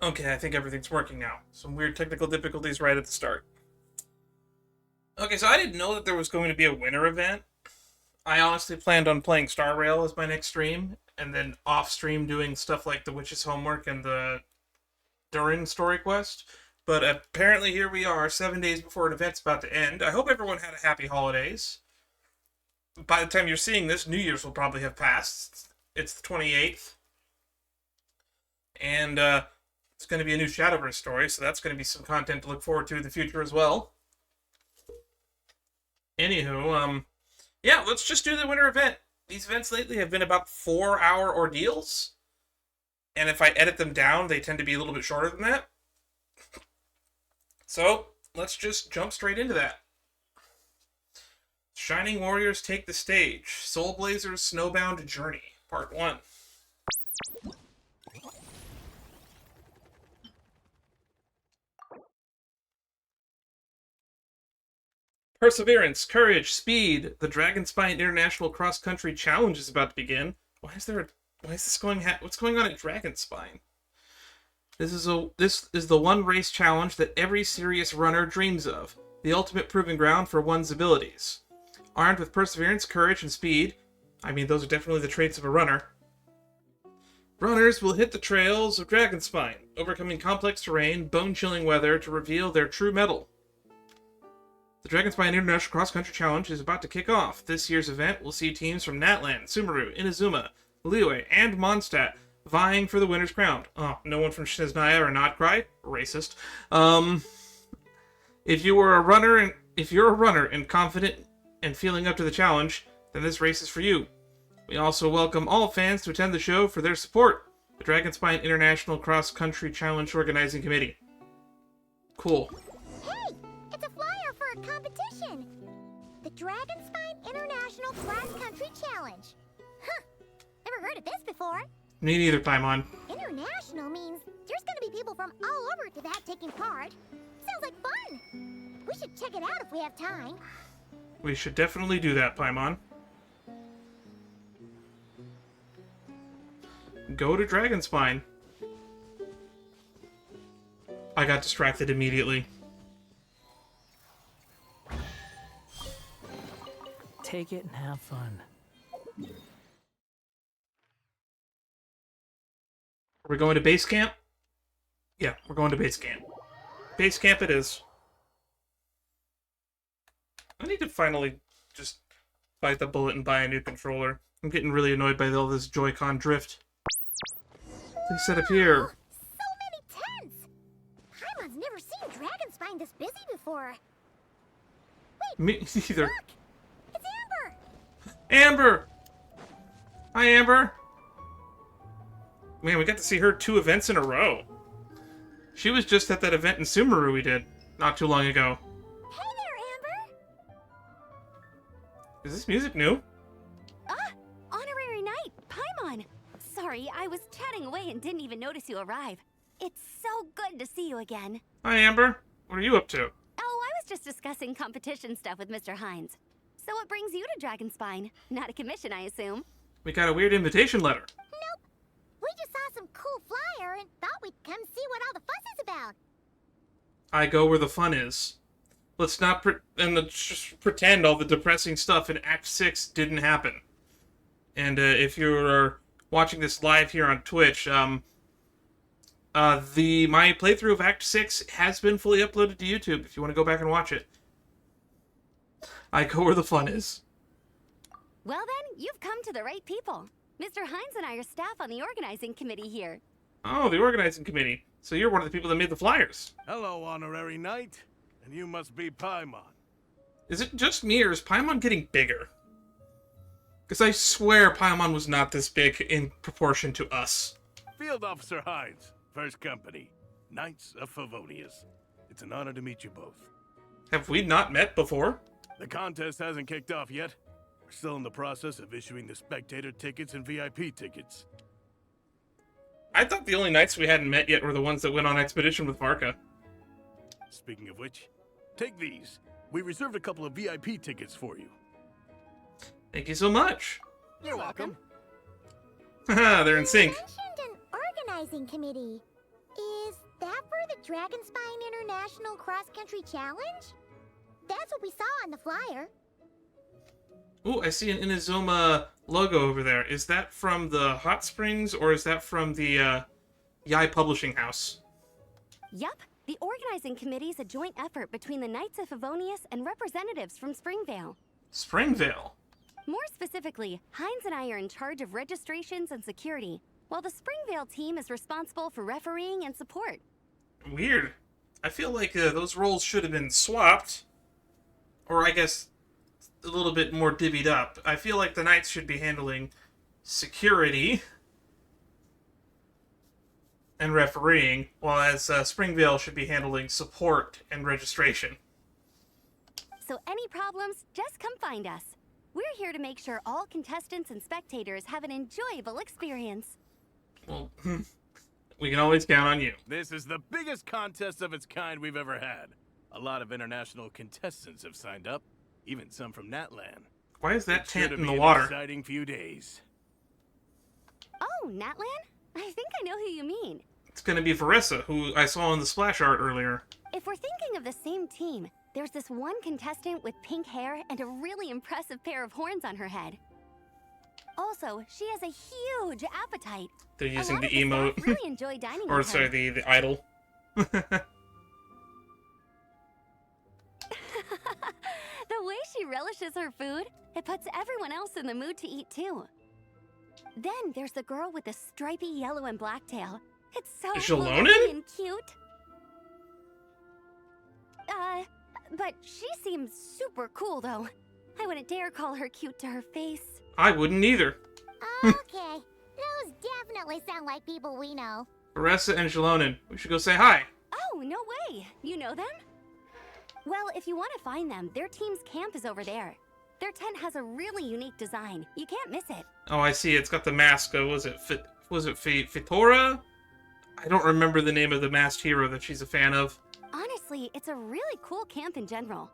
Okay, I think everything's working now. Some weird technical difficulties right at the start. Okay, so I didn't know that there was going to be a winter event. I honestly planned on playing Star Rail as my next stream, and then off-stream doing stuff like the Witch's Homework and the During Story Quest. But apparently here we are, 7 days before an event's about to end. I hope everyone had a happy holidays. By the time you're seeing this, New Year's will probably have passed. It's the 28th. And it's going to be a new Shadowverse story, so that's going to be some content to look forward to in the future as well. Anywho, yeah, let's just do the winter event. These events lately have been about 4-hour ordeals. And if I edit them down, they tend to be a little bit shorter than that. So, let's just jump straight into that. Shining Warriors Take the Stage. Soulbazers Snowbound Journey, Part 1. Perseverance, courage, speed. The Dragonspine International Cross Country Challenge is about to begin. What's going on at Dragonspine? This is the one race challenge that every serious runner dreams of. The ultimate proving ground for one's abilities. Armed with perseverance, courage, and speed, I mean, those are definitely the traits of a runner. Runners will hit the trails of Dragonspine, overcoming complex terrain, bone-chilling weather to reveal their true mettle. The Dragonspine International Cross Country Challenge is about to kick off. This year's event will see teams from Natlan, Sumeru, Inazuma, Liyue, and Mondstadt vying for the winner's crown. Oh, no one from Shiznaya or Nodcry? Racist. If you're a runner and confident and feeling up to the challenge, then this race is for you. We also welcome all fans to attend the show for their support. The Dragonspine International Cross Country Challenge Organizing Committee. Cool. Hey, it's a flyer for a competition. The Dragonspine International Cross Country Challenge. Huh. Never heard of this before. Me neither, Paimon. International means there's gonna be people from all over to that taking part. Sounds like fun. We should check it out if we have time. We should definitely do that, Paimon. Go to Dragonspine. I got distracted immediately. Take it and have fun. Are we going to base camp? Yeah, we're going to base camp. Base camp it is. I need to finally just bite the bullet and buy a new controller. I'm getting really annoyed by all this Joy-Con drift. They set up here. So many tents! Paimon's never seen Dragonspine this busy before. Wait, Me either. look! It's Amber! Amber! Hi, Amber! Man, we got to see her 2 events in a row. She was just at that event in Sumeru we did not too long ago. Hey there, Amber! Is this music new? Honorary Knight, Paimon! Sorry, I was chatting away and didn't even notice you arrive. It's so good to see you again. Hi, Amber. What are you up to? Oh, I was just discussing competition stuff with Mr. Hines. So what brings you to Dragonspine? Not a commission, I assume. We got a weird invitation letter. Nope. We just saw some cool flyer and thought we'd come see what all the fuss is about. I go where the fun is. Let's not just pretend all the depressing stuff in Act 6 didn't happen. And if you're watching this live here on Twitch, my playthrough of Act 6 has been fully uploaded to YouTube if you want to go back and watch it. I go where the fun is. Well then, you've come to the right people. Mr. Hines and I are staff on the organizing committee here. Oh, the organizing committee. So you're one of the people that made the flyers. Hello, Honorary Knight. And you must be Paimon. Is it just me, or is Paimon getting bigger? Because I swear Paimon was not this big in proportion to us. Field Officer Hines, First Company, Knights of Favonius. It's an honor to meet you both. Have we not met before? The contest hasn't kicked off yet. We're still in the process of issuing the spectator tickets and VIP tickets. I thought the only knights we hadn't met yet were the ones that went on expedition with Varka. Speaking of which, take these. We reserved a couple of VIP tickets for you. Thank you so much. You're welcome. Haha, they're in sync. You mentioned an organizing committee. Is that for the Dragonspine International Cross Country Challenge? That's what we saw on the flyer. Ooh, I see an Inazuma logo over there. Is that from the Hot Springs, or is that from the Yai Publishing House? Yup, the organizing committee is a joint effort between the Knights of Favonius and representatives from Springvale. Springvale? More specifically, Hines and I are in charge of registrations and security, while the Springvale team is responsible for refereeing and support. Weird. I feel like those roles should have been swapped. Or I guess a little bit more divvied up. I feel like the Knights should be handling security and refereeing, while as Springvale should be handling support and registration. So any problems, just come find us. We're here to make sure all contestants and spectators have an enjoyable experience. Well, we can always count on you. This is the biggest contest of its kind we've ever had. A lot of international contestants have signed up, even some from Natlan. Why is that It's sure tent to in the be an water? exciting few days. Oh, Natlan? I think I know who you mean. It's going to be Varessa, who I saw in the splash art earlier. If we're thinking of the same team, there's this one contestant with pink hair and a really impressive pair of horns on her head. Also, she has a huge appetite. They're A using lot the of staff emote. really enjoy dining Or, with sorry, her. the idol. The way she relishes her food, it puts everyone else in the mood to eat too. Then there's the girl with the stripy yellow and black tail. It's so Jalonen? fluffy and cute. But she seems super cool though. I wouldn't dare call her cute to her face. I wouldn't either. Okay, those definitely sound like people we know. Varessa and Jalonen. We should go say hi. Oh, no way! You know them? Well, if you want to find them, their team's camp is over there. Their tent has a really unique design. You can't miss it. Oh, I see. It's got the mask of, was it Fitora? I don't remember the name of the masked hero that she's a fan of. Honestly, it's a really cool camp in general.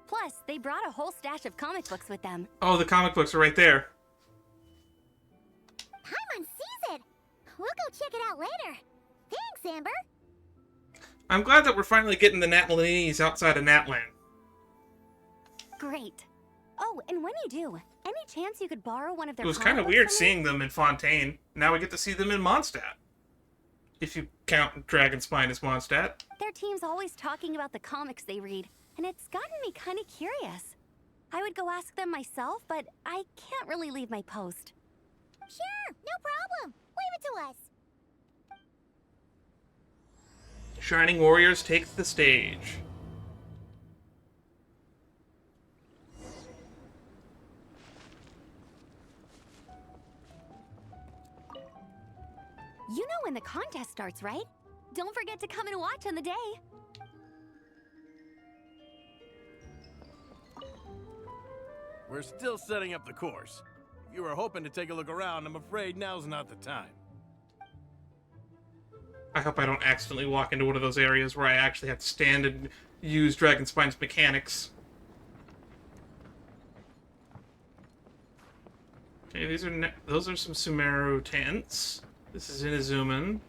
Plus, they brought a whole stash of comic books with them. Oh, the comic books are right there. Paimon sees it! We'll go check it out later. Thanks, Amber. I'm glad that we're finally getting the Natlanese outside of Natlan. Great. Oh, and when you do, any chance you could borrow one of their It was comic kind of books weird from me? seeing them in Fontaine. Now we get to see them in Mondstadt. If you count Dragonspine as Mondstadt. Their team's always talking about the comics they read, and it's gotten me kind of curious. I would go ask them myself, but I can't really leave my post. Sure, no problem. Leave it to us. Shining Warriors take the stage. You know when the contest starts, right? Don't forget to come and watch on the day. We're still setting up the course. If you were hoping to take a look around, I'm afraid now's not the time. I hope I don't accidentally walk into one of those areas where I actually have to stand and use Dragonspine's mechanics. Okay, those are some Sumeru tents. This is Inazuman.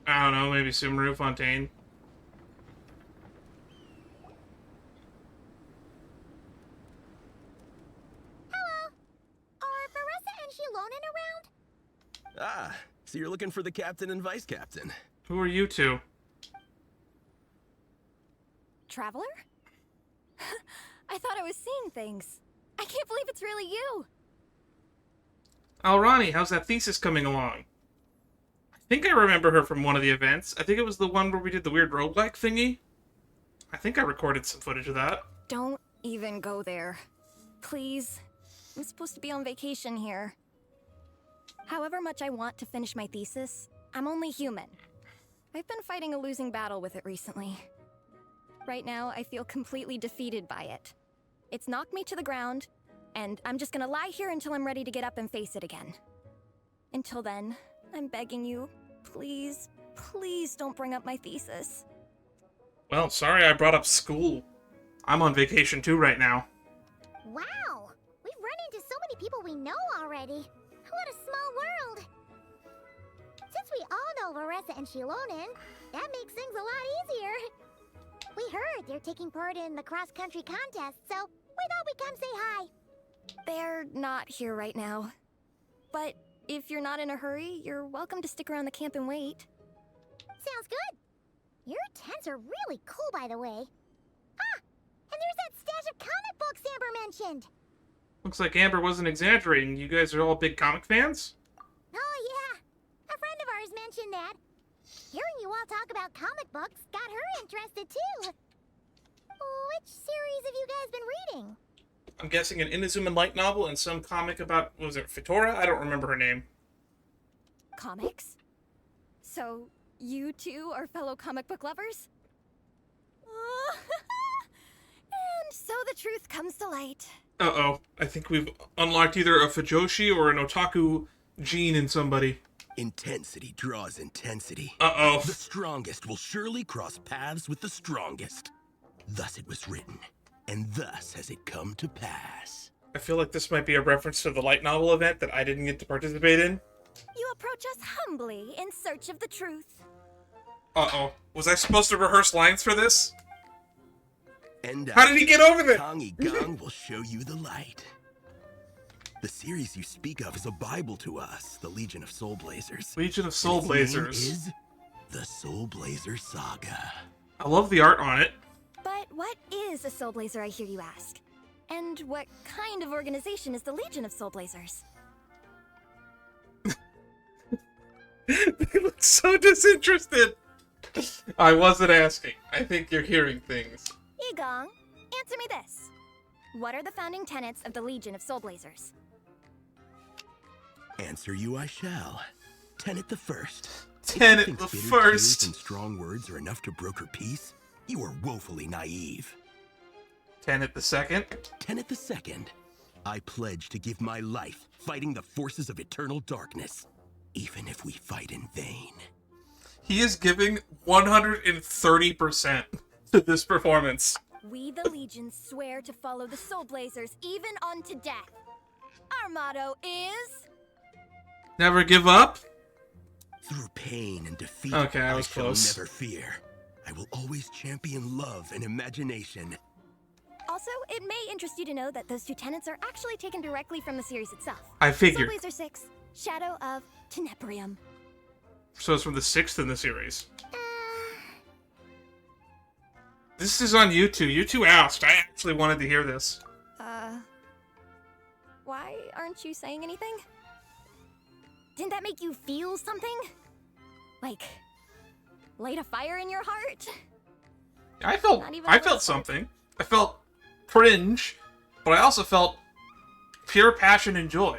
I don't know, maybe Sumeru Fontaine. Hello. Are Varessa and Shilonen around? Ah, so you're looking for the captain and vice captain. Who are you two? Traveler? I thought I was seeing things. I can't believe it's really you. Alrani, how's that thesis coming along? I think I remember her from one of the events. I think it was the one where we did the weird roguelike thingy. I think I recorded some footage of that. Don't even go there. Please. I'm supposed to be on vacation here. However much I want to finish my thesis, I'm only human. I've been fighting a losing battle with it recently. Right now, I feel completely defeated by it. It's knocked me to the ground, and I'm just gonna lie here until I'm ready to get up and face it again. Until then, I'm begging you, please, please don't bring up my thesis. Well, sorry I brought up school. I'm on vacation too right now. Wow. We've run into so many people we know already. What a small world. Shilonen. That makes things a lot easier. We heard they're taking part in the cross-country contest, so we thought we'd come say hi. They're not here right now. But if you're not in a hurry, you're welcome to stick around the camp and wait. Sounds good. Your tents are really cool, by the way. Ah, and there's that stash of comic books Amber mentioned. Looks like Amber wasn't exaggerating. You guys are all big comic fans? Oh, yeah. A friend of ours mentioned that. Hearing you all talk about comic books got her interested, too. Which series have you guys been reading? I'm guessing an Inazuma light novel and some comic about, what was it, Fietena? I don't remember her name. Comics? So, you two are fellow comic book lovers? And so the truth comes to light. Uh-oh. I think we've unlocked either a Fujoshi or an otaku gene in somebody. Intensity draws intensity. Uh-oh. The strongest will surely cross paths with the strongest. Thus it was written, and thus has it come to pass. I feel like this might be a reference to the light novel event that I didn't get to participate in. You approach us humbly in search of the truth. Uh-oh. Was I supposed to rehearse lines for this? And How did he get over there? Kongi Gong will show you the light. The series you speak of is a Bible to us, the Legion of Soulblazers. Legion of Its name Soulblazers. is the Soulblazer Saga. I love the art on it. But what is a Soulblazer, I hear you ask? And what kind of organization is the Legion of Soulblazers? They look so disinterested. I wasn't asking. I think you're hearing things. Igong, answer me this. What are the founding tenets of the Legion of Soulblazers? Answer you I shall. Tenet the first. Tenet Think the bitter first. tears and strong words are enough to broker peace? You are woefully naive. Tenet the second. Tenet the second. I pledge to give my life fighting the forces of eternal darkness, even if we fight in vain. He is giving 130% to this performance. We, the Legion, swear to follow the Soulblazers even unto death. Our motto is... Never give up? Through pain and defeat, Okay, I was shall close. never fear. I will always champion love and imagination. Also, it may interest you to know that those two tenets are actually taken directly from the series itself. I figured. Soulblazer 6, Shadow of Tenebrium. So it's from the 6th in the series. This is on YouTube. You two asked. I actually wanted to hear this. Why aren't you saying anything? Didn't that make you feel something? Like, light a fire in your heart? I felt Not even I a little felt something. I felt cringe, but I also felt pure passion and joy.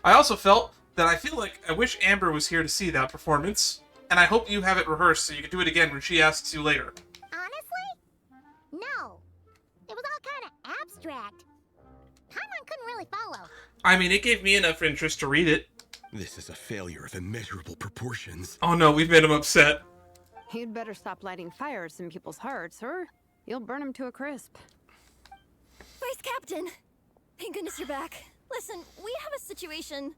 I also felt that I feel like I wish Amber was here to see that performance, and I hope you have it rehearsed so you can do it again when she asks you later. Honestly? No. It was all kind of abstract. Paimon couldn't really follow. I mean, it gave me enough interest to read it. This is a failure of immeasurable proportions. Oh no, we've made him upset. You'd better stop lighting fires in people's hearts, or you'll burn them to a crisp. Vice Captain! Thank goodness you're back. Listen, we have a situation.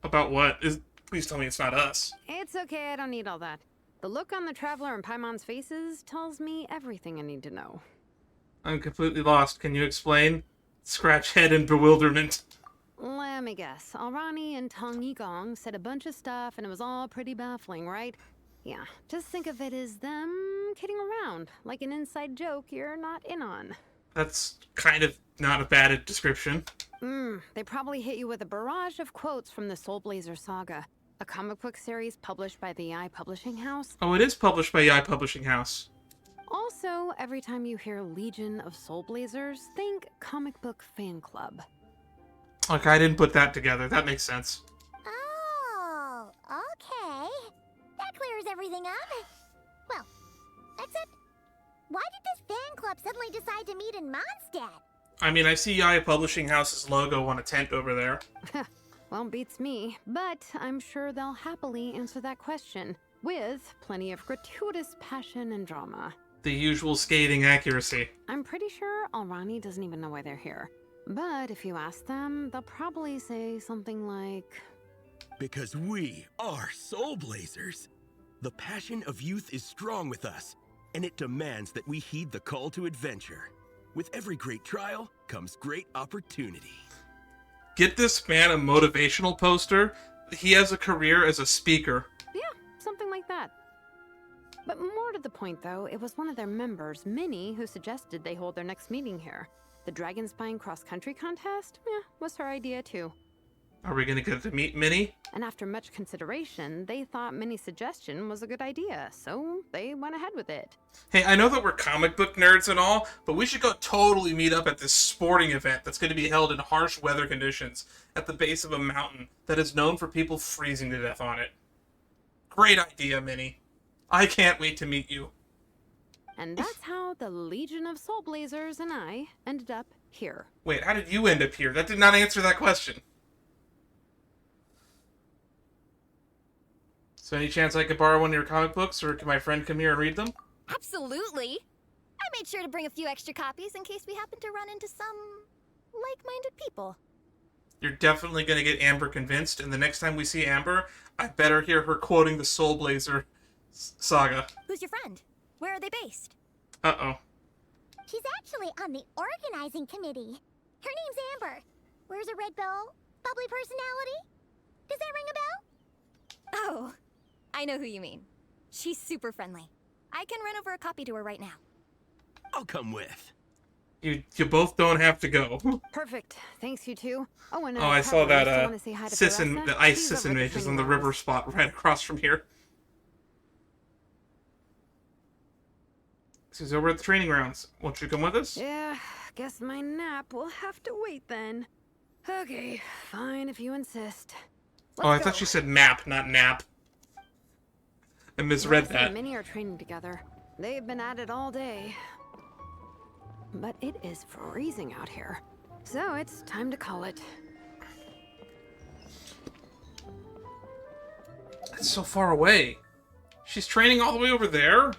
About what? Please tell me it's not us. It's okay, I don't need all that. The look on the Traveler and Paimon's faces tells me everything I need to know. I'm completely lost. Can you explain? Scratch head in bewilderment. Let me guess. Alrani and Tong Yigong said a bunch of stuff and it was all pretty baffling, right? Yeah, just think of it as them kidding around, like an inside joke you're not in on. That's kind of not a bad description. They probably hit you with a barrage of quotes from the Soulblazer Saga, a comic book series published by the Eye Publishing House. Oh, it is published by Eye Publishing House. Also, every time you hear Legion of Soulblazers, think comic book fan club. Like, I didn't put that together. That makes sense. Oh, okay. That clears everything up. Well, except, why did this fan club suddenly decide to meet in Mondstadt? I mean, I see Eye Publishing House's logo on a tent over there. Well, beats me, but I'm sure they'll happily answer that question, with plenty of gratuitous passion and drama. The usual scathing accuracy. I'm pretty sure Alrani doesn't even know why they're here. But if you ask them, they'll probably say something like... Because we are Soulblazers. The passion of youth is strong with us, and it demands that we heed the call to adventure. With every great trial comes great opportunity. Get this man a motivational poster. He has a career as a speaker. Yeah, something like that. But more to the point, though, it was one of their members, Minnie, who suggested they hold their next meeting here. The Dragon Spine cross-country contest? Yeah, was her idea, too. Are we gonna get to meet Minnie? And after much consideration, they thought Minnie's suggestion was a good idea, so they went ahead with it. Hey, I know that we're comic book nerds and all, but we should go totally meet up at this sporting event that's going to be held in harsh weather conditions at the base of a mountain that is known for people freezing to death on it. Great idea, Minnie. I can't wait to meet you. And that's how the Legion of Soulbazers and I ended up here. Wait, how did you end up here? That did not answer that question. So any chance I could borrow one of your comic books, or can my friend come here and read them? Absolutely. I made sure to bring a few extra copies in case we happen to run into some like-minded people. You're definitely going to get Amber convinced, and the next time we see Amber, I better hear her quoting the Soulblazer saga. Who's your friend? Where are they based? Uh-oh. She's actually on the organizing committee. Her name's Amber. Wears a red bow. Bubbly personality. Does that ring a bell? Oh, I know who you mean. She's super friendly. I can run over a copy to her right now. I'll come with. You both don't have to go. Perfect. Thanks, you two. Oh, and I saw that Sisson, the ice Sisson mages on the river spot right across from here. She's over at the training grounds. Won't you come with us? Yeah, guess my nap will have to wait then. Okay, fine if you insist. Oh, I thought she said map, not nap. I misread Royce that. and Minnie are training together. They've been at it all day. But it is freezing out here. So it's time to call it. It's so far away. She's training all the way over there?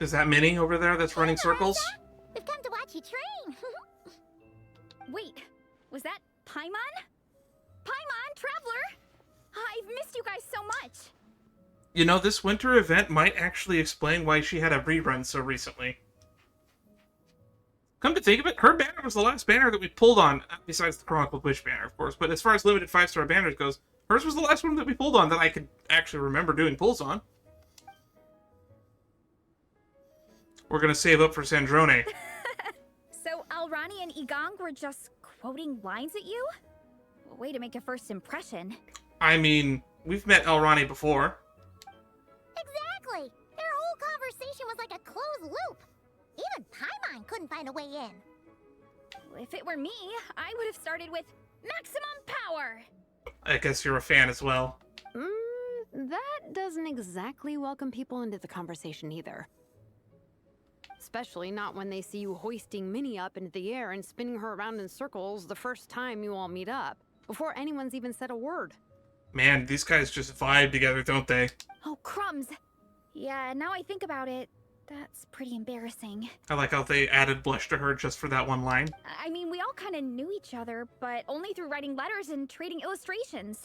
Is that Minnie over there that's running circles? We've come to watch you train. Wait, was that Paimon? Paimon, Traveler! I've missed you guys so much. You know, this winter event might actually explain why she had a rerun so recently. Come to think of it, her banner was the last banner that we pulled on, besides the Chronicled Wish banner, of course, but as far as limited 5-star banners goes, hers was the last one that we pulled on that I could actually remember doing pulls on. We're gonna save up for Sandrone. So Alrani and Igong were just quoting lines at you? Way to make a first impression. I mean, we've met Elrani before. Exactly. Their whole conversation was like a closed loop. Even Paimon couldn't find a way in. If it were me, I would have started with maximum power. I guess you're a fan as well. That doesn't exactly welcome people into the conversation either. Especially not when they see you hoisting Minnie up into the air and spinning her around in circles the first time you all meet up, before anyone's even said a word. Man, these guys just vibe together, don't they? Oh, crumbs. Yeah, now I think about it, that's pretty embarrassing. I like how they added blush to her just for that one line. I mean, we all kind of knew each other, but only through writing letters and trading illustrations.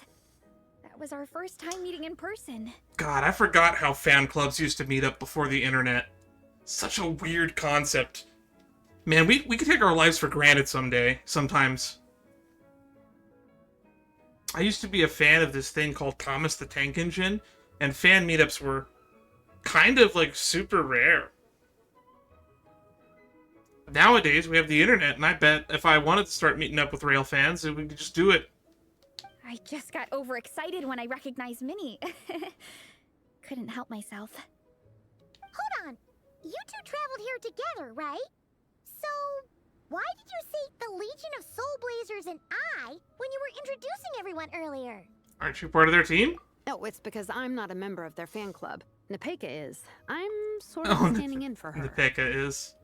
That was our first time meeting in person. God, I forgot how fan clubs used to meet up before the internet. Such a weird concept. Man, we could take our lives for granted sometimes. I used to be a fan of this thing called Thomas the Tank Engine, and fan meetups were kind of like super rare. Nowadays, we have the internet, and I bet if I wanted to start meeting up with rail fans, we could just do it. I just got overexcited when I recognized Minnie. Couldn't help myself. Hold on. You two traveled here together, right? So, why did you say the Legion of Soulbazers and I when you were introducing everyone earlier? Aren't you part of their team? No, it's because I'm not a member of their fan club. Nepeka is. I'm sort of standing in for her. Nepeka is.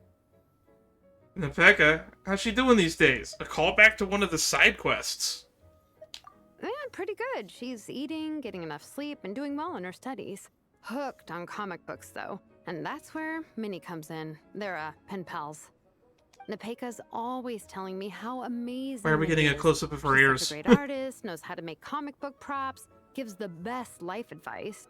Nepeka? How's she doing these days? A callback to one of the side quests. Yeah, pretty good. She's eating, getting enough sleep, and doing well in her studies. Hooked on comic books, though. And that's where Minnie comes in. They're, pen pals. Nepeka's always telling me how amazing. Why are we getting a Minnie is. close-up of her She's ears? such a great artist, knows how to make comic book props, gives the best life advice.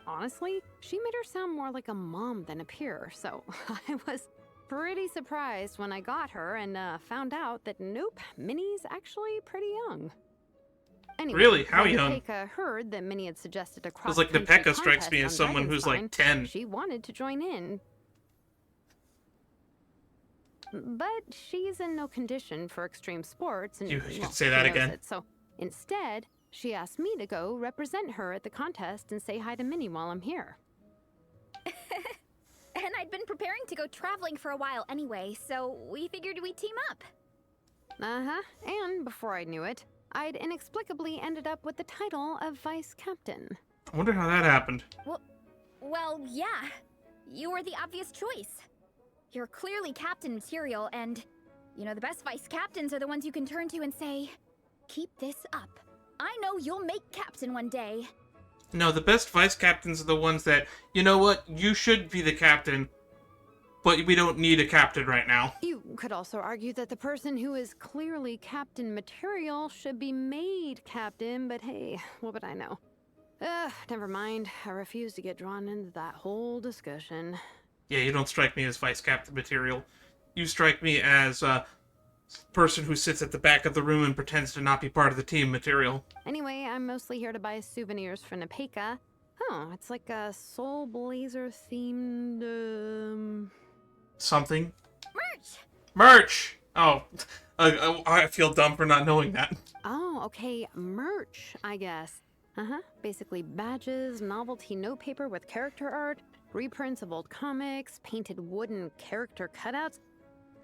Honestly, she made her sound more like a mom than a peer, so I was pretty surprised when I got her and found out that nope, Minnie's actually pretty young. Anyway, Really? How when young? Nepeka heard that Minnie had suggested a Because, like, cross-country Nepeka strikes me as contest on someone who's, like, Dragonspine, 10. She wanted to join in. But she's in no condition for extreme sports, and You should well, say she that knows again. it. So instead, she asked me to go represent her at the contest and say hi to Minnie while I'm here. And I'd been preparing to go traveling for a while anyway, so we figured we'd team up. Uh-huh. And before I knew it, I'd inexplicably ended up with the title of vice captain. I wonder how that happened. Well, yeah. You were the obvious choice. You're clearly captain material, and, you know, the best vice captains are the ones you can turn to and say, keep this up. I know you'll make captain one day. No, the best vice captains are the ones that, you know what, you should be the captain, but we don't need a captain right now. You could also argue that the person who is clearly captain material should be made captain, but hey, what would I know? Never mind. I refuse to get drawn into that whole discussion. Yeah, you don't strike me as vice captain material. You strike me as a person who sits at the back of the room and pretends to not be part of the team material. Anyway, I'm mostly here to buy souvenirs for Nepeka. Oh, it's like a Soulbazer themed, Something. Merch! Merch! Oh, I feel dumb for not knowing that. Oh, okay, merch, I guess. Uh-huh, basically badges, novelty notepaper with character art, reprints of old comics, painted wooden character cutouts.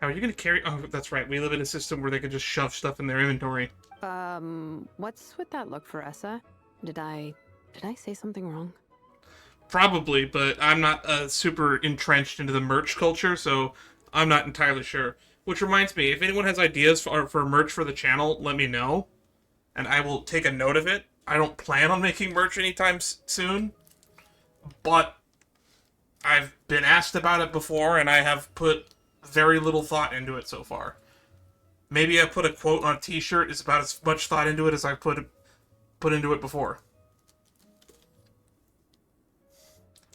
How are you going to carry... Oh, that's right. We live in a system where they can just shove stuff in their inventory. What's with that look for Essa? Did I say something wrong? Probably, but I'm not super entrenched into the merch culture, so I'm not entirely sure. Which reminds me, if anyone has ideas for merch for the channel, let me know, and I will take a note of it. I don't plan on making merch anytime soon, but I've been asked about it before, and I have put very little thought into it so far. Maybe I put a quote on a t-shirt is about as much thought into it as I've put into it before.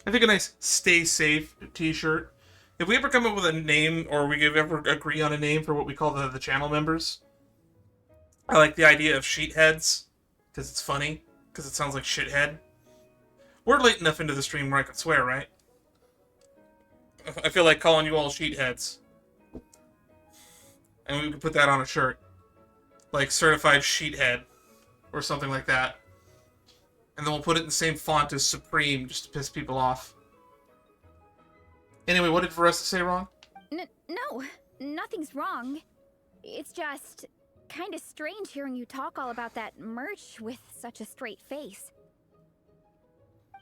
I think a nice stay safe t-shirt. If we ever come up with a name, or we ever agree on a name for what we call the channel members, I like the idea of sheetheads, because it's funny, because it sounds like shithead. We're late enough into the stream where I can swear, right? I feel like calling you all sheetheads. And we could put that on a shirt. Like, certified sheethead. Or something like that. And then we'll put it in the same font as Supreme, just to piss people off. Anyway, what did Varessa say wrong? No, nothing's wrong. It's just kind of strange hearing you talk all about that merch with such a straight face.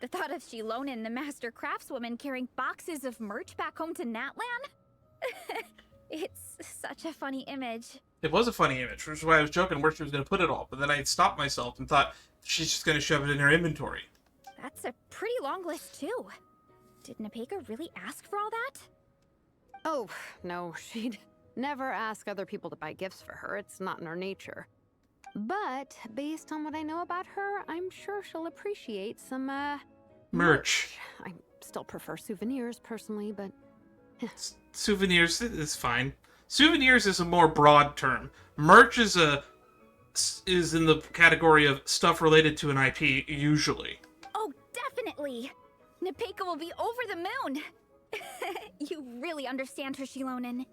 The thought of Shilonen, the master craftswoman, carrying boxes of merch back home to Natlan? It's such a funny image. It was a funny image, which is why I was joking where she was going to put it all. But then I stopped myself and thought, she's just going to shove it in her inventory. That's a pretty long list, too. Did Nepeka really ask for all that? Oh, no, she'd never ask other people to buy gifts for her. It's not in her nature. But based on what I know about her, I'm sure she'll appreciate some, Merch. I still prefer souvenirs, personally, but... Souvenirs is fine. Souvenirs is a more broad term. Merch is in the category of stuff related to an IP, usually. Oh, definitely! Nepeka will be over the moon! You really understand her, Shilonen.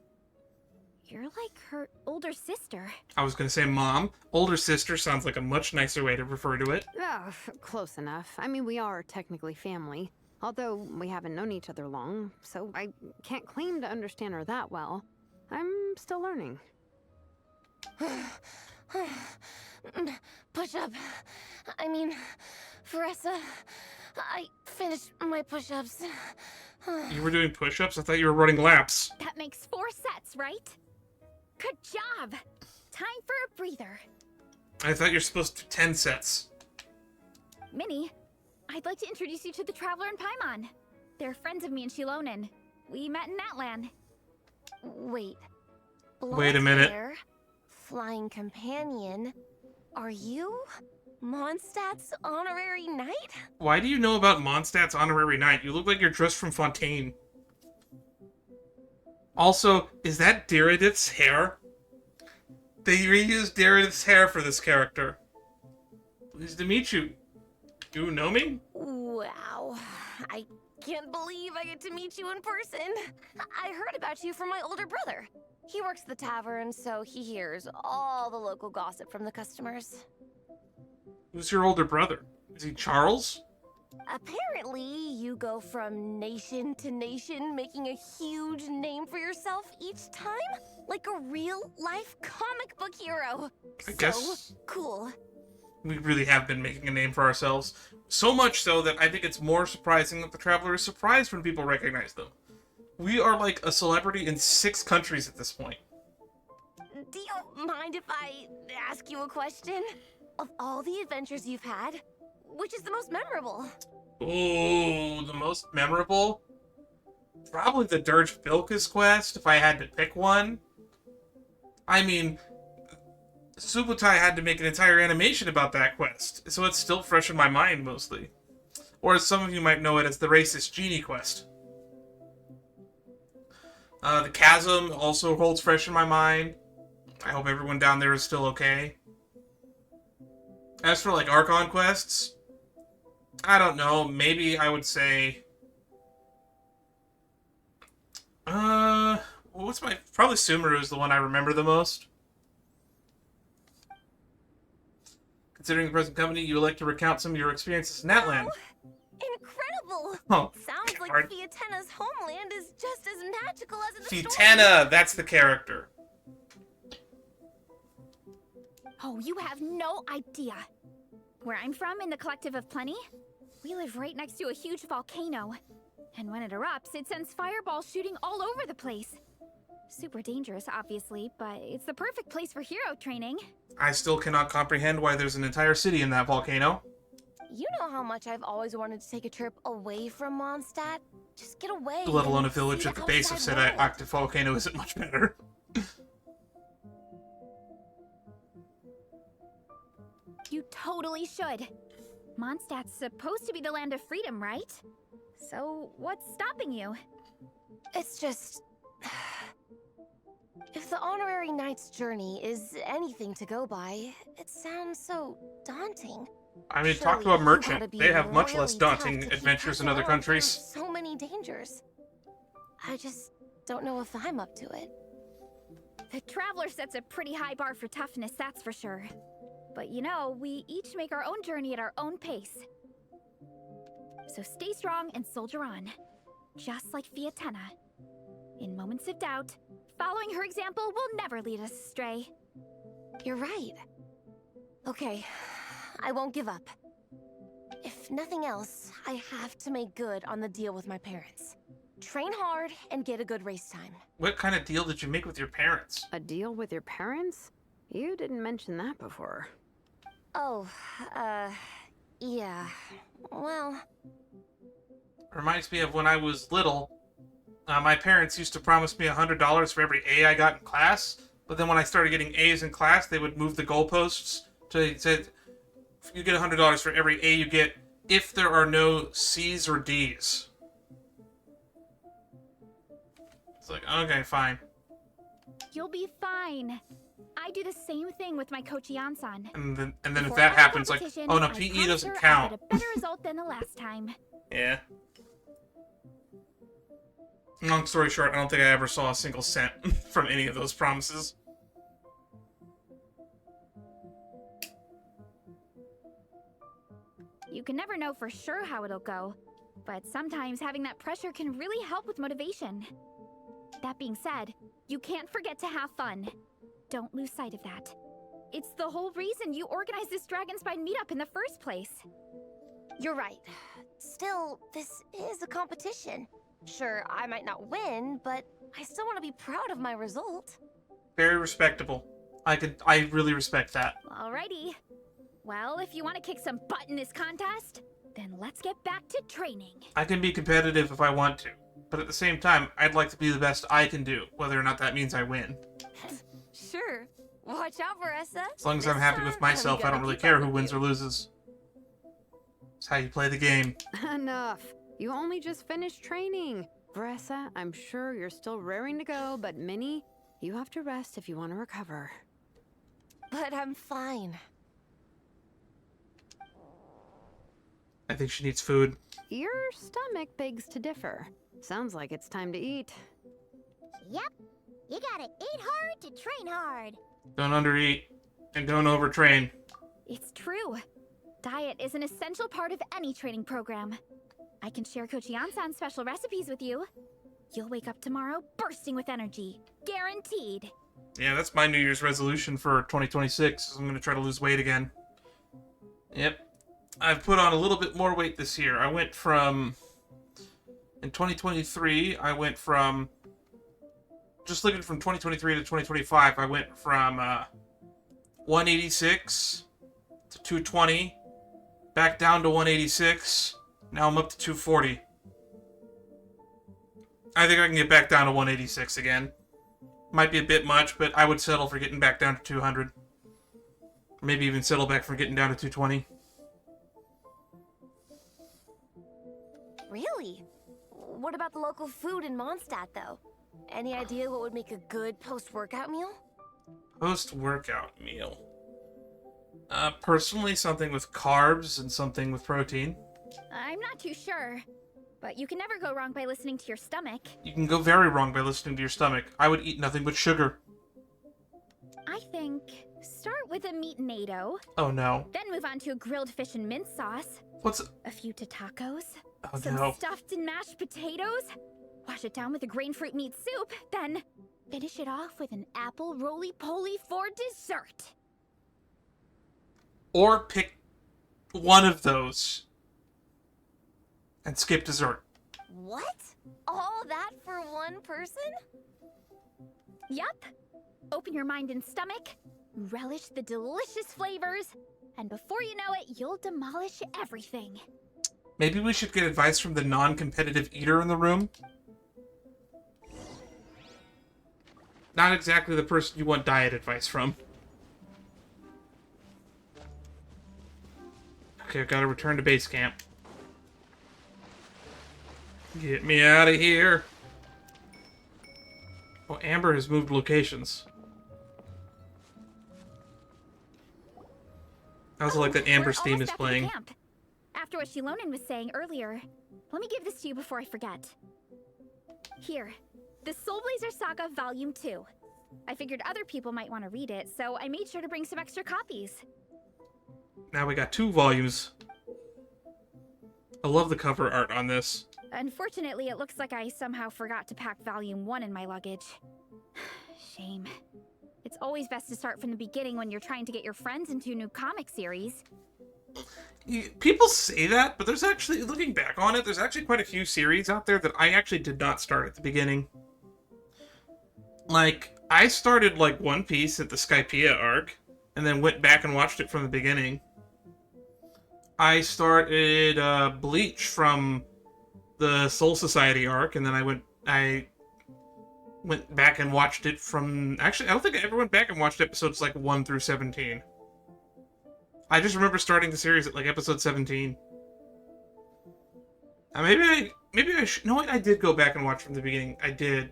You're like her older sister. I was going to say mom. Older sister sounds like a much nicer way to refer to it. Oh, close enough. I mean, we are technically family. Although we haven't known each other long, so I can't claim to understand her that well. I'm still learning. Push-up. I mean, Varessa, I finished my push-ups. You were doing push-ups? I thought you were running laps. That makes 4 sets, right? Good job! Time for a breather. I thought you're supposed to do 10 sets. Minnie, I'd like to introduce you to the Traveler and Paimon. They're friends of me and Shilonen. We met in Natlan. Wait, Wait a minute. Hair, flying companion. Are you Mondstadt's honorary knight? Why do you know about Mondstadt's honorary knight? You look like you're dressed from Fontaine. Also, is that Deridith's hair? They reused Deridith's hair for this character. Pleased to meet you. You know me? Wow. I can't believe I get to meet you in person. I heard about you from my older brother. He works at the tavern, so he hears all the local gossip from the customers. Who's your older brother? Is he Charles? Apparently, you go from nation to nation, making a huge name for yourself each time? Like a real-life comic book hero. I guess So cool. we really have been making a name for ourselves. So much so that I think it's more surprising that the Traveler is surprised when people recognize them. We are like a celebrity in 6 countries at this point. Do you mind if I ask you a question? Of all the adventures you've had, which is the most memorable? Ooh, the most memorable? Probably the Dirge Vilkas quest, if I had to pick one. I mean, Subutai had to make an entire animation about that quest, so it's still fresh in my mind, mostly. Or as some of you might know it as the Racist Genie quest. The Chasm also holds fresh in my mind. I hope everyone down there is still okay. As for, like, Archon quests, I don't know, maybe I would say... what's my... Probably Sumeru is the one I remember the most. Considering the present company, you would like to recount some of your experiences in Natland. Oh, incredible! Oh, Sounds like God. Fietena's homeland is just as magical as in the story. Fietena, that's the character. Oh, you have no idea. Where I'm from, in the Collective of Plenty, we live right next to a huge volcano. And when it erupts, it sends fireballs shooting all over the place. Super dangerous, obviously, but it's the perfect place for hero training. I still cannot comprehend why there's an entire city in that volcano. You know how much I've always wanted to take a trip away from Mondstadt? Just get away. Let alone a and village see at the base of outside said world. active volcano isn't much better. You totally should. Mondstadt's supposed to be the land of freedom, right? So, what's stopping you? It's just... If the Honorary Knight's journey is anything to go by, it sounds so daunting. I mean, Surely talk to a you merchant. gotta be They have much less royally tough daunting to keep adventures in pushing other on countries. through so many dangers. I just don't know if I'm up to it. The Traveler sets a pretty high bar for toughness, that's for sure. But you know, we each make our own journey at our own pace. So stay strong and soldier on. Just like Fietena. In moments of doubt, following her example will never lead us astray. You're right. Okay, I won't give up. If nothing else, I have to make good on the deal with my parents. Train hard and get a good race time. What kind of deal did you make with your parents? A deal with your parents? You didn't mention that before. Oh, yeah. Well... Reminds me of when I was little. My parents used to promise me $100 for every A I got in class, but then when I started getting A's in class, they would move the goalposts to say, you get $100 for every A you get if there are no C's or D's. It's like, okay, fine. You'll be fine. I do the same thing with my coach Yansan. And then if Before that every happens, like, competition, oh no, I PE promise doesn't her I'll count. get a better result than the last time. Yeah. Long story short, I don't think I ever saw a single cent from any of those promises. You can never know for sure how it'll go, but sometimes having that pressure can really help with motivation. That being said, you can't forget to have fun. Don't lose sight of that. It's the whole reason you organized this Dragonspine meetup in the first place. You're right. Still, this is a competition. Sure, I might not win, but I still want to be proud of my result. Very respectable. I really respect that. Alrighty. Well, if you want to kick some butt in this contest, then let's get back to training. I can be competitive if I want to, but at the same time, I'd like to be the best I can do, whether or not that means I win. Sure. Watch out, Veressa. As long as I'm happy with myself, I don't really care who wins or loses. It's how you play the game. Enough. You only just finished training. Veressa, I'm sure you're still raring to go, but Minnie, you have to rest if you want to recover. But I'm fine. I think she needs food. Your stomach begs to differ. Sounds like it's time to eat. Yep. You gotta eat hard to train hard. Don't undereat and don't overtrain. It's true. Diet is an essential part of any training program. I can share Coach Yansan's special recipes with you. You'll wake up tomorrow bursting with energy. Guaranteed. Yeah, that's my New Year's resolution for 2026. I'm going to try to lose weight again. Yep. I've put on a little bit more weight this year. I went from... In 2023, I went from... Just looking from 2023 to 2025, I went from 186 to 220, back down to 186, now I'm up to 240. I think I can get back down to 186 again. Might be a bit much, but I would settle for getting back down to 200. Maybe even settle back for getting down to 220. Really? What about the local food in Mondstadt, though? Any idea what would make a good post-workout meal? Post-workout meal. Personally, something with carbs and something with protein. I'm not too sure, but you can never go wrong by listening to your stomach. You can go very wrong by listening to your stomach. I would eat nothing but sugar. I think start with a meat NATO. Oh no. Then move on to a grilled fish and mint sauce. What's... A few tacos. Oh some no. stuffed and mashed potatoes. Wash it down with a grain fruit meat soup. Then finish it off with an apple roly-poly for dessert. Or pick one of those and skip dessert. What? All that for one person? Yup. Open your mind and stomach, relish the delicious flavors, and before you know it, you'll demolish everything. Maybe we should get advice from the non-competitive eater in the room. Not exactly the person you want diet advice from. Okay, I've got to return to base camp. Get me out of here. Oh, Amber has moved locations. I also like that Amber's We're theme almost is back at the playing. camp. After what Shilonen was saying earlier, let me give this to you before I forget. Here, the Soulbazers Saga Volume 2. I figured other people might want to read it, so I made sure to bring some extra copies. Now we got 2 volumes. I love the cover art on this. Unfortunately, it looks like I somehow forgot to pack Volume 1 in my luggage. Shame. It's always best to start from the beginning when you're trying to get your friends into a new comic series. People say that, but there's actually, looking back on it, there's actually quite a few series out there that I actually did not start at the beginning. Like, I started, like, One Piece at the Skypiea arc, and then went back and watched it from the beginning. I started Bleach from the Soul Society arc, and then I went back and watched it from... Actually, I don't think I ever went back and watched episodes, like, 1 through 17. I just remember starting the series at, like, episode 17. Maybe I should... No, I did go back and watch from the beginning. I did.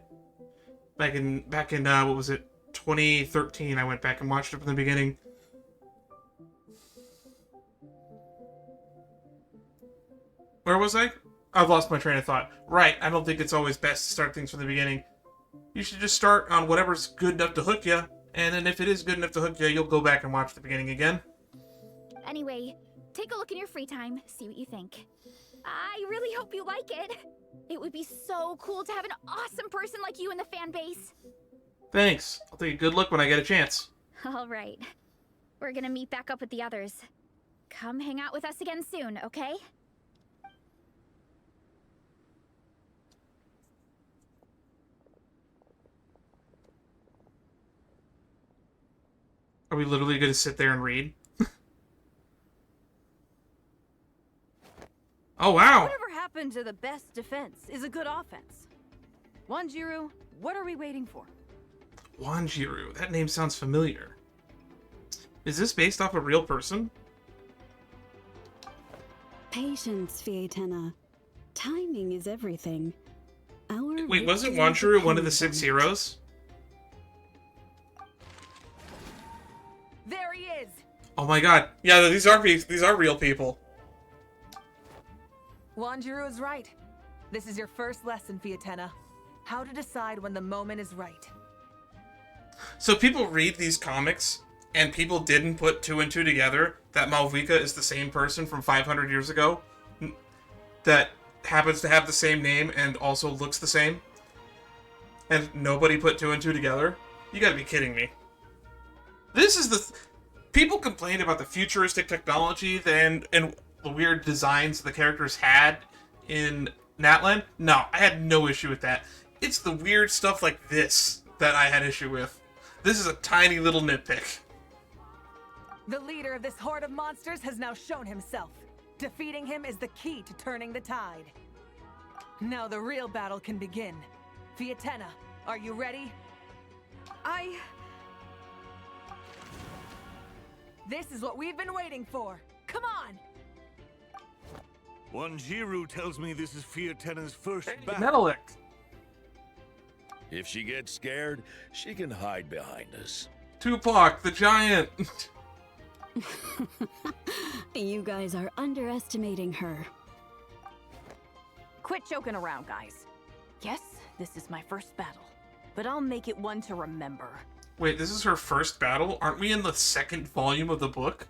Back in what was it? 2013, I went back and watched it from the beginning. Where was I? I've lost my train of thought. Right, I don't think it's always best to start things from the beginning. You should just start on whatever's good enough to hook you, and then if it is good enough to hook you, you'll go back and watch the beginning again. Anyway, take a look in your free time, see what you think. I really hope you like it. It would be so cool to have an awesome person like you in the fan base. Thanks. I'll take a good look when I get a chance. All right. We're gonna meet back up with the others. Come hang out with us again soon, okay? Are we literally going to sit there and read? Oh, wow! Whatever happened to the best defense is a good offense. Wanjiru, what are we waiting for? Wanjiru. That name sounds familiar. Is this based off a real person? Patience, Fietena. Timing is everything. Our Wait, wasn't victory Wanjiru one of the depends 6 on it. heroes? There he is! Oh my god. Yeah, these are real people. Wanjiru is right. This is your first lesson, Fietena. How to decide when the moment is right. So people read these comics, and people didn't put 2 and 2 together that Malvika is the same person from 500 years ago that happens to have the same name and also looks the same. And nobody put 2 and 2 together? You gotta be kidding me. This is the... People complained about the futuristic technology and the weird designs the characters had in Natlan. No, I had no issue with that. It's the weird stuff like this that I had issue with. This is a tiny little nitpick. The leader of this horde of monsters has now shown himself. Defeating him is the key to turning the tide. Now the real battle can begin. Fietena, are you ready? This is what we've been waiting for. Come on! Wanjiru tells me this is Fietena's first battle. Metalic. If she gets scared, she can hide behind us. Tupac, the giant. You guys are underestimating her. Quit joking around, guys. Yes, this is my first battle, but I'll make it one to remember. Wait, this is her first battle? Aren't we in the 2nd volume of the book?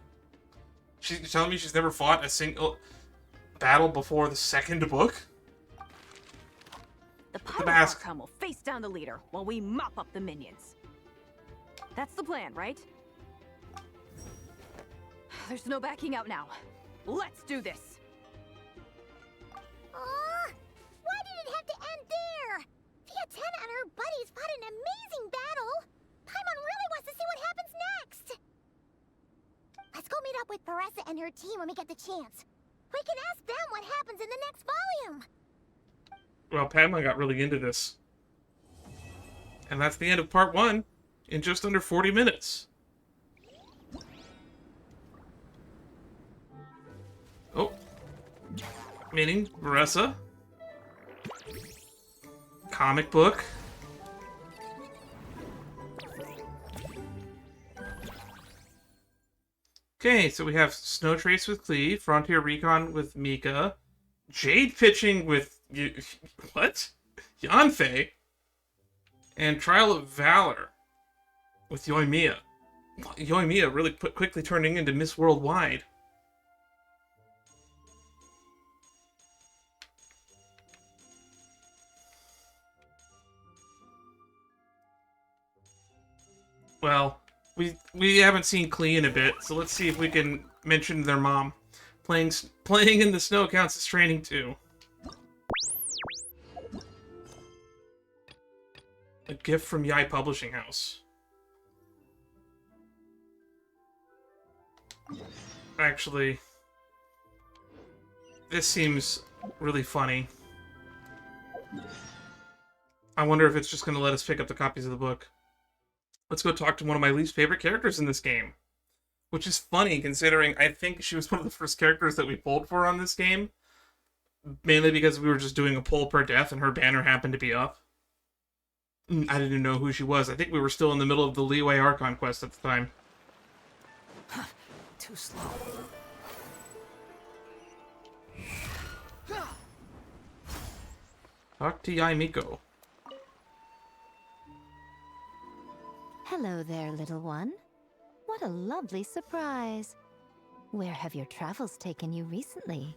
She's telling me she's never fought a single battle before the 2nd book? The pirate mask. outcome will face down the leader while we mop up the minions. That's the plan, right? There's no backing out now. Let's do this. Why did it have to end there? Fietena and her buddies fought an amazing battle. Paimon really wants to see what happens next. Let's go meet up with Paressa and her team when we get the chance. We can ask them what happens in the next volume. Well, Paimon got really into this. And that's the end of part 1 in just under 40 minutes. Oh. Meaning, Paressa. Comic book. Okay, so we have Snowtrace with Klee, Frontier Recon with Mika, Jade Pitching with... what? Yanfei, and Trial of Valor with Yoimiya. Yoimiya really quickly turning into Miss Worldwide. Well, we haven't seen Klee in a bit, so let's see if we can mention their mom. Playing in the snow counts as training too. A gift from Yai Publishing House. Actually, this seems really funny. I wonder if it's just going to let us pick up the copies of the book. Let's go talk to one of my least favorite characters in this game. Which is funny, considering I think she was one of the first characters that we pulled for on this game. Mainly because we were just doing a pull per death and her banner happened to be up. I didn't know who she was. I think we were still in the middle of the Leeway Archon quest at the time. Too slow. Talk to Yai Miko. Hello there, little one. What a lovely surprise. Where have your travels taken you recently?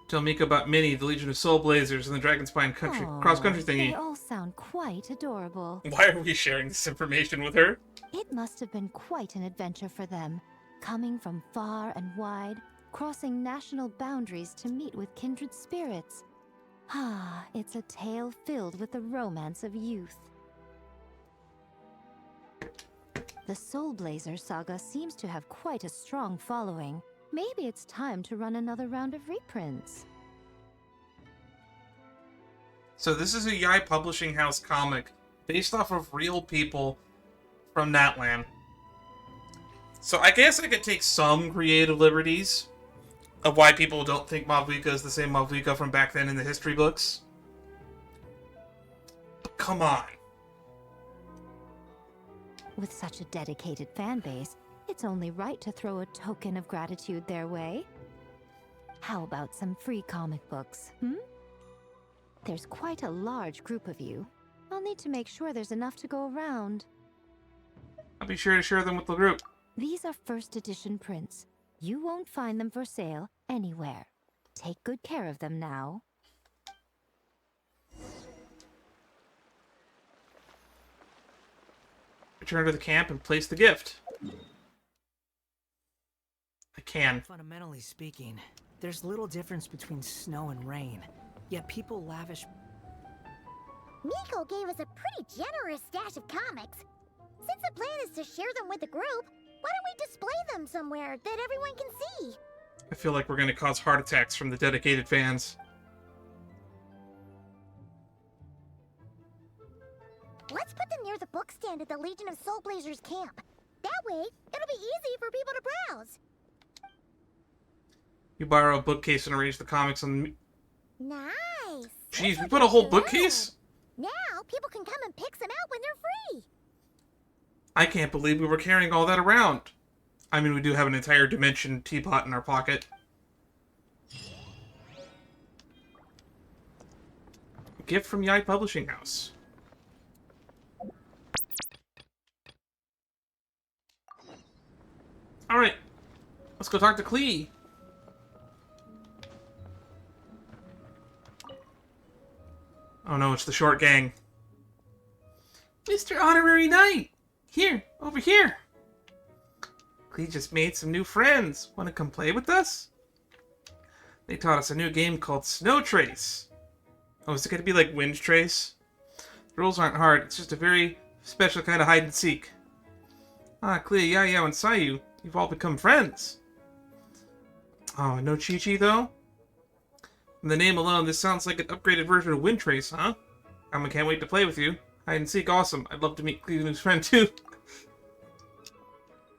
Tell Mika about Minnie, the Legion of Soulbazers, and the Dragonspine cross-country thingy. They all sound quite adorable. Why are we sharing this information with her? It must have been quite an adventure for them, coming from far and wide, crossing national boundaries to meet with kindred spirits. Ah, it's a tale filled with the romance of youth. The Soulblazer saga seems to have quite a strong following. Maybe it's time to run another round of reprints. So this is a Yai Publishing House comic based off of real people from Natlan. So I guess I could take some creative liberties of why people don't think Mavuika is the same Mavuika from back then in the history books. But come on. With such a dedicated fan base, it's only right to throw a token of gratitude their way. How about some free comic books, There's quite a large group of you. I'll need to make sure there's enough to go around. I'll be sure to share them with the group. These are first edition prints. You won't find them for sale anywhere. Take good care of them now. Return to the camp and place the gift. I can. Fundamentally speaking, there's little difference between snow and rain. Yet people lavish... Miko gave us a pretty generous stash of comics. Since the plan is to share them with the group, why don't we display them somewhere that everyone can see? I feel like we're going to cause heart attacks from the dedicated fans. Let's put them near the book stand at the Legion of Soulbazers camp. That way, it'll be easy for people to browse. You borrow a bookcase and arrange the comics on the... Nice! Jeez, we put a whole bookcase? Now, people can come and pick some out when they're free. I can't believe we were carrying all that around. I mean, we do have an entire dimension teapot in our pocket. Gift from Yai Publishing House. Alright, let's go talk to Klee. Oh no, it's the short gang. Mr. Honorary Knight! Here, over here! Klee just made some new friends. Want to come play with us? They taught us a new game called Snowtrace. Oh, is it going to be like Wind Trace? The rules aren't hard, it's just a very special kind of hide and seek. Ah, Klee, Yaya, and Sayu, you've all become friends. Oh, no Chi-Chi though? From the name alone, this sounds like an upgraded version of Wind Trace, huh? I can't wait to play with you. Hide and seek, awesome. I'd love to meet Klee's new friend too.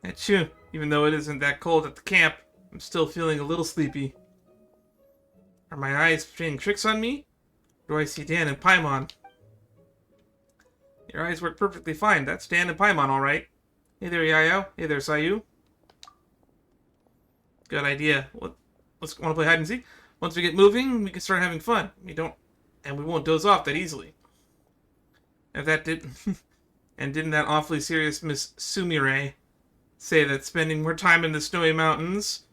Achoo. Even though it isn't that cold at the camp, I'm still feeling a little sleepy. Are my eyes playing tricks on me? Or do I see Dan and Paimon? Your eyes work perfectly fine. That's Dan and Paimon, alright. Hey there, Yayo. Hey there, Sayu. Good idea. Let's want to play hide and seek? Once we get moving, we can start having fun. We won't doze off that easily. If that didn't... and didn't that awfully serious Miss Sumire say that spending more time in the snowy mountains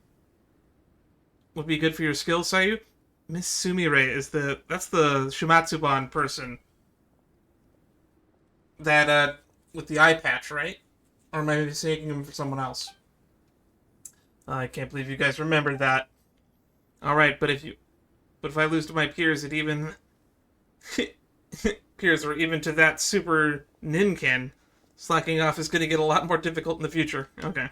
would be good for your skills, Sayu? Miss Sumire is that's the Shumatsuban person. That, with the eye patch, right? Or am I mistaking him for someone else? I can't believe you guys remembered that. Alright, but if I lose to my peers, it even... peers, or even to that super ninkin, slacking off is going to get a lot more difficult in the future. Okay.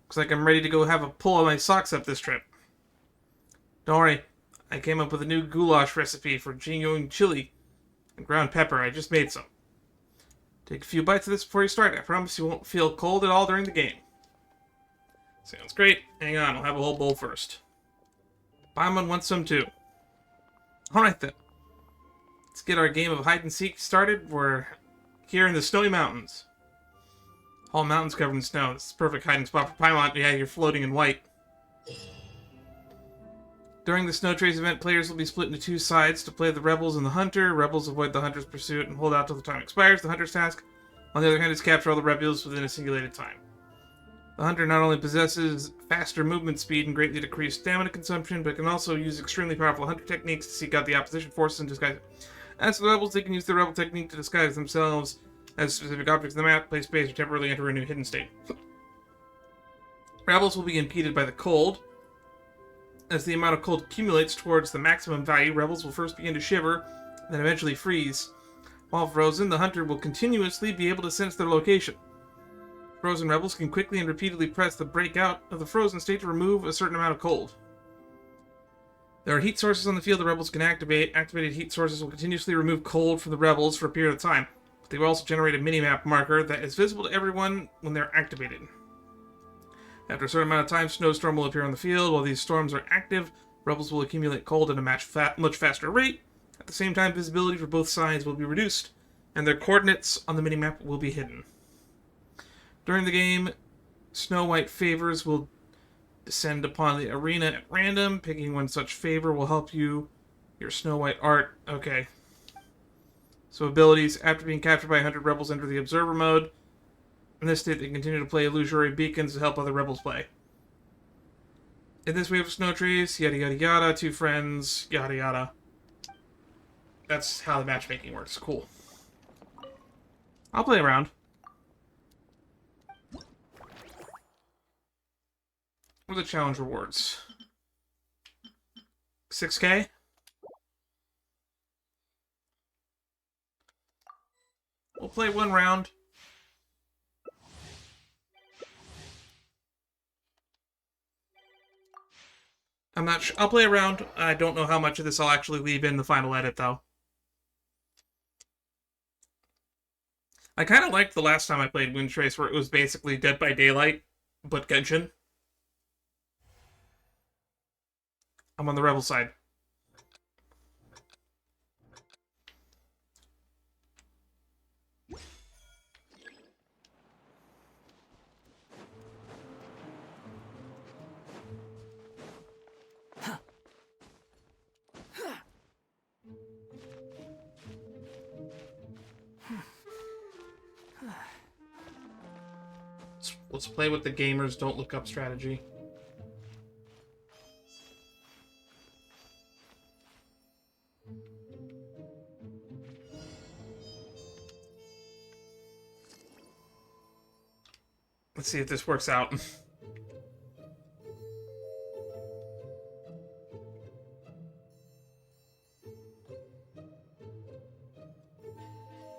Looks like I'm ready to go have a pull of my socks up this trip. Don't worry, I came up with a new goulash recipe for Jingyong chili and ground pepper. I just made some. Take a few bites of this before you start. I promise you won't feel cold at all during the game. Sounds great. Hang on, I'll have a whole bowl first. Paimon wants some too. Alright then. Let's get our game of hide and seek started. We're here in the snowy mountains. All mountains covered in snow. This is a perfect hiding spot for Paimon. Yeah, you're floating in white. During the Snowtrace event, players will be split into two sides to play the Rebels and the Hunter. Rebels avoid the Hunter's pursuit and hold out till the time expires. The Hunter's task, on the other hand, is capture all the Rebels within a singulated time. The Hunter not only possesses faster movement speed and greatly decreased stamina consumption, but can also use extremely powerful Hunter techniques to seek out the opposition forces and disguise it. As for the Rebels, they can use the Rebel technique to disguise themselves as specific objects on the map, play space, or temporarily enter a new hidden state. Rebels will be impeded by the cold. As the amount of cold accumulates towards the maximum value, Rebels will first begin to shiver, then eventually freeze. While frozen, the Hunter will continuously be able to sense their location. Frozen Rebels can quickly and repeatedly press the break out of the frozen state to remove a certain amount of cold. There are heat sources on the field the Rebels can activate. Activated heat sources will continuously remove cold from the Rebels for a period of time. They will also generate a minimap marker that is visible to everyone when they're activated. After a certain amount of time, snowstorm will appear on the field. While these storms are active, rebels will accumulate cold at a much faster rate. At the same time, visibility for both sides will be reduced, and their coordinates on the minimap will be hidden. During the game, snow-white favors will descend upon the arena at random. Picking one such favor will help your snow-white art. Okay. So abilities, after being captured by 100 rebels, enter the observer mode. In this state, they continue to play illusory beacons to help other rebels play. In this, we have Snowtrace, yada yada yada, 2 friends, yada yada. That's how the matchmaking works. Cool. I'll play around. What are the challenge rewards? 6K? We'll play 1 round. I'm not sure. I'll play around. I don't know how much of this I'll actually leave in the final edit, though. I kind of liked the last time I played Windtrace, where it was basically Dead by Daylight, but Genshin. I'm on the rebel side. Let's play with the gamers don't look up strategy. Let's see if this works out.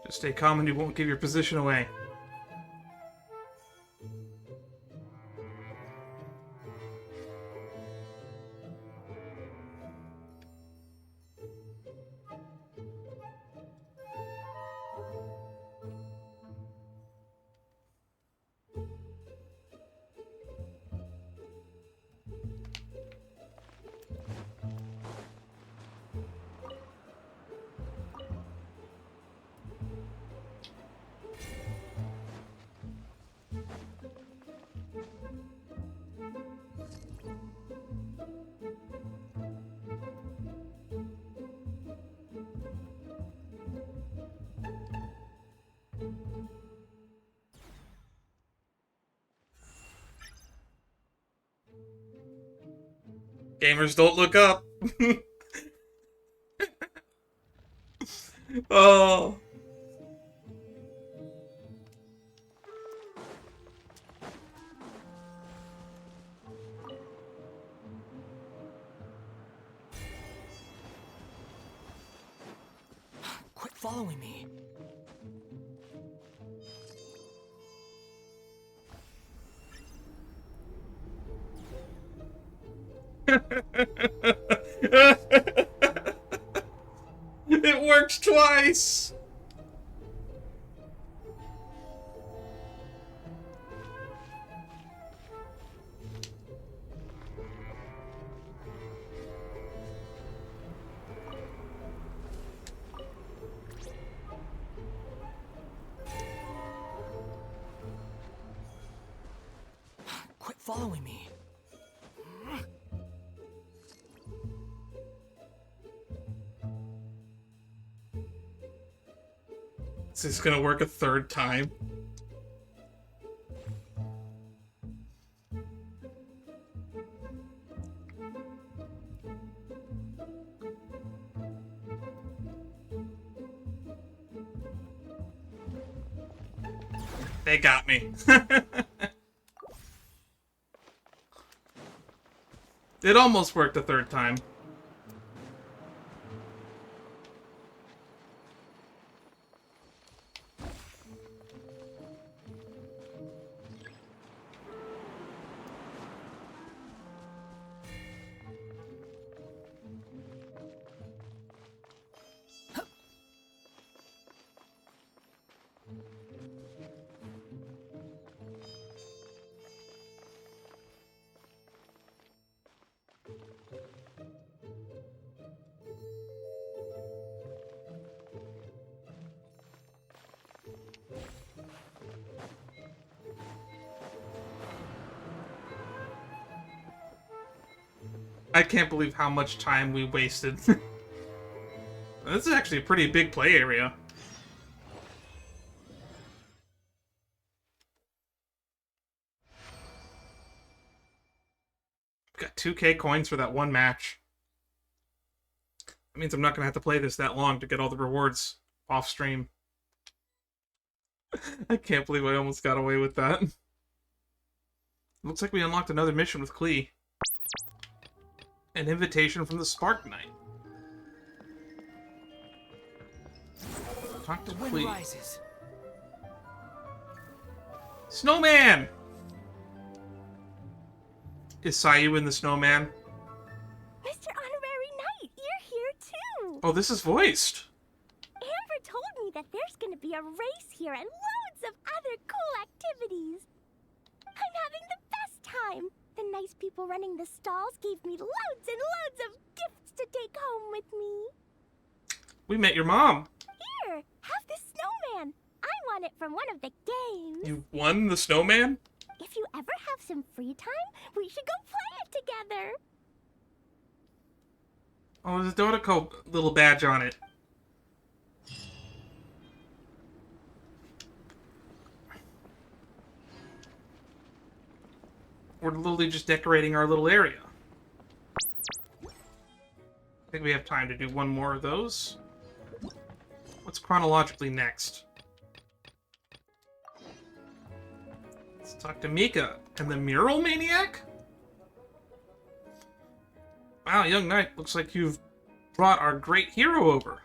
Just stay calm and you won't give your position away. Gamers don't look up. Oh. Quit following me. It worked twice! Quit following me. Is this gonna work a third time? They got me. It almost worked a third time. I can't believe how much time we wasted. This is actually a pretty big play area. Got 2K coins for that one match. That means I'm not going to have to play this that long to get all the rewards off stream. I can't believe I almost got away with that. Looks like we unlocked another mission with Klee. An invitation from the Spark Knight. Talk to Klee. Rises. Snowman! Is Sayu the Snowman? Mr. Honorary Knight, you're here too! Oh, this is voiced. Amber told me that there's gonna be a race here and loads of other cool activities. I'm having the best time. The nice people running the stalls gave me loads and loads of gifts to take home with me. We met your mom. Here, have this snowman. I won it from one of the games. You won the Snowman? If you ever have some free time, we should go play it together. Oh, there's a Dotako little badge on it. We're literally just decorating our little area. I think we have time to do one more of those. What's chronologically next? Let's talk to Mika and the Mural Maniac? Wow, young knight, looks like you've brought our great hero over.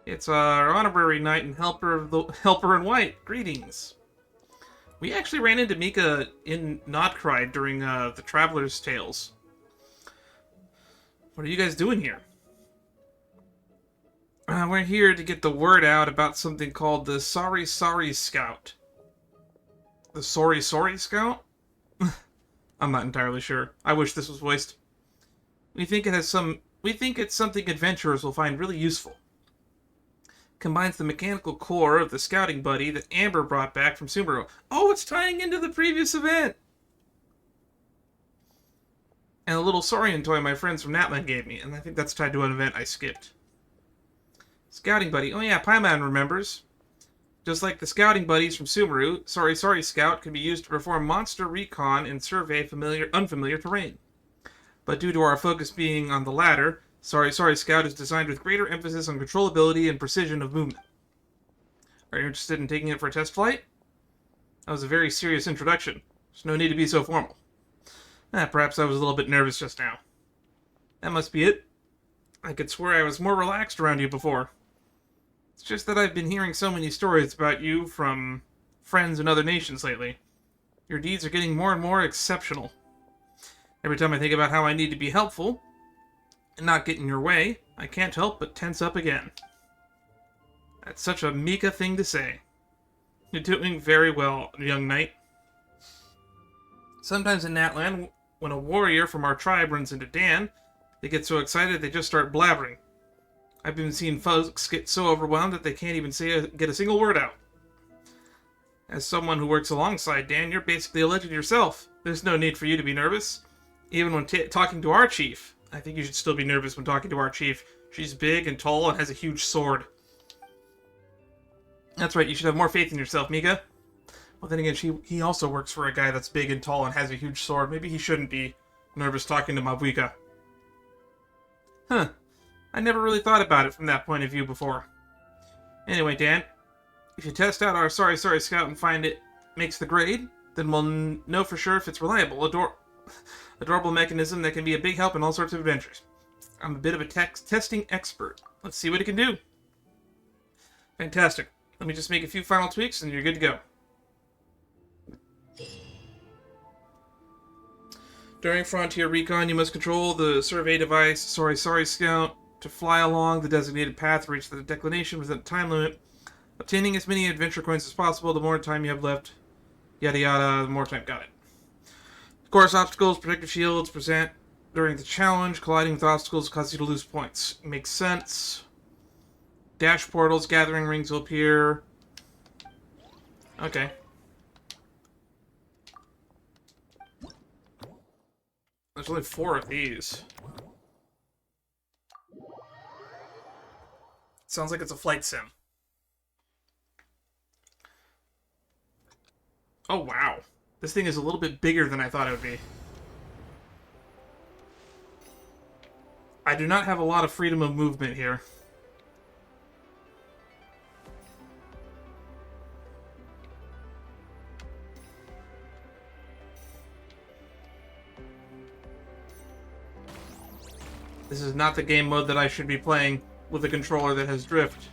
It's our honorary knight and helper in white. Greetings. We actually ran into Mika in Nodcride during the Traveler's Tales. What are you guys doing here? We're here to get the word out about something called the Saury-Saury Scout. The Saury-Saury Scout? I'm not entirely sure. I wish this was voiced. We think it's something adventurers will find really useful. Combines the mechanical core of the scouting buddy that Amber brought back from Sumeru. Oh, it's tying into the previous event! And a little Saurian toy my friends from Natland gave me, and I think that's tied to an event I skipped. Scouting buddy. Oh yeah, Paimon remembers. Just like the scouting buddies from Sumeru, Saury-Saury Scout can be used to perform monster recon and survey unfamiliar terrain. But due to our focus being on the latter, Saury-Saury Scout is designed with greater emphasis on controllability and precision of movement. Are you interested in taking it for a test flight? That was a very serious introduction. There's no need to be so formal. Perhaps I was a little bit nervous just now. That must be it. I could swear I was more relaxed around you before. It's just that I've been hearing so many stories about you from friends in other nations lately. Your deeds are getting more and more exceptional. Every time I think about how I need to be helpful and not get in your way, I can't help but tense up again. That's such a Mika thing to say. You're doing very well, young knight. Sometimes in Natland, when a warrior from our tribe runs into Dan, they get so excited they just start blabbering. I've been seeing folks get so overwhelmed that they can't even get a single word out. As someone who works alongside Dan, you're basically a legend yourself. There's no need for you to be nervous. Even when talking to our chief. I think you should still be nervous when talking to our chief. She's big and tall and has a huge sword. That's right, you should have more faith in yourself, Mika. Well, then again, he also works for a guy that's big and tall and has a huge sword. Maybe he shouldn't be nervous talking to Mabuika. Huh. I never really thought about it from that point of view before. Anyway, Dan, if you test out our Saury-Saury Scout and find it makes the grade, then we'll know for sure if it's reliable, adorable mechanism that can be a big help in all sorts of adventures. I'm a bit of a testing expert. Let's see what it can do. Fantastic. Let me just make a few final tweaks and you're good to go. During Frontier Recon, you must control the survey device Saury-Saury Scout to fly along the designated path to reach the declination within a time limit. Obtaining as many adventure coins as possible, the more time you have left, yada yada, the more time. Got it. Course obstacles, protective shields present during the challenge. Colliding with obstacles cause you to lose points. Makes sense. Dash portals, gathering rings will appear. Okay. There's only 4 of these. Sounds like it's a flight sim. Oh, wow. This thing is a little bit bigger than I thought it would be. I do not have a lot of freedom of movement here. This is not the game mode that I should be playing with a controller that has drift.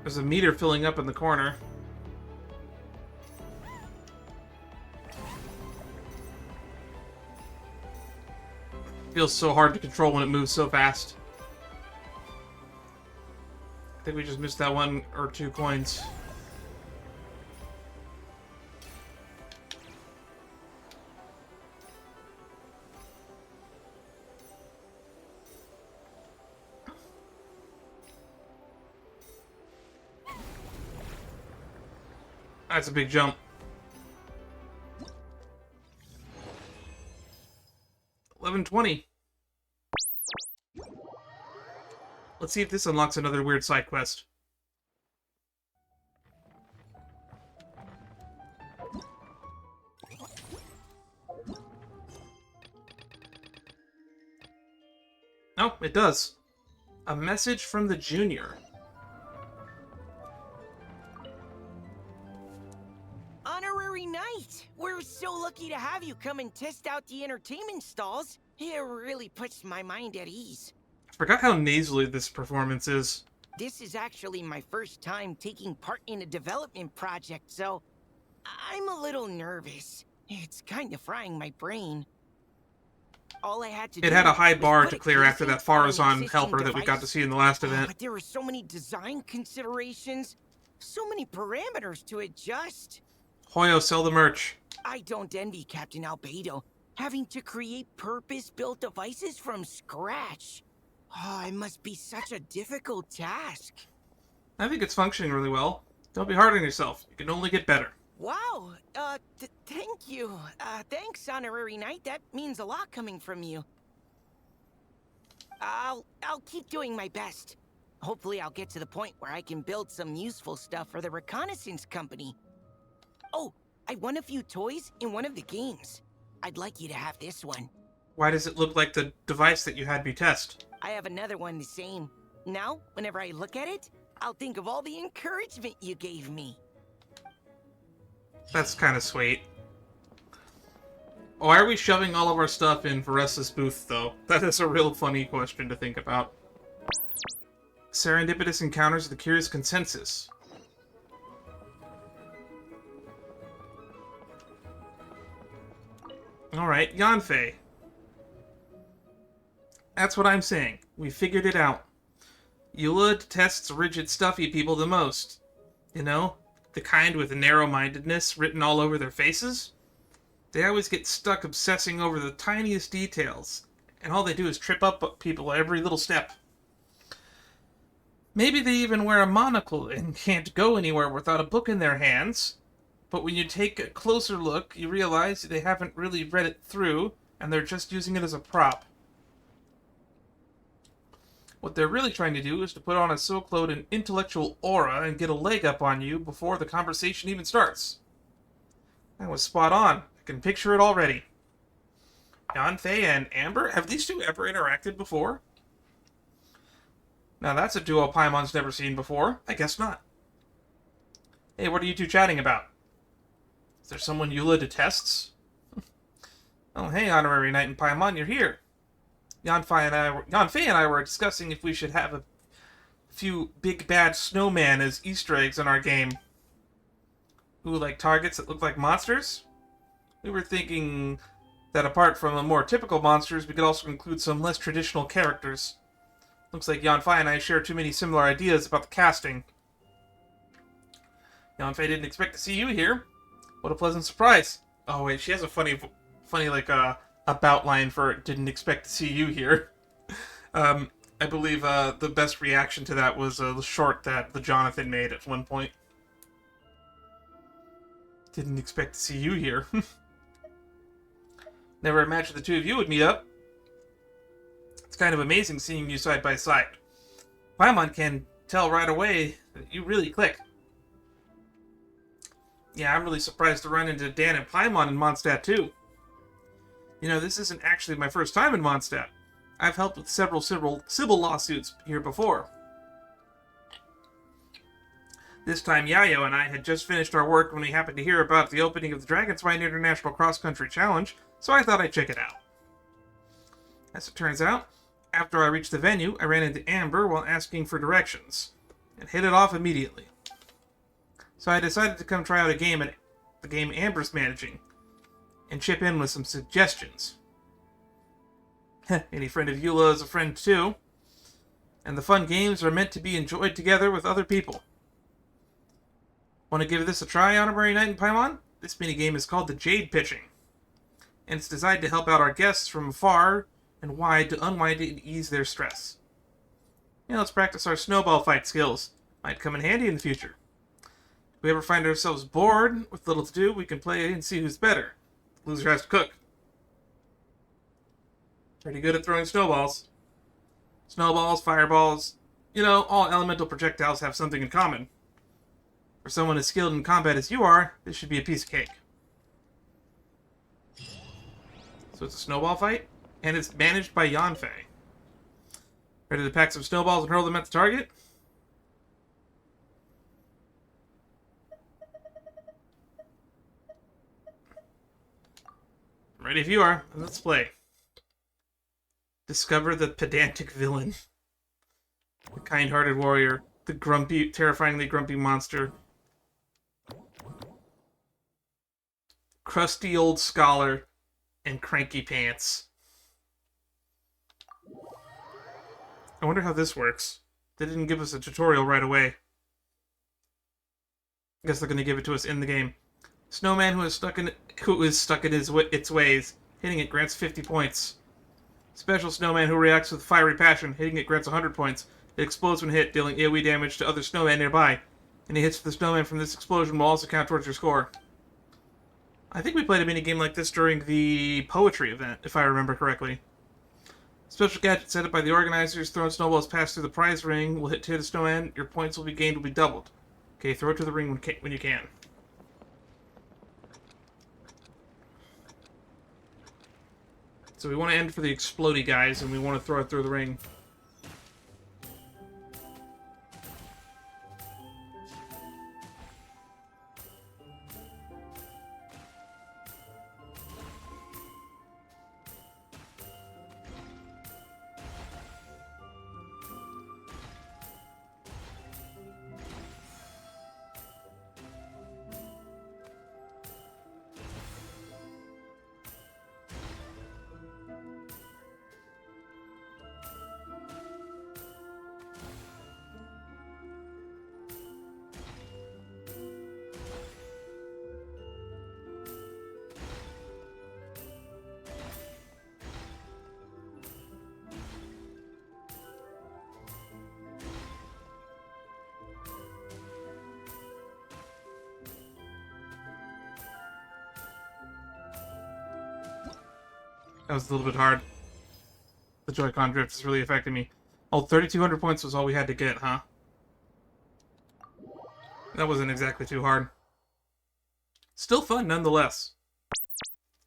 There's a meter filling up in the corner. Feels so hard to control when it moves so fast. I think we just missed that 1 or 2 coins. That's a big jump. 1120. Let's see if this unlocks another weird side quest. Oh, it does. A message from the Junior. Honorary Knight! We're so lucky to have you come and test out the entertainment stalls. It really puts my mind at ease. I forgot how nasally this performance is. This is actually my first time taking part in a development project, so I'm a little nervous. It's kind of frying my brain. All I had to do It had a high was bar put to a clear case after in that on an Farazan existing helper that we got to device. see in the last event. But there were so many design considerations, so many parameters to adjust. Hoyo, sell the merch. I don't envy Captain Albedo, having to create purpose-built devices from scratch. Oh, it must be such a difficult task. I think it's functioning really well. Don't be hard on yourself. You can only get better. Wow, thank you. Thanks, Honorary Knight. That means a lot coming from you. I'll keep doing my best. Hopefully I'll get to the point where I can build some useful stuff for the reconnaissance company. Oh, I won a few toys in one of the games. I'd like you to have this one. Why does it look like the device that you had me test? I have another one the same. Now, whenever I look at it, I'll think of all the encouragement you gave me. That's kind of sweet. Why are we shoving all of our stuff in Varessa's booth, though? That is a real funny question to think about. Serendipitous encounters the curious consensus. Alright, Yanfei. That's what I'm saying. We figured it out. Eula detests rigid, stuffy people the most. You know? The kind with narrow-mindedness written all over their faces? They always get stuck obsessing over the tiniest details, and all they do is trip up people every little step. Maybe they even wear a monocle and can't go anywhere without a book in their hands. But when you take a closer look, you realize they haven't really read it through, and they're just using it as a prop. What they're really trying to do is to put on a so-called an intellectual aura and get a leg up on you before the conversation even starts. That was spot on. I can picture it already. Yanfei and Amber? Have these two ever interacted before? Now that's a duo Paimon's never seen before. I guess not. Hey, what are you two chatting about? Is there someone Eula detests? Oh, hey, Honorary Knight and Paimon, you're here. Yanfei and I were discussing if we should have a few big bad snowman as Easter eggs in our game. Ooh, like targets that look like monsters? We were thinking that apart from the more typical monsters, we could also include some less traditional characters. Looks like Yanfei and I share too many similar ideas about the casting. Yanfei didn't expect to see you here. What a pleasant surprise. Oh wait, she has a funny like, a about line for "Didn't expect to see you here." I believe the best reaction to that was the short that the Jonathan made at one point. Didn't expect to see you here. Never imagined the two of you would meet up. It's kind of amazing seeing you side by side. Paimon can tell right away that you really click. Yeah, I'm really surprised to run into Dan and Paimon in Mondstadt too. You know, this isn't actually my first time in Mondstadt. I've helped with several civil lawsuits here before. This time, Yayo and I had just finished our work when we happened to hear about the opening of the Dragonspine International Cross Country Challenge, so I thought I'd check it out. As it turns out, after I reached the venue, I ran into Amber while asking for directions, and hit it off immediately. So I decided to come try out a game at the game Amber's managing, and chip in with some suggestions. Any friend of Eula is a friend too, and the fun games are meant to be enjoyed together with other people. Want to give this a try, Honorary Knight and Paimon? This minigame is called the Jade Pitching, and it's designed to help out our guests from far and wide to unwind and ease their stress. Yeah, let's practice our snowball fight skills. Might come in handy in the future. If we ever find ourselves bored with little to do, we can play and see who's better. The loser has to cook. Pretty good at throwing snowballs. Snowballs, fireballs, you know, all elemental projectiles have something in common. For someone as skilled in combat as you are, this should be a piece of cake. So it's a snowball fight, and it's managed by Yanfei. Ready to pack some snowballs and hurl them at the target? Ready if you are. Let's play. Discover the pedantic villain. The kind-hearted warrior. The grumpy, terrifyingly grumpy monster. Crusty old scholar. And cranky pants. I wonder how this works. They didn't give us a tutorial right away. I guess they're going to give it to us in the game. Snowman who is stuck in its ways. Hitting it grants 50 points. Special snowman who reacts with fiery passion. Hitting it grants 100 points. It explodes when hit, dealing AoE damage to other snowmen nearby. Any hits to the snowman from this explosion will also count towards your score. I think we played a minigame like this during the poetry event, if I remember correctly. Special gadget set up by the organizers. Throwing snowballs past through the prize ring will hit the snowman. Your points will be gained will be doubled. Okay, throw it to the ring when you can. So we want to end for the explodey guys, and we want to throw it through the ring. That was a little bit hard. The Joy-Con drift is really affecting me. Oh, 3,200 points was all we had to get, huh? That wasn't exactly too hard. Still fun, nonetheless.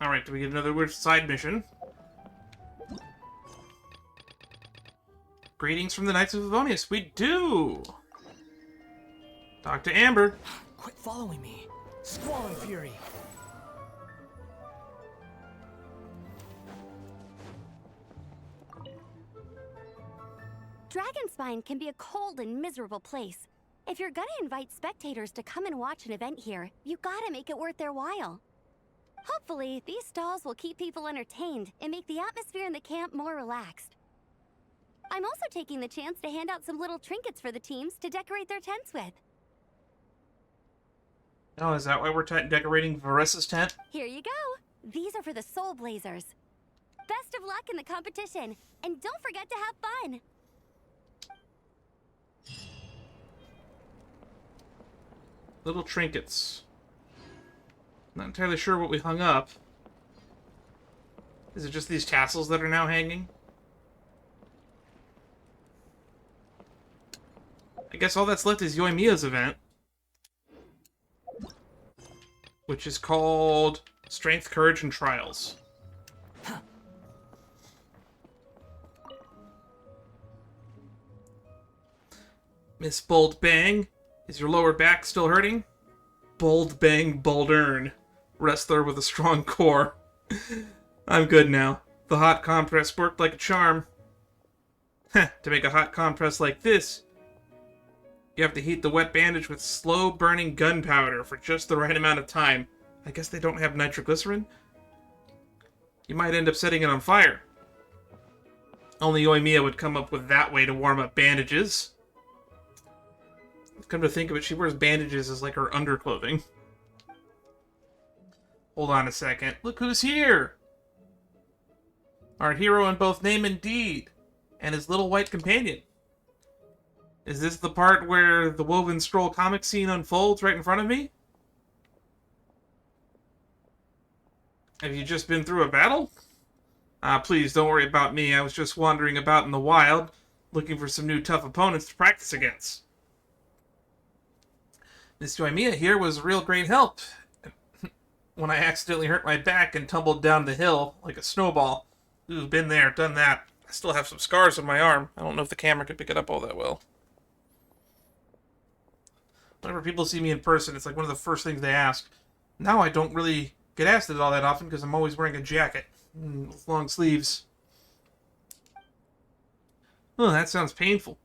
Alright, do we get another weird side mission? Greetings from the Knights of Favonius. We do! Talk to Amber. Quit following me. Squall and fury. Dragonspine can be a cold and miserable place. If you're gonna invite spectators to come and watch an event here, you gotta make it worth their while. Hopefully, these stalls will keep people entertained and make the atmosphere in the camp more relaxed. I'm also taking the chance to hand out some little trinkets for the teams to decorate their tents with. Oh, is that why we're decorating Varessa's tent? Here you go. These are for the Soulbazers. Best of luck in the competition, and don't forget to have fun. Little trinkets. Not entirely sure what we hung up. Is it just these tassels that are now hanging? I guess all that's left is Yoimiya's event, which is called Strength, Courage, and Trials. Miss Bold Bang, is your lower back still hurting? Bold Bang Baldurn, wrestler with a strong core. I'm good now. The hot compress worked like a charm. Heh, to make a hot compress like this, you have to heat the wet bandage with slow-burning gunpowder for just the right amount of time. I guess they don't have nitroglycerin? You might end up setting it on fire. Only Yoimiya would come up with that way to warm up bandages. Come to think of it, she wears bandages as like her underclothing. Hold on a second. Look who's here! Our hero in both name and deed, and his little white companion. Is this the part where the Woven Scroll comic scene unfolds right in front of me? Have you just been through a battle? Please don't worry about me. I was just wandering about in the wild, looking for some new tough opponents to practice against. Miss Yoimiya here was a real great help when I accidentally hurt my back and tumbled down the hill like a snowball. Ooh, been there, done that. I still have some scars on my arm. I don't know if the camera could pick it up all that well. Whenever people see me in person, it's like one of the first things they ask. Now I don't really get asked it all that often because I'm always wearing a jacket with long sleeves. Oh, that sounds painful.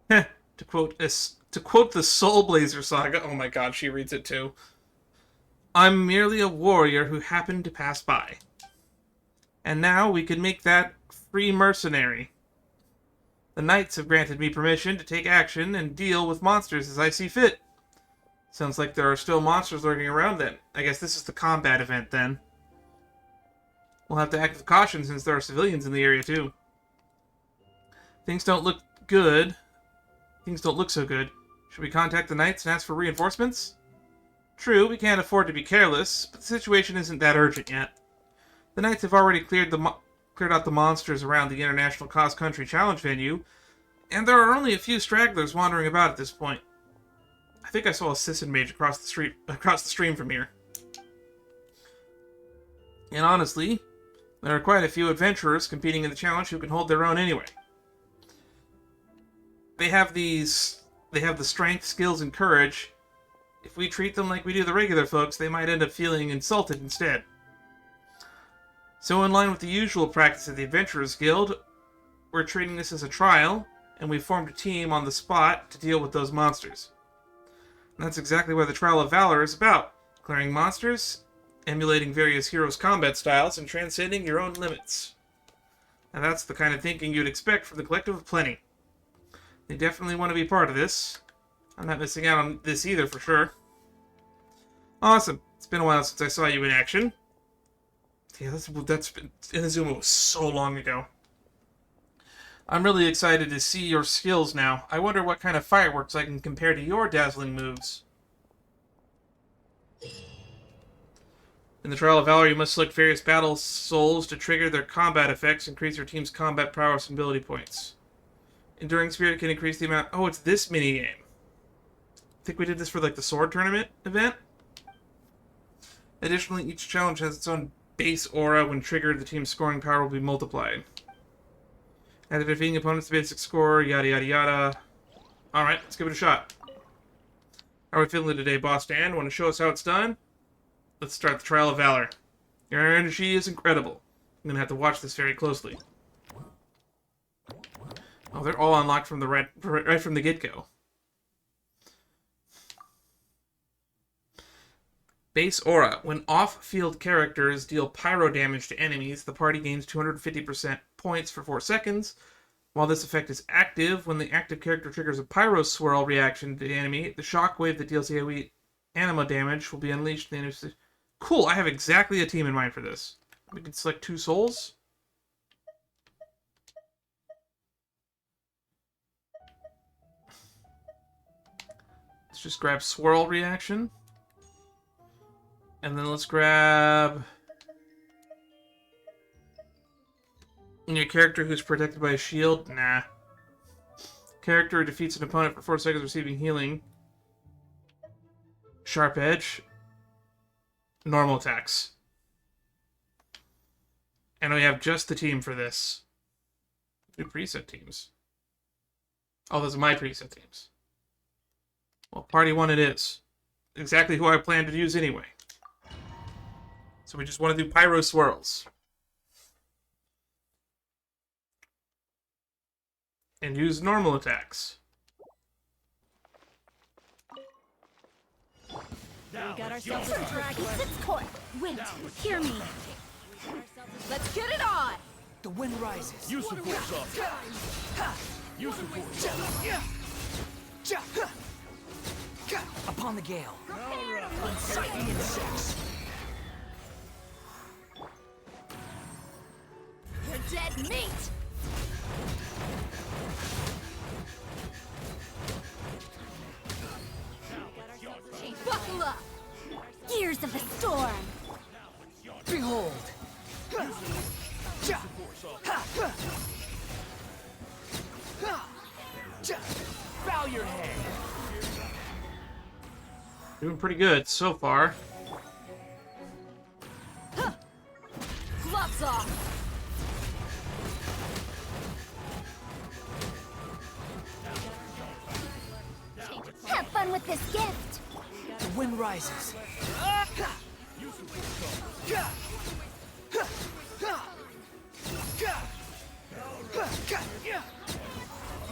Heh, to quote the Soulbazers saga. Oh my god, she reads it too. I'm merely a warrior who happened to pass by. And now we can make that free mercenary. The knights have granted me permission to take action and deal with monsters as I see fit. Sounds like there are still monsters lurking around then. I guess this is the combat event then. We'll have to act with caution since there are civilians in the area too. Things don't look good. Things don't look so good. Should we contact the knights and ask for reinforcements? True, we can't afford to be careless, but the situation isn't that urgent yet. The knights have already cleared out the monsters around the International Cross Country Challenge venue, and there are only a few stragglers wandering about at this point. I think I saw a Sisson mage across the stream from here. And honestly, there are quite a few adventurers competing in the challenge who can hold their own anyway. They have the strength, skills, and courage. If we treat them like we do the regular folks, they might end up feeling insulted instead. So in line with the usual practice of the Adventurers Guild, we're treating this as a trial, and we've formed a team on the spot to deal with those monsters. And that's exactly what the Trial of Valor is about. Clearing monsters, emulating various heroes' combat styles, and transcending your own limits. And that's the kind of thinking you'd expect from the Collective of Plenty. They definitely want to be part of this. I'm not missing out on this either, for sure. Awesome. It's been a while since I saw you in action. Yeah, that's been... Inazuma was so long ago. I'm really excited to see your skills now. I wonder what kind of fireworks I can compare to your dazzling moves. In the Trial of Valor, you must select various battle souls to trigger their combat effects, increase your team's combat prowess and ability points. Enduring Spirit can increase the amount... Oh, it's this minigame. I think we did this for, like, the Sword Tournament event. Additionally, each challenge has its own base aura. When triggered, the team's scoring power will be multiplied. After defeating opponents' basic score, yada yada yada. Alright, let's give it a shot. How are we feeling today, Boss Dan? Want to show us how it's done? Let's start the Trial of Valor. Your energy is incredible. I'm going to have to watch this very closely. Oh, they're all unlocked from the right from the get-go. Base Aura. When off-field characters deal pyro damage to enemies, the party gains 250% points for 4 seconds. While this effect is active, when the active character triggers a pyro swirl reaction to the enemy, the shockwave that deals AoE anima damage will be unleashed. Cool, I have exactly a team in mind for this. We can select 2 souls. Let's just grab swirl reaction. And then let's grab your character who's protected by a shield. Nah. Character defeats an opponent for 4 seconds, receiving healing. Sharp edge. Normal attacks. And we have just the team for this. New preset teams. Oh, those are my preset teams. Well, party 1 it is. Exactly who I plan to use anyway. So we just want to do Pyro Swirls. And use normal attacks. We got ourselves a dragon. Sits court. Wait, hear me. Let's get it on! The wind rises. Use the force off. Use the force. Upon the gale. Unsightly insects. You're dead meat! Buckle up! Gears of the storm! Behold! Bow your head! Doing pretty good so far. Gloves off! Have fun with this gift! The wind rises.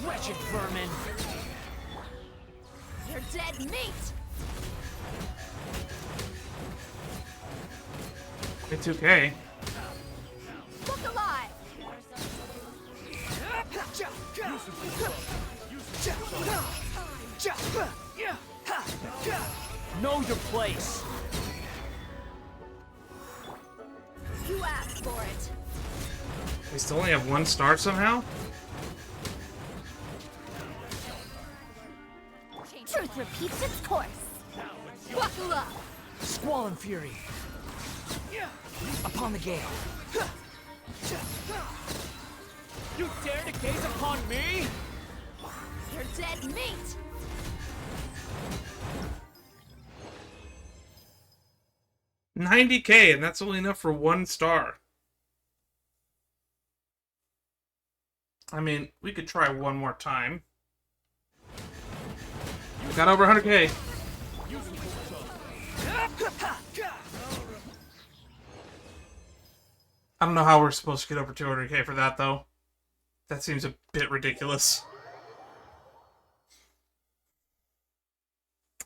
Wretched vermin! You're dead meat! It's okay. Look alive! Know your place! You asked for it! We still only have 1 star somehow? Truth repeats its course! Buckle up! Squall and fury. Upon the gale. You dare to gaze upon me? You're dead meat! $90K, and that's only enough for 1 star. I mean, we could try one more time. Got over 100K. I don't know how we're supposed to get over 200K for that, though. That seems a bit ridiculous.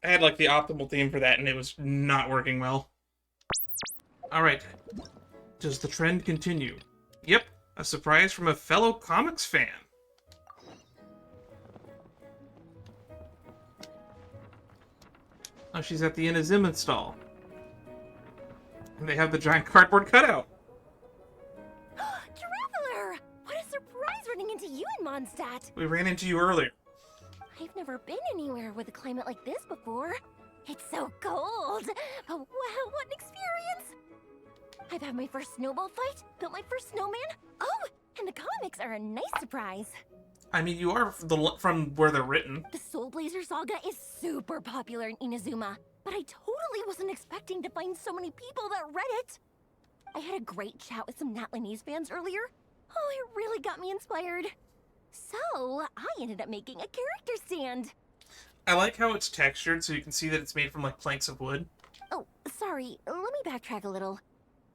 I had, like, the optimal theme for that, and it was not working well. Alright. Does the trend continue? Yep. A surprise from a fellow comics fan. Oh, she's at the Inazuma stall. And they have the giant cardboard cutout. Traveler! What a surprise running into you in Mondstadt! We ran into you earlier. I've never been anywhere with a climate like this before. It's so cold! Oh, wow, what an experience! I've had my first snowball fight, built my first snowman. Oh, and the comics are a nice surprise. I mean, you are from where they're written. The Soulblazer saga is super popular in Inazuma, but I totally wasn't expecting to find so many people that read it. I had a great chat with some Natlanese fans earlier. Oh, it really got me inspired. So, I ended up making a character stand. I like how it's textured so you can see that it's made from, like, planks of wood. Oh, sorry, let me backtrack a little.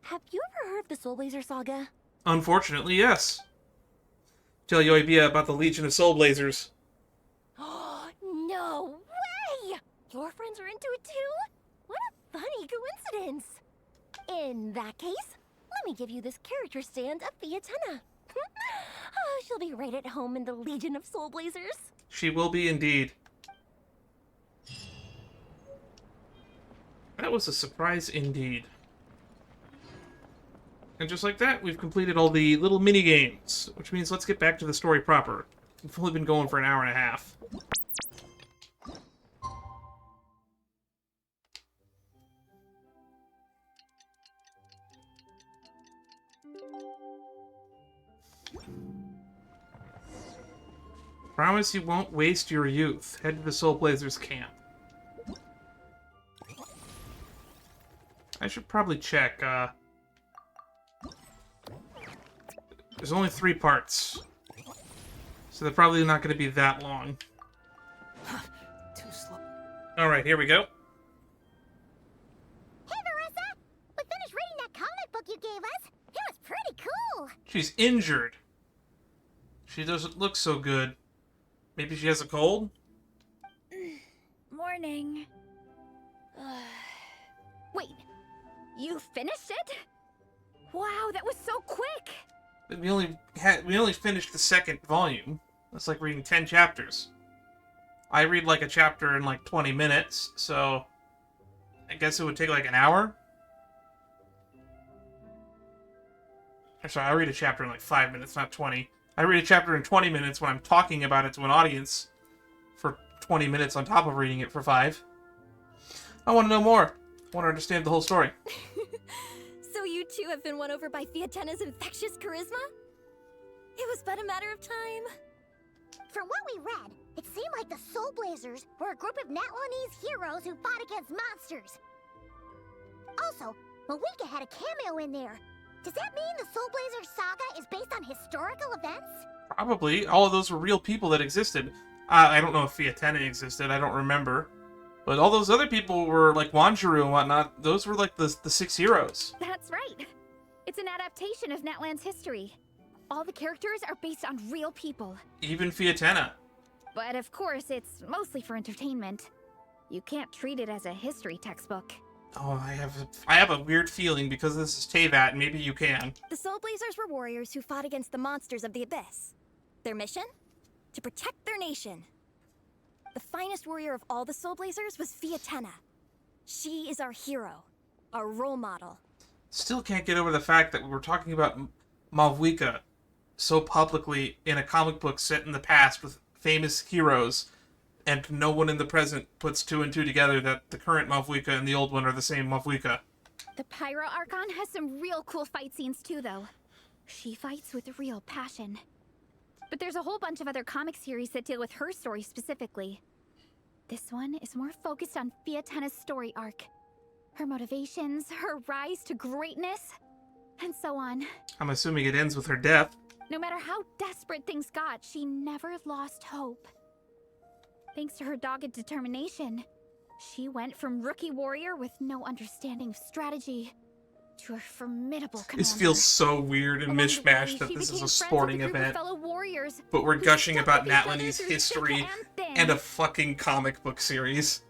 Have you ever heard of the Soulblazer saga? Unfortunately, yes. Tell you idea about the Legion of Soulblazers. No way! Your friends are into it too? What a funny coincidence. In that case, let me give you this character stand of Fietena. Oh, she'll be right at home in the Legion of Soulblazers. She will be indeed. That was a surprise indeed. And just like that, we've completed all the little mini-games, which means let's get back to the story proper. We've only been going for an hour and a half. Promise you won't waste your youth. Head to the Soulbazers camp. I should probably check, there's only 3 parts. So they're probably not going to be that long. Too slow. Alright, here we go. Hey, Marissa! We finished reading that comic book you gave us. It was pretty cool. She's injured. She doesn't look so good. Maybe she has a cold? Morning. Wait, you finished it? Wow, that was so quick! We only finished the 2nd volume. That's like reading 10 chapters. I read like a chapter in like 20 minutes, so I guess it would take like an hour. Actually, I read a chapter in like 5 minutes, not 20. I read a chapter in 20 minutes when I'm talking about it to an audience for 20 minutes on top of reading it for 5. I want to know more. I want to understand the whole story. So you two have been won over by Fietena's infectious charisma? It was but a matter of time. From what we read, it seemed like the Soulbazers were a group of Natlanese heroes who fought against monsters. Also, Mawika had a cameo in there. Does that mean the Soulblazer saga is based on historical events? Probably. All of those were real people that existed. I don't know if Fietena existed. I don't remember. But all those other people were like Wanjiru and whatnot. Those were like the 6 heroes. That's right. It's an adaptation of Natland's history. All the characters are based on real people. Even Fietena. But of course, it's mostly for entertainment. You can't treat it as a history textbook. Oh, I have a weird feeling because this is Teyvat, maybe you can. The Soulblazers were warriors who fought against the monsters of the Abyss. Their mission? To protect their nation. The finest warrior of all the Soulblazers was Fietena. She is our hero, our role model. Still can't get over the fact that we were talking about Mawika so publicly in a comic book set in the past with famous heroes, and no one in the present puts 2 and 2 together that the current Mawika and the old one are the same Mawika. The Pyro Archon has some real cool fight scenes too, though. She fights with real passion. But there's a whole bunch of other comic series that deal with her story specifically. This one is more focused on Fietena's story arc. Her motivations, her rise to greatness, and so on. I'm assuming it ends with her death. No matter how desperate things got, she never lost hope. Thanks to her dogged determination, she went from rookie warrior with no understanding of strategy to a formidable commander. This feels so weird and mishmashed that this is a sporting event, but we're gushing about Natlanese history and a fucking comic book series.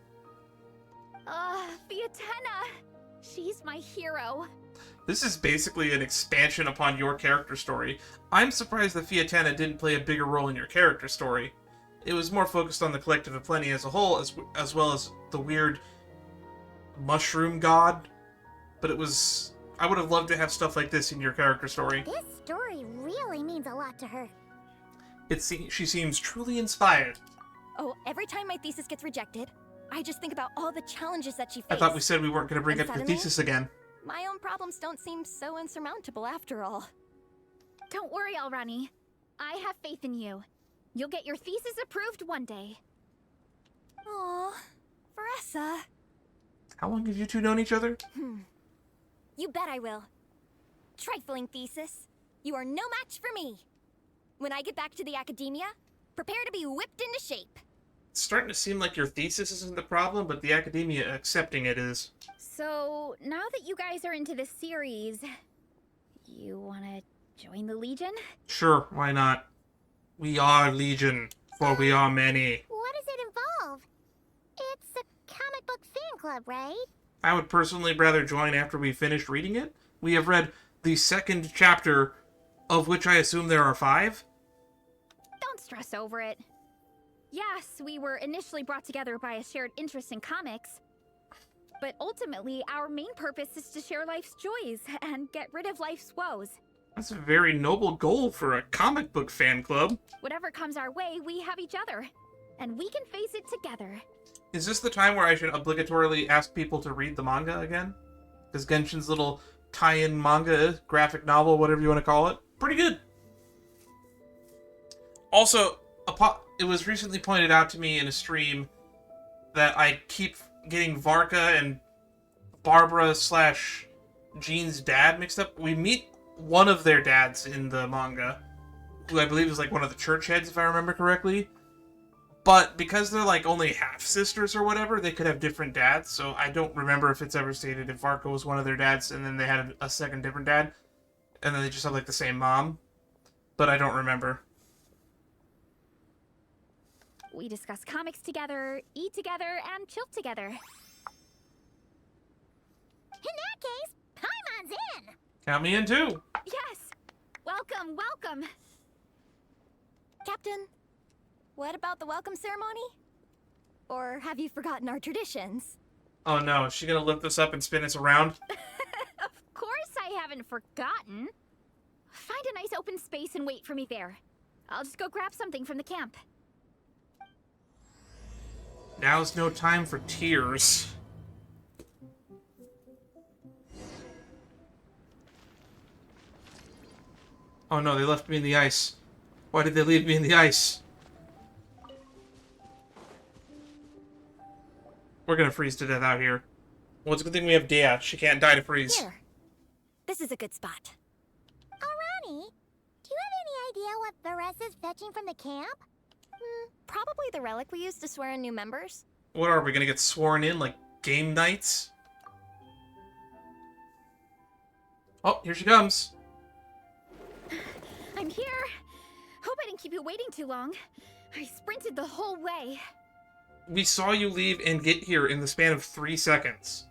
Fietena! She's my hero. This is basically an expansion upon your character story. I'm surprised that Fietena didn't play a bigger role in your character story. It was more focused on the Collective of Plenty as a whole, as well as the weird mushroom god. But it was... I would have loved to have stuff like this in your character story. This story really means a lot to her. She seems truly inspired. Oh, every time my thesis gets rejected, I just think about all the challenges that she faced. I thought we said we weren't going to bring And up your suddenly, thesis again. My own problems don't seem so insurmountable after all. Don't worry, Alrani. I have faith in you. You'll get your thesis approved one day. Aw, Veressa. How long have you two known each other? You bet I will. Trifling thesis. You are no match for me. When I get back to the academia, prepare to be whipped into shape. It's starting to seem like your thesis isn't the problem, but the academia accepting it is. So, now that you guys are into this series, you wanna join the Legion? Sure, why not? We are Legion, for we are many. What does it involve? It's a comic book fan club, right? I would personally rather join after we finished reading it. We have read the 2nd chapter, of which I assume there are 5. Don't stress over it. Yes, we were initially brought together by a shared interest in comics, But ultimately, our main purpose is to share life's joys and get rid of life's woes. That's a very noble goal for a comic book fan club. Whatever comes our way, we have each other. And we can face it together. Is this the time where I should obligatorily ask people to read the manga again? Because Genshin's little tie-in manga, graphic novel, whatever you want to call it, pretty good. Also, it was recently pointed out to me in a stream that I keep getting Varka and Barbara / Jean's dad mixed up. We meet one of their dads in the manga, who I believe is like one of the church heads, if I remember correctly. But because they're like only half-sisters or whatever, they could have different dads, so I don't remember if it's ever stated if Varka was one of their dads and then they had a second different dad, and then they just have like the same mom. But I don't remember. We discuss comics together, eat together, and chill together. In that case, Paimon's in! Count me in too! Yes! Welcome, welcome! Captain, what about the welcome ceremony? Or have you forgotten our traditions? Oh no, is she gonna lift us up and spin us around? Of course I haven't forgotten. Find a nice open space and wait for me there. I'll just go grab something from the camp. Now's no time for tears. Oh no, they left me in the ice. Why did they leave me in the ice? We're gonna freeze to death out here. Well, it's a good thing we have Dea. She can't die to freeze. Here. This is a good spot. Arani, do you have any idea what Varesa's fetching from the camp? Probably the relic we used to swear in new members. What are we gonna get sworn in like game nights? Oh, here she comes. I'm here. Hope I didn't keep you waiting too long. I sprinted the whole way. We saw you leave and get here in the span of 3 seconds.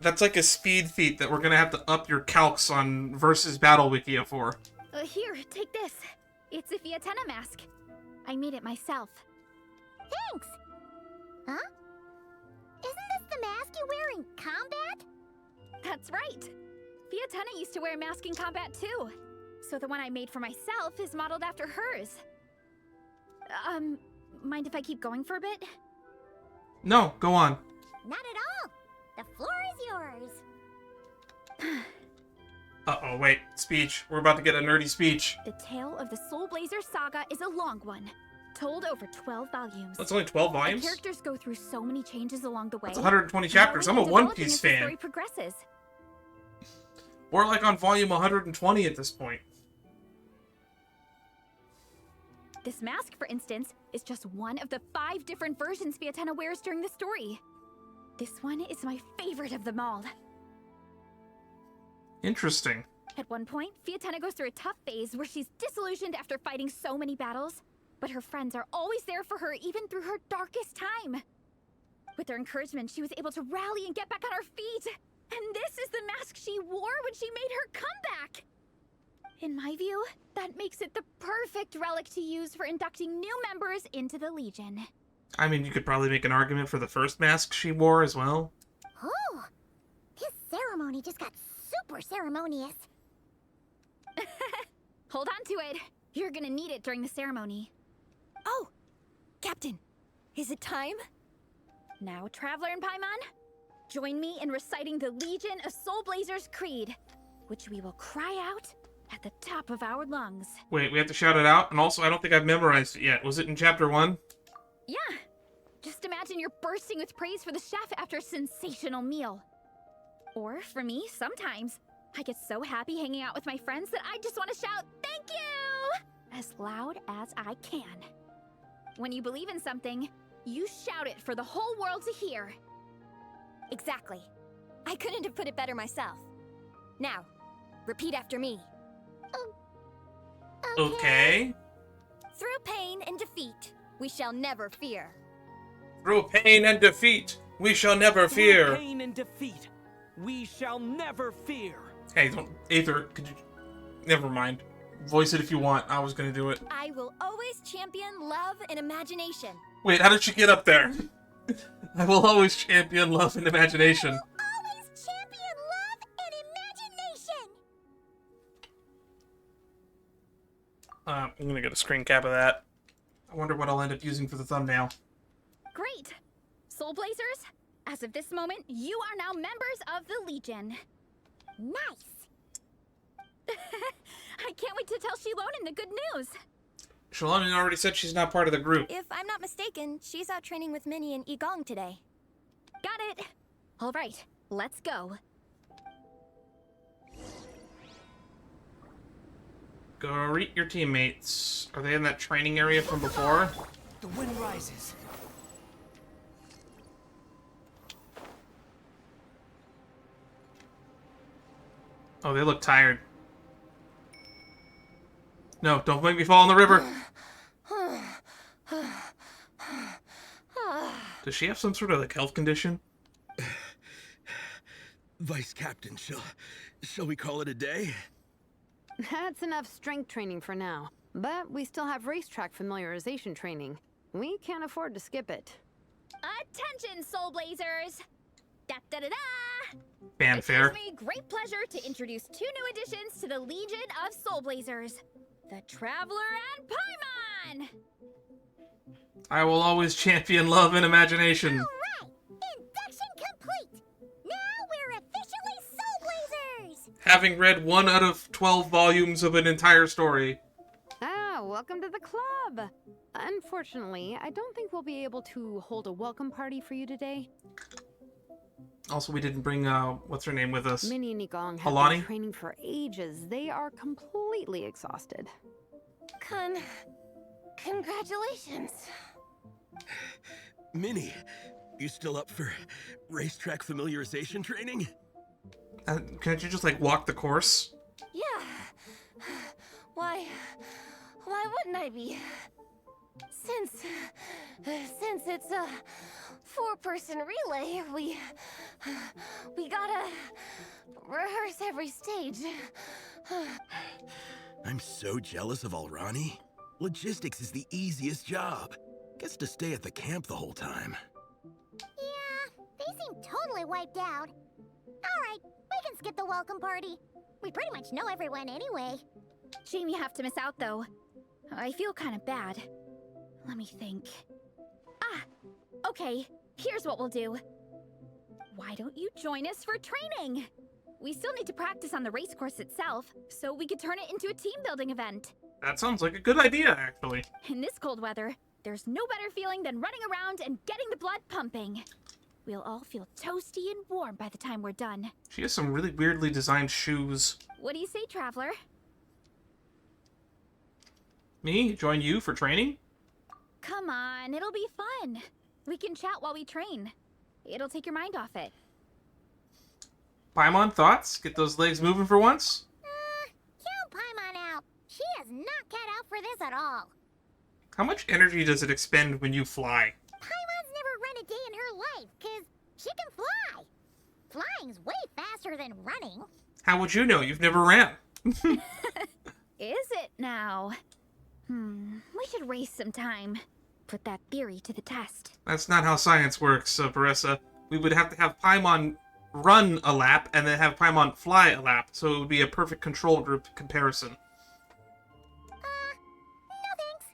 That's like a speed feat that we're gonna have to up your calcs on versus Battle Wikia for. Here, take this. It's a Fietena mask. I made it myself. Thanks! Huh? Isn't this the mask you wear in combat? That's right. Fietena used to wear a mask in combat too. So the one I made for myself is modeled after hers. Mind if I keep going for a bit? No, go on. Not at all. The floor is yours. Uh-oh, wait. Speech. We're about to get a nerdy speech. The tale of the Soulbazers saga is a long one, told over 12 volumes. That's only 12 volumes? The characters go through so many changes along the way. That's 120 chapters. I'm a One Piece fan. The story progresses. We're like on volume 120 at this point. This mask, for instance, is just one of the 5 different versions Fietena wears during the story. This one is my favorite of them all. Interesting. At one point, Fietena goes through a tough phase where she's disillusioned after fighting so many battles, but her friends are always there for her even through her darkest time. With their encouragement, she was able to rally and get back on her feet. And this is the mask she wore when she made her comeback. In my view, that makes it the perfect relic to use for inducting new members into the Legion. I mean, you could probably make an argument for the first mask she wore as well. Oh, this ceremony just got super ceremonious. Hold on to it. You're gonna need it during the ceremony. Oh, Captain, is it time? Now, Traveler and Paimon, join me in reciting the Legion of Soulbazers Creed, which we will cry out at the top of our lungs. Wait, we have to shout it out? And also, I don't think I've memorized it yet. Was it in chapter 1? Yeah. Just imagine you're bursting with praise for the chef after a sensational meal. Or, for me, sometimes, I get so happy hanging out with my friends that I just want to shout, "Thank you!" as loud as I can. When you believe in something, you shout it for the whole world to hear. Exactly. I couldn't have put it better myself. Now, repeat after me. Okay. Through pain and defeat, we shall never fear. Through pain and defeat, we shall never fear. Through pain and defeat, we shall never fear. Hey, don't... Aether, could you... Never mind. Voice it if you want. I was gonna do it. I will always champion love and imagination. Wait, how did she get up there? I will always champion love and imagination. Always champion love and imagination. I'm gonna get a screen cap of that. I wonder what I'll end up using for the thumbnail. Great! Soulbazers, as of this moment, you are now members of the Legion. Nice! I can't wait to tell Shilonen the good news. Shilonen already said she's not part of the group. If I'm not mistaken, she's out training with Minnie and Igong today. Got it! Alright, let's go. Greet your teammates. Are they in that training area from before? The wind rises. Oh, they look tired. No, don't make me fall in the river. Does she have some sort of like health condition? Vice Captain, shall we call it a day? That's enough strength training for now. But we still have racetrack familiarization training. We can't afford to skip it. Attention, Soulblazers! Da-da-da-da! Fanfare. It gives me great pleasure to introduce 2 new additions to the Legion of Soulblazers. The Traveler and Paimon! I will always champion love and imagination. Alright! Induction complete! Now we're officially Soulblazers! Having read 1 out of 12 volumes of an entire story. Ah, welcome to the club! Unfortunately, I don't think we'll be able to hold a welcome party for you today. Also, we didn't bring, what's her name with us? Minnie and Igong have Alani? been training for ages. They are completely exhausted. Congratulations. Minnie, you still up for racetrack familiarization training? Can't you just, like, walk the course? Yeah. Why wouldn't I be? Since it's a 4-person relay, we gotta rehearse every stage. I'm so jealous of Alrani. Logistics is the easiest job. Gets to stay at the camp the whole time. Yeah, they seem totally wiped out. Alright, we can skip the welcome party. We pretty much know everyone anyway. Shame you have to miss out, though. I feel kind of bad. Let me think. Ah! Okay, here's what we'll do. Why don't you join us for training? We still need to practice on the race course itself, so we could turn it into a team-building event. That sounds like a good idea, actually. In this cold weather, there's no better feeling than running around and getting the blood pumping. We'll all feel toasty and warm by the time we're done. She has some really weirdly designed shoes. What do you say, Traveler? Me? Join you for training? Come on, it'll be fun. We can chat while we train. It'll take your mind off it. Paimon, thoughts? Get those legs moving for once? Count Paimon out. She is not cut out for this at all. How much energy does it expend when you fly? Paimon's never run a day in her life, 'cause she can fly. Flying's way faster than running. How would you know? You've never ran. Is it now? We should race sometime. Put that theory to the test. That's not how science works, Paressa. We would have to have Paimon run a lap and then have Paimon fly a lap, so it would be a perfect control group comparison. No thanks.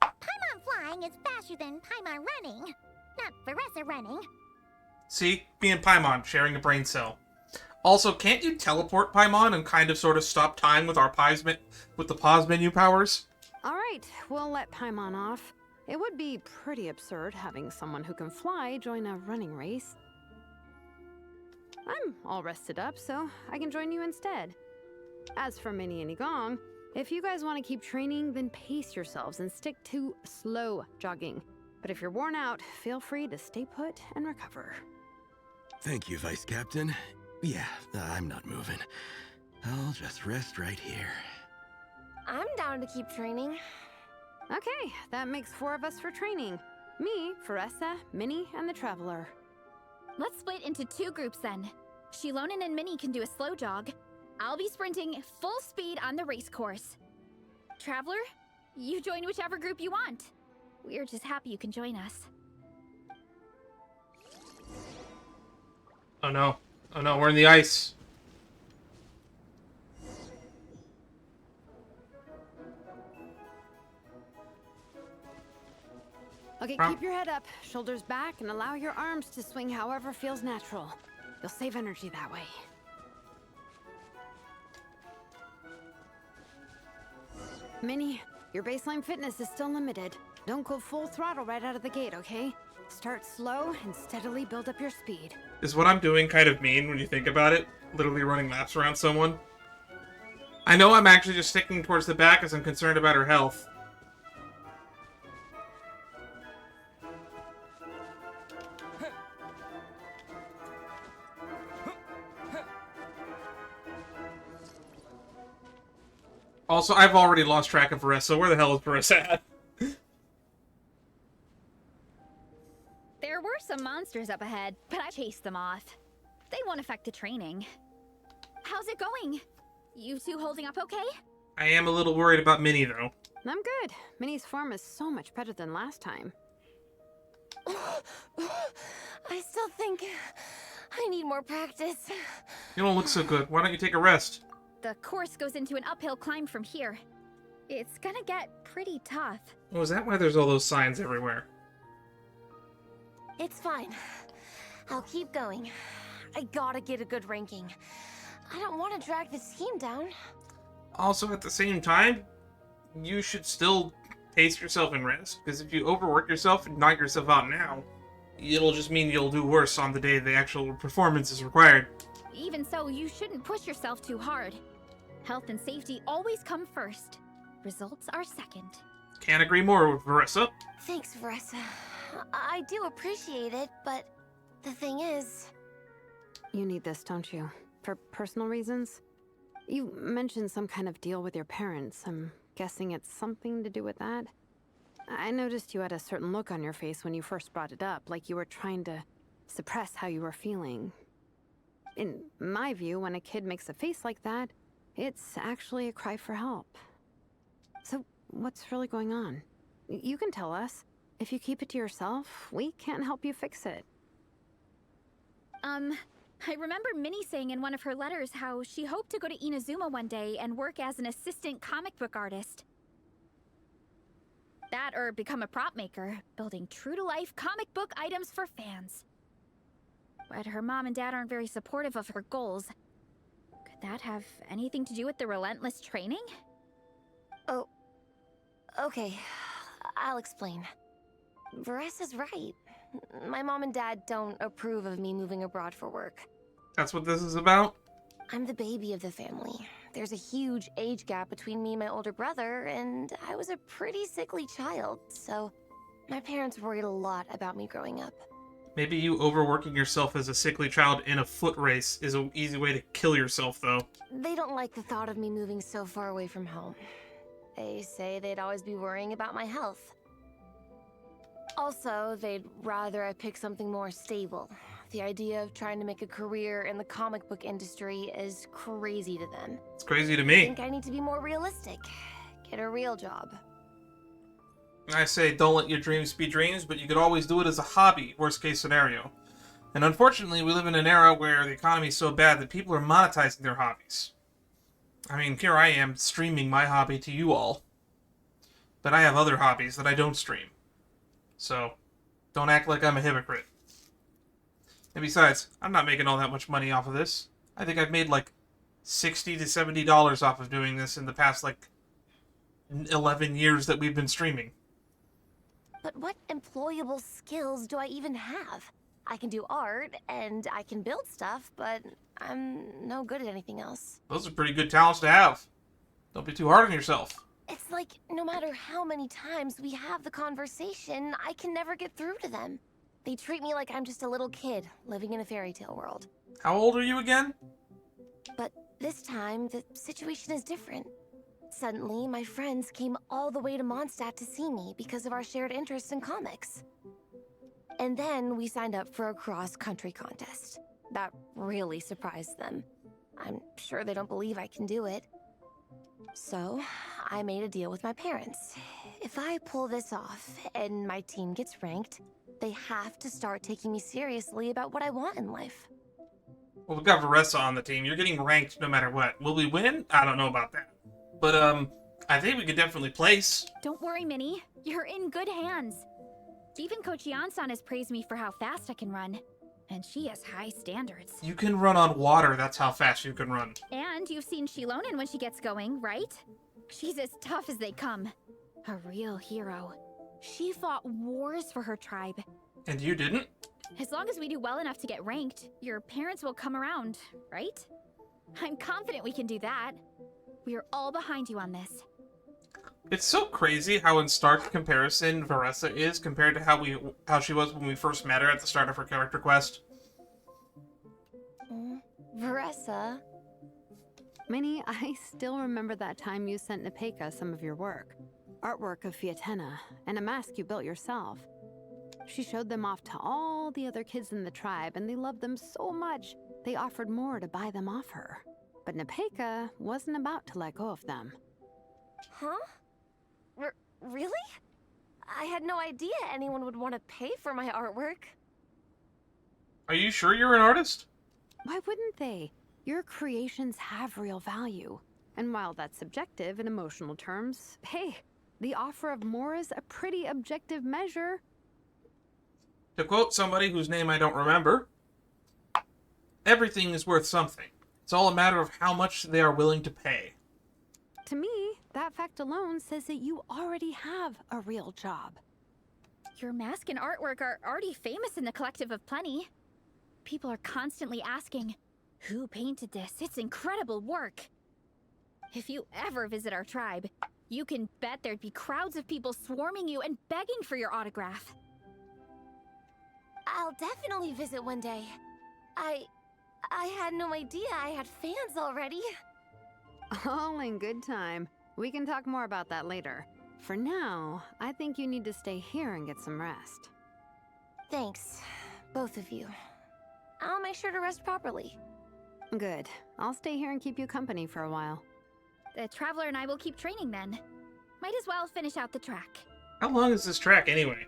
Paimon flying is faster than Paimon running. Not Veressa running. See? Me and Paimon sharing a brain cell. Also, can't you teleport Paimon and kind of sort of stop time with our with the pause menu powers? Alright, we'll let Paimon off. It would be pretty absurd having someone who can fly join a running race. I'm all rested up, so I can join you instead. As for Minnie and Igong, if you guys want to keep training, then pace yourselves and stick to slow jogging. But if you're worn out, feel free to stay put and recover. Thank you, Vice Captain. Yeah, I'm not moving. I'll just rest right here. I'm down to keep training. Okay, that makes 4 of us for training. Me, Veressa, Minnie, and the Traveler. Let's split into 2 groups then. Shilonen and Minnie can do a slow jog. I'll be sprinting full speed on the race course. Traveler, you join whichever group you want. We're just happy you can join us. Oh no. Oh no, we're in the ice. Okay, keep your head up, shoulders back, and allow your arms to swing however feels natural. You'll save energy that way. Minnie, your baseline fitness is still limited. Don't go full throttle right out of the gate, okay? Start slow and steadily build up your speed. Is what I'm doing kind of mean when you think about it? Literally running laps around someone? I know I'm actually just sticking towards the back as I'm concerned about her health. Also, I've already lost track of Varessa. Where the hell is Varessa at? There were some monsters up ahead, but I chased them off. They won't affect the training. How's it going? You two holding up okay? I am a little worried about Minnie, though. I'm good. Minnie's form is so much better than last time. I still think I need more practice. You don't look so good. Why don't you take a rest? The course goes into an uphill climb from here. It's gonna get pretty tough. Oh, is that why there's all those signs everywhere? It's fine. I'll keep going. I gotta get a good ranking. I don't want to drag this team down. Also, at the same time, you should still pace yourself and rest, because if you overwork yourself and knock yourself out now, it'll just mean you'll do worse on the day the actual performance is required. Even so, you shouldn't push yourself too hard. Health and safety always come first. Results are second. Can't agree more with Varessa. Thanks, Varessa. I do appreciate it, but the thing is... You need this, don't you? For personal reasons? You mentioned some kind of deal with your parents. I'm guessing it's something to do with that? I noticed you had a certain look on your face when you first brought it up, like you were trying to suppress how you were feeling. In my view, when a kid makes a face like that, it's actually a cry for help. So, what's really going on? You can tell us. If you keep it to yourself, we can't help you fix it. I remember Minnie saying in one of her letters how she hoped to go to Inazuma one day and work as an assistant comic book artist. That or become a prop maker, building true-to-life comic book items for fans. But her mom and dad aren't very supportive of her goals. Could that have anything to do with the relentless training? Oh, okay. I'll explain. Varessa's right. My mom and dad don't approve of me moving abroad for work. That's what this is about? I'm the baby of the family. There's a huge age gap between me and my older brother, and I was a pretty sickly child, so my parents worried a lot about me growing up. Maybe you overworking yourself as a sickly child in a foot race is an easy way to kill yourself, though. They don't like the thought of me moving so far away from home. They say they'd always be worrying about my health. Also, they'd rather I pick something more stable. The idea of trying to make a career in the comic book industry is crazy to them. It's crazy to me. I think I need to be more realistic. Get a real job. I say don't let your dreams be dreams, but you could always do it as a hobby, worst case scenario. And unfortunately, we live in an era where the economy is so bad that people are monetizing their hobbies. I mean, here I am streaming my hobby to you all. But I have other hobbies that I don't stream. So, don't act like I'm a hypocrite. And besides, I'm not making all that much money off of this. I think I've made like $60 to $70 off of doing this in the past like 11 years that we've been streaming. But what employable skills do I even have? I can do art, and I can build stuff, but I'm no good at anything else. Those are pretty good talents to have. Don't be too hard on yourself. It's like, no matter how many times we have the conversation, I can never get through to them. They treat me like I'm just a little kid, living in a fairy tale world. How old are you again? But this time, the situation is different. Suddenly, my friends came all the way to Mondstadt to see me because of our shared interest in comics. And then we signed up for a cross-country contest. That really surprised them. I'm sure they don't believe I can do it. So, I made a deal with my parents. If I pull this off and my team gets ranked, they have to start taking me seriously about what I want in life. Well, we've got Varessa on the team. You're getting ranked no matter what. Will we win? I don't know about that. But, I think we could definitely place. Don't worry, Minnie. You're in good hands. Even Coach Yansan has praised me for how fast I can run. And she has high standards. You can run on water. That's how fast you can run. And you've seen Shilonen when she gets going, right? She's as tough as they come. A real hero. She fought wars for her tribe. And you didn't? As long as we do well enough to get ranked, your parents will come around, right? I'm confident we can do that. We are all behind you on this. It's so crazy how in stark comparison Varessa is compared to how she was when we first met her at the start of her character quest. Varessa. Minnie, I still remember that time you sent Nepeka some of your work. Artwork of Fietena, and a mask you built yourself. She showed them off to all the other kids in the tribe, and they loved them so much, they offered more to buy them off her. But Nepeka wasn't about to let go of them. Huh? Really? I had no idea anyone would want to pay for my artwork. Are you sure you're an artist? Why wouldn't they? Your creations have real value. And while that's subjective in emotional terms, hey, the offer of more is a pretty objective measure. To quote somebody whose name I don't remember, everything is worth something. It's all a matter of how much they are willing to pay. To me, that fact alone says that you already have a real job. Your mask and artwork are already famous in the Collective of Plenty. People are constantly asking, who painted this? It's incredible work. If you ever visit our tribe, you can bet there'd be crowds of people swarming you and begging for your autograph. I'll definitely visit one day. I had no idea I had fans already. All in good time. We can talk more about that later. For now, I think you need to stay here and get some rest. Thanks, both of you. I'll make sure to rest properly. Good. I'll stay here and keep you company for a while. The Traveler and I will keep training then. Might as well finish out the track. How long is this track anyway?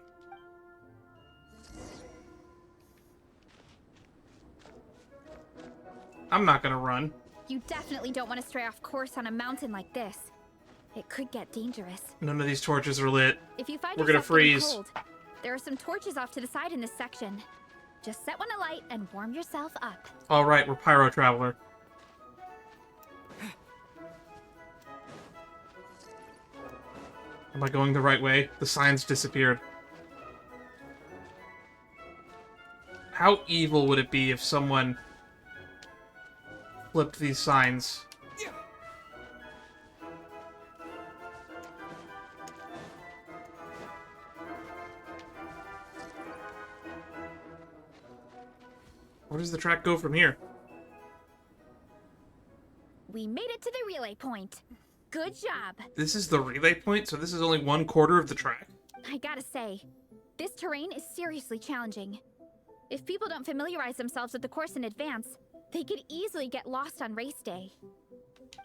I'm not gonna run. You definitely don't want to stray off course on a mountain like this. It could get dangerous. None of these torches are lit. If you find We're gonna yourself getting freeze. cold, there are some torches off to the side in this section. Just set one alight and warm yourself up. All right, we're Pyro Traveler. Am I going the right way? The signs disappeared. How evil would it be if someone flipped these signs? Where does the track go from here? We made it to the relay point. Good job. This is the relay point, so this is only 1/4 of the track? I gotta say, this terrain is seriously challenging. If people don't familiarize themselves with the course in advance, they could easily get lost on race day.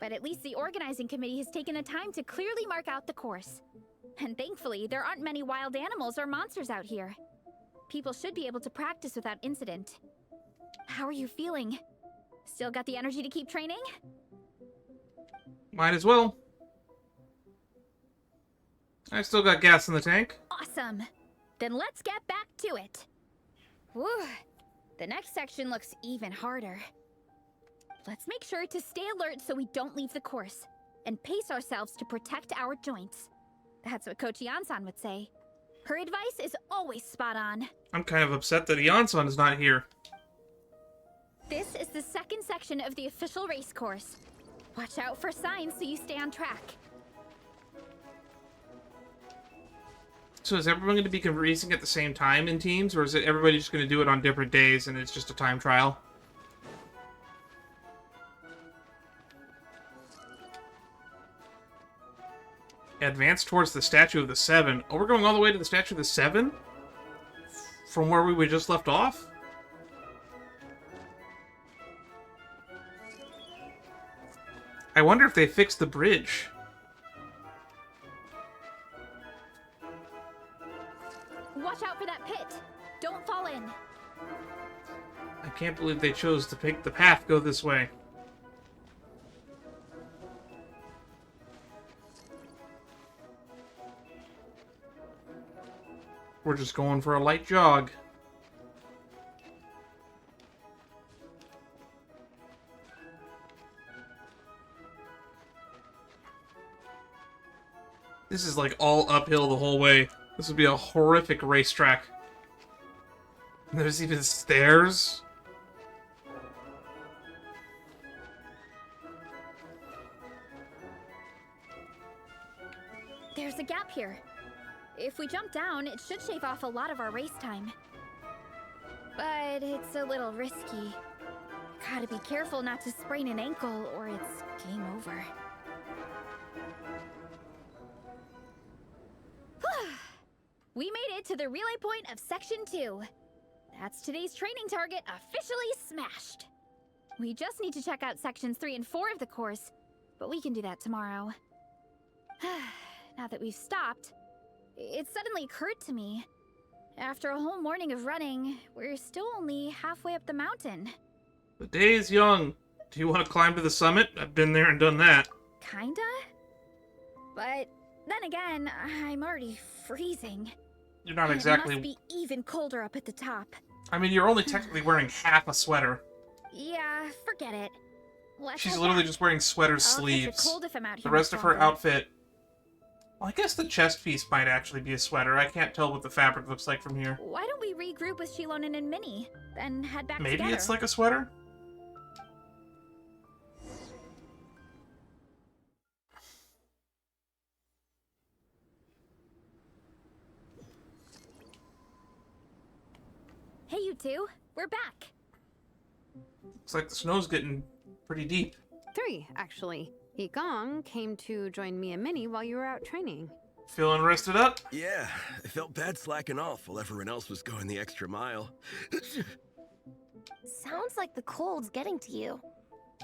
But at least the organizing committee has taken the time to clearly mark out the course. And thankfully, there aren't many wild animals or monsters out here. People should be able to practice without incident. How are you feeling? Still got the energy to keep training? Might as well. I still got gas in the tank. Awesome. Then let's get back to it. Whew. The next section looks even harder. Let's make sure to stay alert so we don't leave the course, and pace ourselves to protect our joints. That's what Coach Yansan would say. Her advice is always spot on. I'm kind of upset that Yansan is not here. This is the second section of the official race course. Watch out for signs so you stay on track. So is everyone going to be racing at the same time in teams, or is it everybody just going to do it on different days and it's just a time trial? Advance towards the Statue of the Seven. Oh, we're going all the way to the Statue of the Seven? From where we were just left off? I wonder if they fixed the bridge. Watch out for that pit. Don't fall in. I can't believe they chose to pick the path go this way. We're just going for a light jog. This is like all uphill the whole way. This would be a horrific racetrack. There's even stairs. There's a gap here. If we jump down, it should shave off a lot of our race time. But it's a little risky. Gotta be careful not to sprain an ankle or it's game over. We made it to the relay point of Section 2. That's today's training target officially smashed. We just need to check out Sections 3 and 4 of the course, but we can do that tomorrow. Now that we've stopped, it suddenly occurred to me. After a whole morning of running, we're still only halfway up the mountain. The day is young. Do you want to climb to the summit? I've been there and done that. Kinda? But then again, I'm already freezing. You're not exactly... It must be even colder up at the top. I mean, you're only technically wearing half a sweater. Yeah, forget it. She's literally just wearing sweater sleeves. The rest of her outfit... Well, I guess the chest piece might actually be a sweater. I can't tell what the fabric looks like from here. Why don't we regroup with Shilonen and Minnie, then head back Maybe together? it's like a sweater? Hey, you two. We're back. Looks like the snow's getting pretty deep. 3, actually. Gong came to join me and Minnie while you were out training. Feeling rested up? Yeah, I felt bad slacking off while everyone else was going the extra mile. Sounds like the cold's getting to you.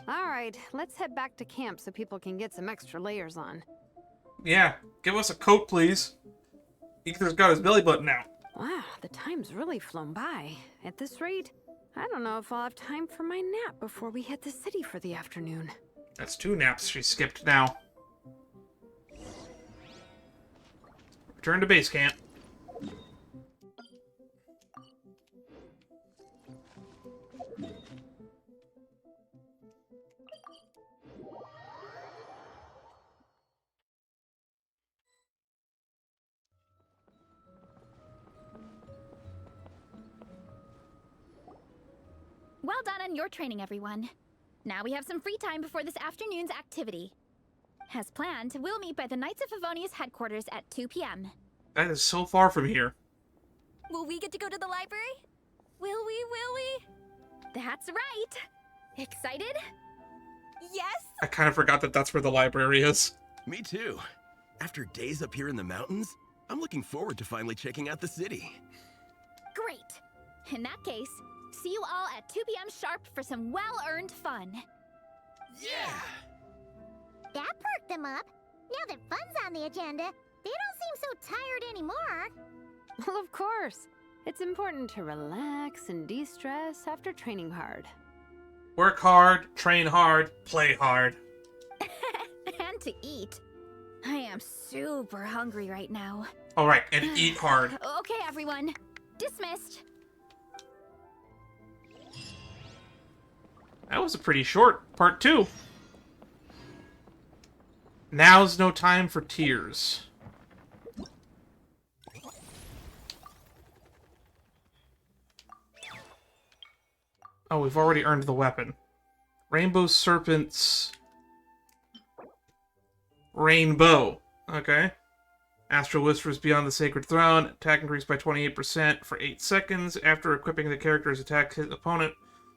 All right, let's head back to camp so people can get some extra layers on. Yeah, give us a coat, please. Ether's got his belly button out. Wow, the time's really flown by. At this rate, I don't know if I'll have time for my nap before we hit the city for the afternoon. That's 2 naps she skipped now. Return to base camp. Well done on your training, everyone. Now we have some free time before this afternoon's activity. As planned, we'll meet by the Knights of Favonius headquarters at 2 p.m. That is so far from here. Will we get to go to the library? Will we? That's right! Excited? Yes! I kind of forgot that that's where the library is. Me too. After days up here in the mountains, I'm looking forward to finally checking out the city. Great! In that case, see you all at 2 p.m. sharp for some well-earned fun. Yeah! That perked them up. Now that fun's on the agenda, they don't seem so tired anymore. Well, of course. It's important to relax and de-stress after training hard. Work hard, train hard, play hard. And to eat. I am super hungry right now. Alright, and eat hard. Okay, everyone. Dismissed. That was a pretty short part 2. Now's no time for tears. Oh, we've already earned the weapon. Rainbow Serpent's... Rainbow. Okay. Astral Whispers beyond the Sacred Throne. Attack increased by 28% for 8 seconds after equipping the character's attack his opponent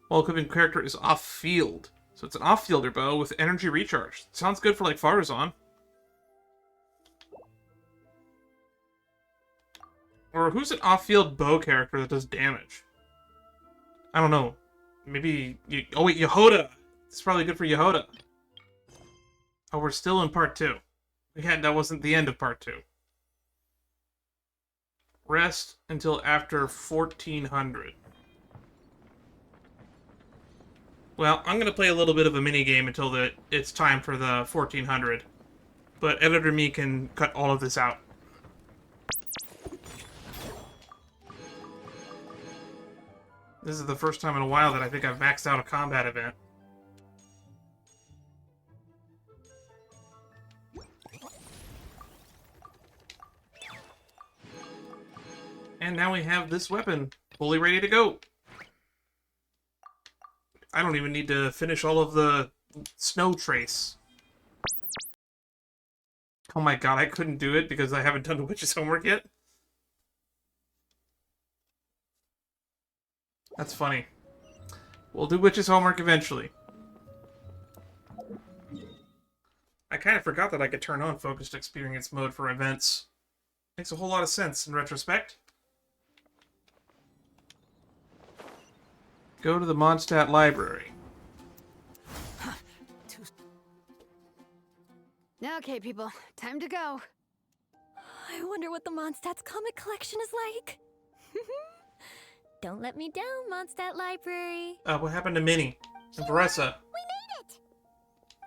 while equipping character is off-field. So it's an off-fielder bow with energy recharge. Sounds good for, like, Farazan. Or who's an off-field bow character that does damage? I don't know. Maybe... Oh wait, Yehoda! It's probably good for Yehoda. Oh, we're still in part 2. Yeah, that wasn't the end of part 2. Rest until after 1400. Well, I'm going to play a little bit of a mini-game until it's time for the 1400. But Editor Me can cut all of this out. This is the first time in a while that I think I've maxed out a combat event. And now we have this weapon fully ready to go. I don't even need to finish all of the Snowtrace. Oh my god, I couldn't do it because I haven't done the witch's homework yet? That's funny. We'll do witch's homework eventually. I kind of forgot that I could turn on focused experience mode for events. Makes a whole lot of sense in retrospect. Go to the Mondstadt library. Okay, people, time to go. I wonder what the Mondstadt's comic collection is like. Don't let me down, Mondstadt Library. What happened to Minnie? And Varessa?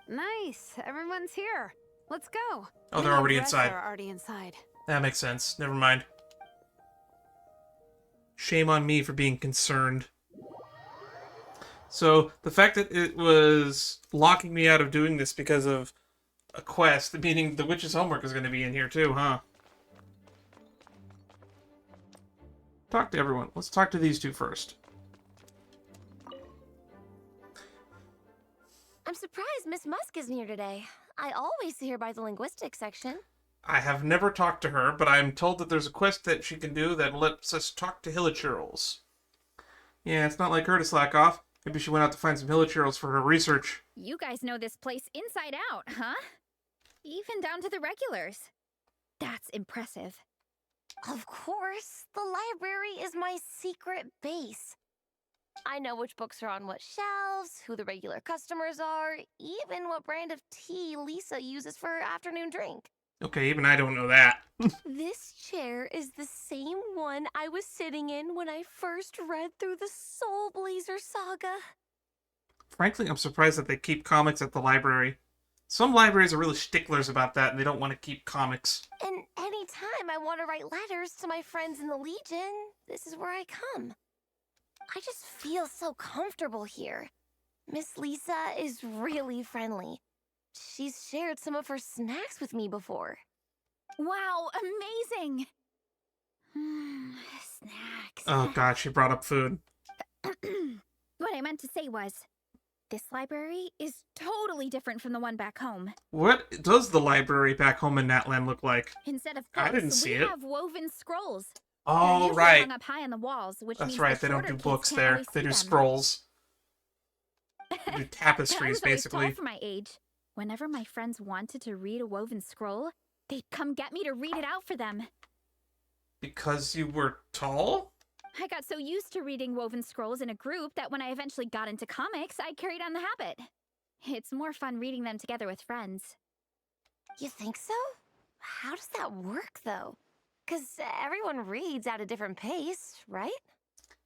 Nice, everyone's here. Let's go. Oh, they're already Minnie and Vanessa inside. are already inside. That makes sense. Never mind. Shame on me for being concerned. So, the fact that it was locking me out of doing this because of a quest, meaning the witch's homework is going to be in here too, huh? Talk to everyone. Let's talk to these two first. I'm surprised Miss Musk isn't here today. I always see her by the linguistics section. I have never talked to her, but I'm told that there's a quest that she can do that lets us talk to Hilichurls. Yeah, it's not like her to slack off. Maybe she went out to find some Hilichurls for her research. You guys know this place inside out, huh? Even down to the regulars. That's impressive. Of course, the library is my secret base. I know which books are on what shelves, who the regular customers are, even what brand of tea Lisa uses for her afternoon drink. Okay, even I don't know that. This chair is the same one I was sitting in when I first read through the Soulbazers saga. Frankly, I'm surprised that they keep comics at the library. Some libraries are really sticklers about that, and they don't want to keep comics. And anytime I want to write letters to my friends in the Legion, this is where I come. I just feel so comfortable here. Miss Lisa is really friendly. She's shared some of her snacks with me before. Wow, amazing! Snacks. Oh god, she brought up food. What I meant to say was, this library is totally different from the one back home. What does the library back home in Natlan look like? Instead of I books, didn't see we it. have woven scrolls. Oh, They're usually right. hung up high on the walls, which That's means right, the they don't shorter do kids books can't there. always They see do them. scrolls. They do I tapestries, was always basically. tall for my age. Whenever my friends wanted to read a woven scroll, they'd come get me to read it out for them. Because you were tall? I got so used to reading woven scrolls in a group that when I eventually got into comics, I carried on the habit. It's more fun reading them together with friends. You think so? How does that work, though? Because everyone reads at a different pace, right?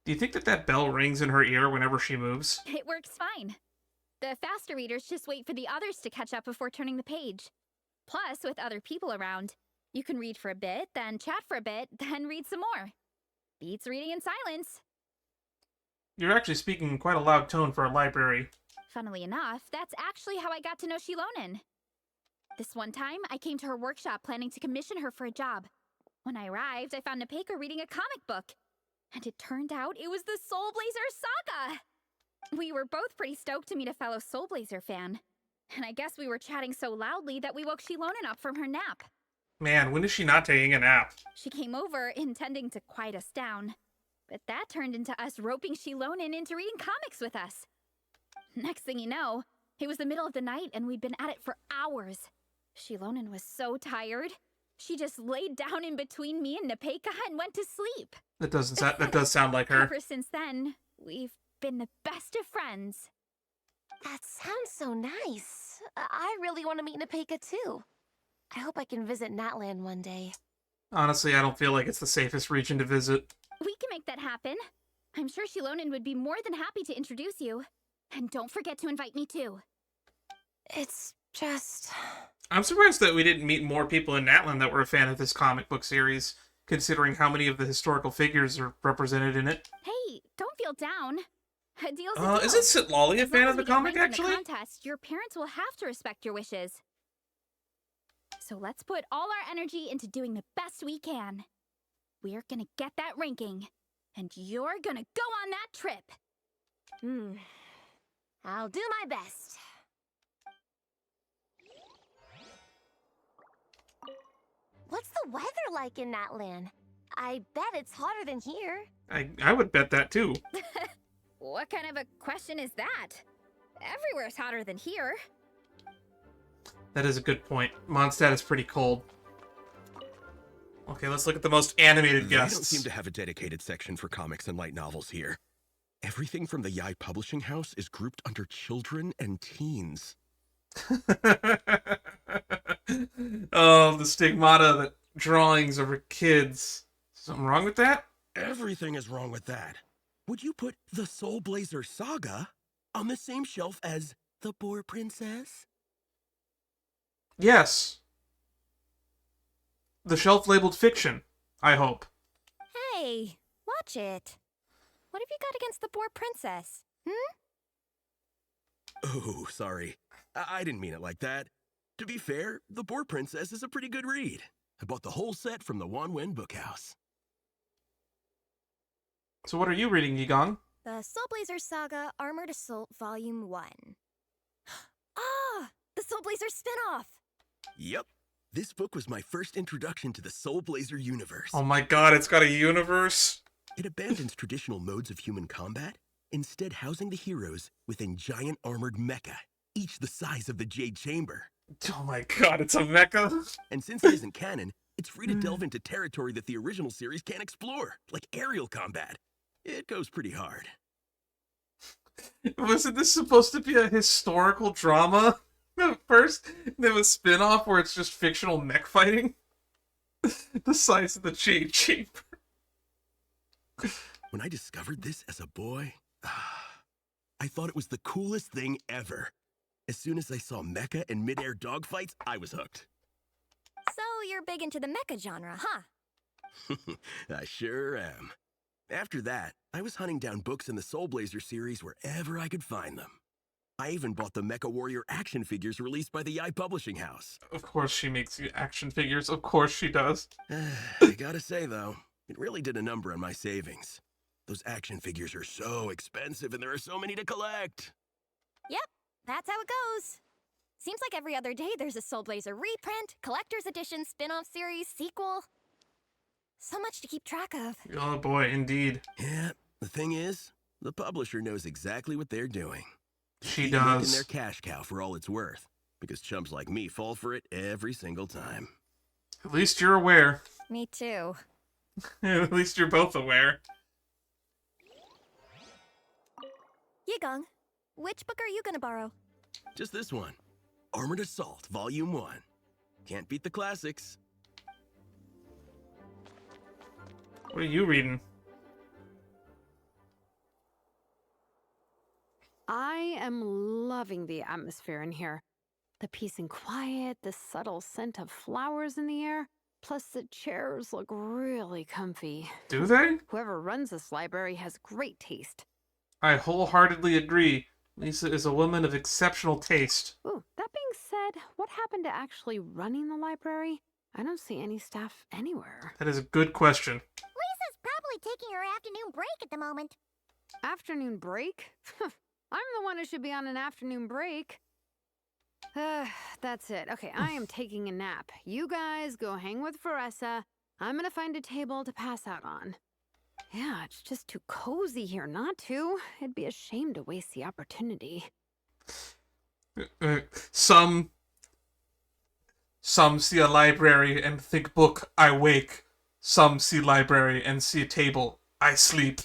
Do you think that that bell rings in her ear whenever she moves? It works fine. The faster readers just wait for the others to catch up before turning the page. Plus, with other people around, you can read for a bit, then chat for a bit, then read some more. Beats reading in silence. You're actually speaking in quite a loud tone for a library. Funnily enough, that's actually how I got to know Shilonen. This one time, I came to her workshop planning to commission her for a job. When I arrived, I found Nepeka reading a comic book. And it turned out it was the Soulblazer saga! We were both pretty stoked to meet a fellow Soulblazer fan. And I guess we were chatting so loudly that we woke Shilonen up from her nap. Man, when is she not taking a nap? She came over intending to quiet us down. But that turned into us roping Shilonen into reading comics with us. Next thing you know, it was the middle of the night and we'd been at it for hours. Shilonen was so tired. She just laid down in between me and Nepeka and went to sleep. That does sound like her. Ever since then, we've been the best of friends. That sounds so nice. I really want to meet Nepeka, too. I hope I can visit Natlan one day. Honestly, I don't feel like it's the safest region to visit. We can make that happen. I'm sure Shilonen would be more than happy to introduce you. And don't forget to invite me too. It's just... I'm surprised that we didn't meet more people in Natlan that were a fan of this comic book series, considering how many of the historical figures are represented in it. Hey, don't feel down. A deal's a deal. Isn't Sitlolly a fan of the comic, actually? In the contest, your parents will have to respect your wishes. So let's put all our energy into doing the best we can. We're gonna get that ranking, and you're gonna go on that trip. I'll do my best. What's the weather like in Natlan? I bet it's hotter than here. I would bet that, too. What kind of a question is that? Everywhere's hotter than here. That is a good point. Mondstadt is pretty cold. Okay, let's look at the most animated They guests. don't seem to have a dedicated section for comics and light novels here. Everything from the Yai Publishing House is grouped under children and teens. Oh, the stigmata that drawings are for kids. Something wrong with that? Everything is wrong with that. Would you put the Soulblazer Saga on the same shelf as The Boar Princess? Yes. The shelf labeled fiction, I hope. Hey, watch it. What have you got against the Boar Princess? Oh, sorry. I didn't mean it like that. To be fair, The Boar Princess is a pretty good read. I bought the whole set from the Wanwen Bookhouse. So what are you reading, Yigong? The Soulblazer Saga Armored Assault Volume 1. Ah! The Soulblazer spin-off! Yep. This book was my first introduction to the Soulblazer universe. Oh my god, it's got a universe? It abandons traditional modes of human combat, instead housing the heroes within giant armored mecha, each the size of the Jade Chamber. Oh my god, it's a mecha? And since it isn't canon, it's free to delve into territory that the original series can't explore, like aerial combat. It goes pretty hard. Wasn't this supposed to be a historical drama at first? Then a spin-off where it's just fictional mech fighting? The size of the Jade Chamber. When I discovered this as a boy, I thought it was the coolest thing ever. As soon as I saw mecha and mid-air dogfights, I was hooked. So you're big into the mecha genre, huh? I sure am. After that, I was hunting down books in the Soulblazer series wherever I could find them. I even bought the Mecha Warrior action figures released by the Yai Publishing House. Of course she makes action figures. Of course she does. I gotta say, though, it really did a number on my savings. Those action figures are so expensive and there are so many to collect. Yep, that's how it goes. Seems like every other day there's a Soulblazer reprint, collector's edition, spin-off series, sequel. So much to keep track of. Oh boy, indeed. Yeah, the thing is, the publisher knows exactly what they're doing. She Keep does. Making their cash cow for all it's worth, because chumps like me fall for it every single time. At least you're aware. Me too. At least you're both aware. Yigong, which book are you gonna borrow? Just this one. Armored Assault, Volume 1. Can't beat the classics. What are you reading? I am loving the atmosphere in here. The peace and quiet, the subtle scent of flowers in the air, plus the chairs look really comfy. Do they? Whoever runs this library has great taste. I wholeheartedly agree. Lisa is a woman of exceptional taste. Ooh, that being said, what happened to actually running the library? I don't see any staff anywhere. That is a good question. Lisa's probably taking her afternoon break at the moment. Afternoon break? I'm the one who should be on an afternoon break. That's it. Okay, I am taking a nap. You guys go hang with Faressa. I'm gonna find a table to pass out on. Yeah, it's just too cozy here not to. It'd be a shame to waste the opportunity. Some see a library and think book, I wake. Some see library and see a table, I sleep.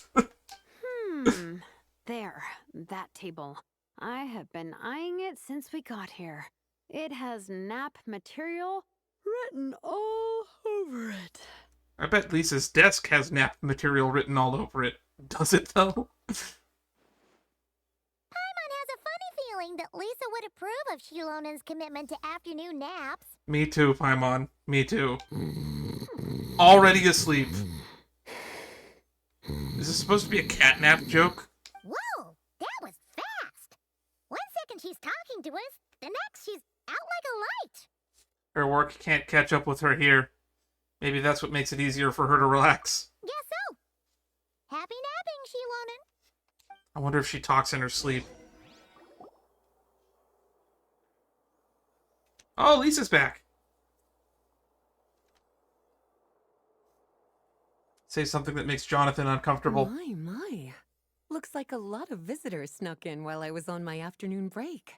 There, that table. I have been eyeing it since we got here. It has nap material written all over it. I bet Lisa's desk has nap material written all over it. Does it, though? Paimon feeling that Lisa would approve of Shilonen's commitment to afternoon naps. Me too, Paimon. Me too. Already asleep. Is this supposed to be a catnap joke? Whoa, that was fast. 1 second she's talking to us, the next she's out like a light. Her work can't catch up with her here. Maybe that's what makes it easier for her to relax. Guess so. Happy napping, Shilonen. I wonder if she talks in her sleep. Oh, Lisa's back. Say something that makes Jonathan uncomfortable. My. Looks like a lot of visitors snuck in while I was on my afternoon break.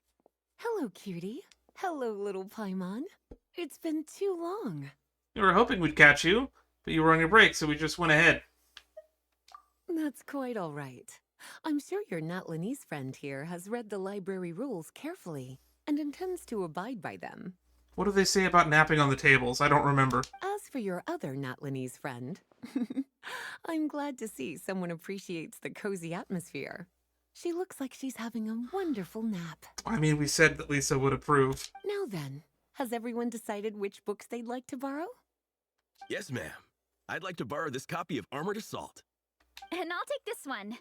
Hello, cutie. Hello, little Paimon. It's been too long. We were hoping we'd catch you, but you were on your break, so we just went ahead. That's quite all right. I'm sure your Natlanese friend here has read the library rules carefully and intends to abide by them. What do they say about napping on the tables? I don't remember. As for your other Natlanese friend, I'm glad to see someone appreciates the cozy atmosphere. She looks like she's having a wonderful nap. I mean, we said that Lisa would approve. Now then, has everyone decided which books they'd like to borrow? Yes, ma'am. I'd like to borrow this copy of Armored Assault. And I'll take this one.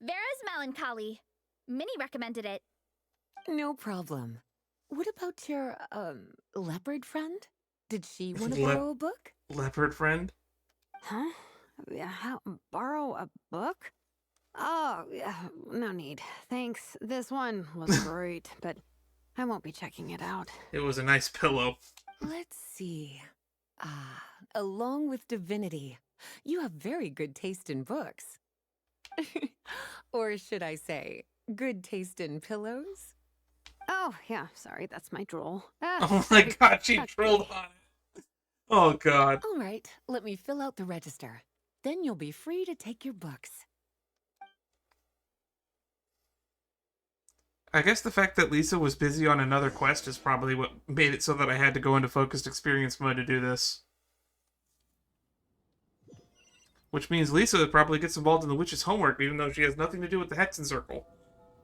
Vera's Melancholy. Minnie recommended it. No problem. What about your, leopard friend? Did she want to Le- borrow a book? Leopard friend? Huh? Borrow a book? Oh, yeah, no need. Thanks. This one was great, but I won't be checking it out. It was a nice pillow. Let's see. Along with Divinity, you have very good taste in books. Or should I say, good taste in pillows? Oh, yeah, sorry, that's my drool. Oh my god, she trolled on it. Oh god. All right, let me fill out the register. Then you'll be free to take your books. I guess the fact that Lisa was busy on another quest is probably what made it so that I had to go into focused experience mode to do this. Which means Lisa probably gets involved in the witch's homework, even though she has nothing to do with the Hexen Circle.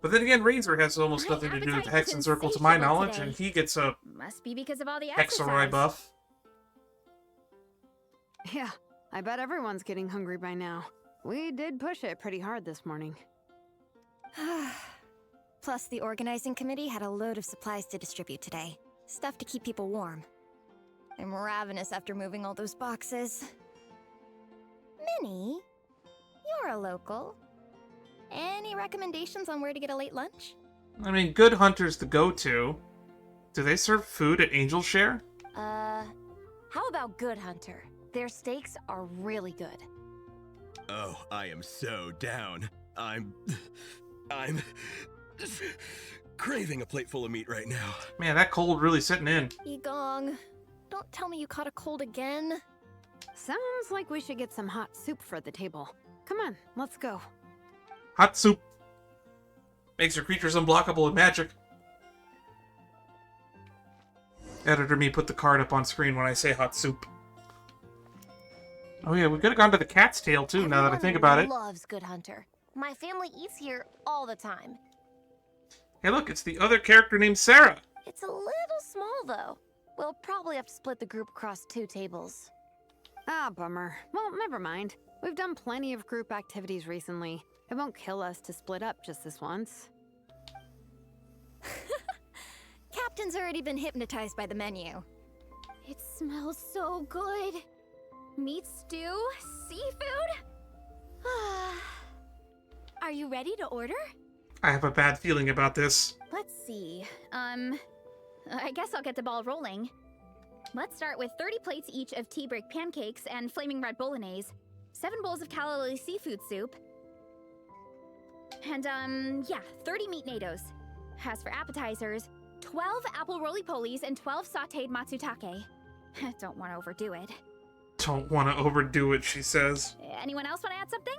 But then again, Razor has almost nothing to do with the Hexen Circle to my knowledge, and he gets a Must be because of all the Hexoroi exercise. buff. Yeah, I bet everyone's getting hungry by now. We did push it pretty hard this morning. Plus, the organizing committee had a load of supplies to distribute today. Stuff to keep people warm. I'm ravenous after moving all those boxes. Minnie, you're a local. Any recommendations on where to get a late lunch? I mean, Good Hunter's the go-to. Do they serve food at Angel Share? How about Good Hunter? Their steaks are really good. Oh, I am so down. I'm craving a plate full of meat right now. Man, that cold really sitting in. Yigong, don't tell me you caught a cold again. Sounds like we should get some hot soup for the table. Come on, let's go. Hot soup. Makes your creatures unblockable with magic. Editor me put the card up on screen when I say hot soup. Oh yeah, we could have gone to the Cat's Tail too, now that I think about it. Loves Good Hunter. My family eats here all the time. Hey look, it's the other character named Sarah. It's a little small, though. We'll probably have to split the group across 2 tables. Ah, bummer. Well, never mind. We've done plenty of group activities recently. It won't kill us to split up just this once. Captain's already been hypnotized by the menu. It smells so good. Meat stew? Seafood? Are you ready to order? I have a bad feeling about this. Let's see. I guess I'll get the ball rolling. Let's start with 30 plates each of tea break pancakes and flaming red bolognese, 7 bowls of calla lily seafood soup, and 30 meat nados. As for appetizers, 12 apple roly-polies and 12 sautéed matsutake. Don't want to overdo it. Don't want to overdo it, she says. Anyone else want to add something?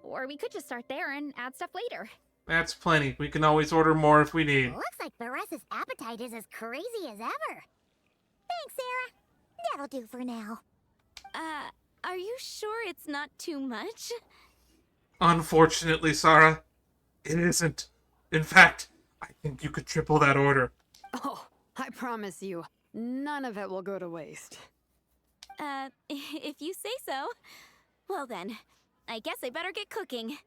Or we could just start there and add stuff later. That's plenty. We can always order more if we need. Looks like Beresa's appetite is as crazy as ever. Thanks, Sarah. That'll do for now. Are you sure it's not too much? Unfortunately, Sarah, it isn't. In fact, I think you could triple that order. Oh, I promise you, none of it will go to waste. If you say so. Well then, I guess I better get cooking.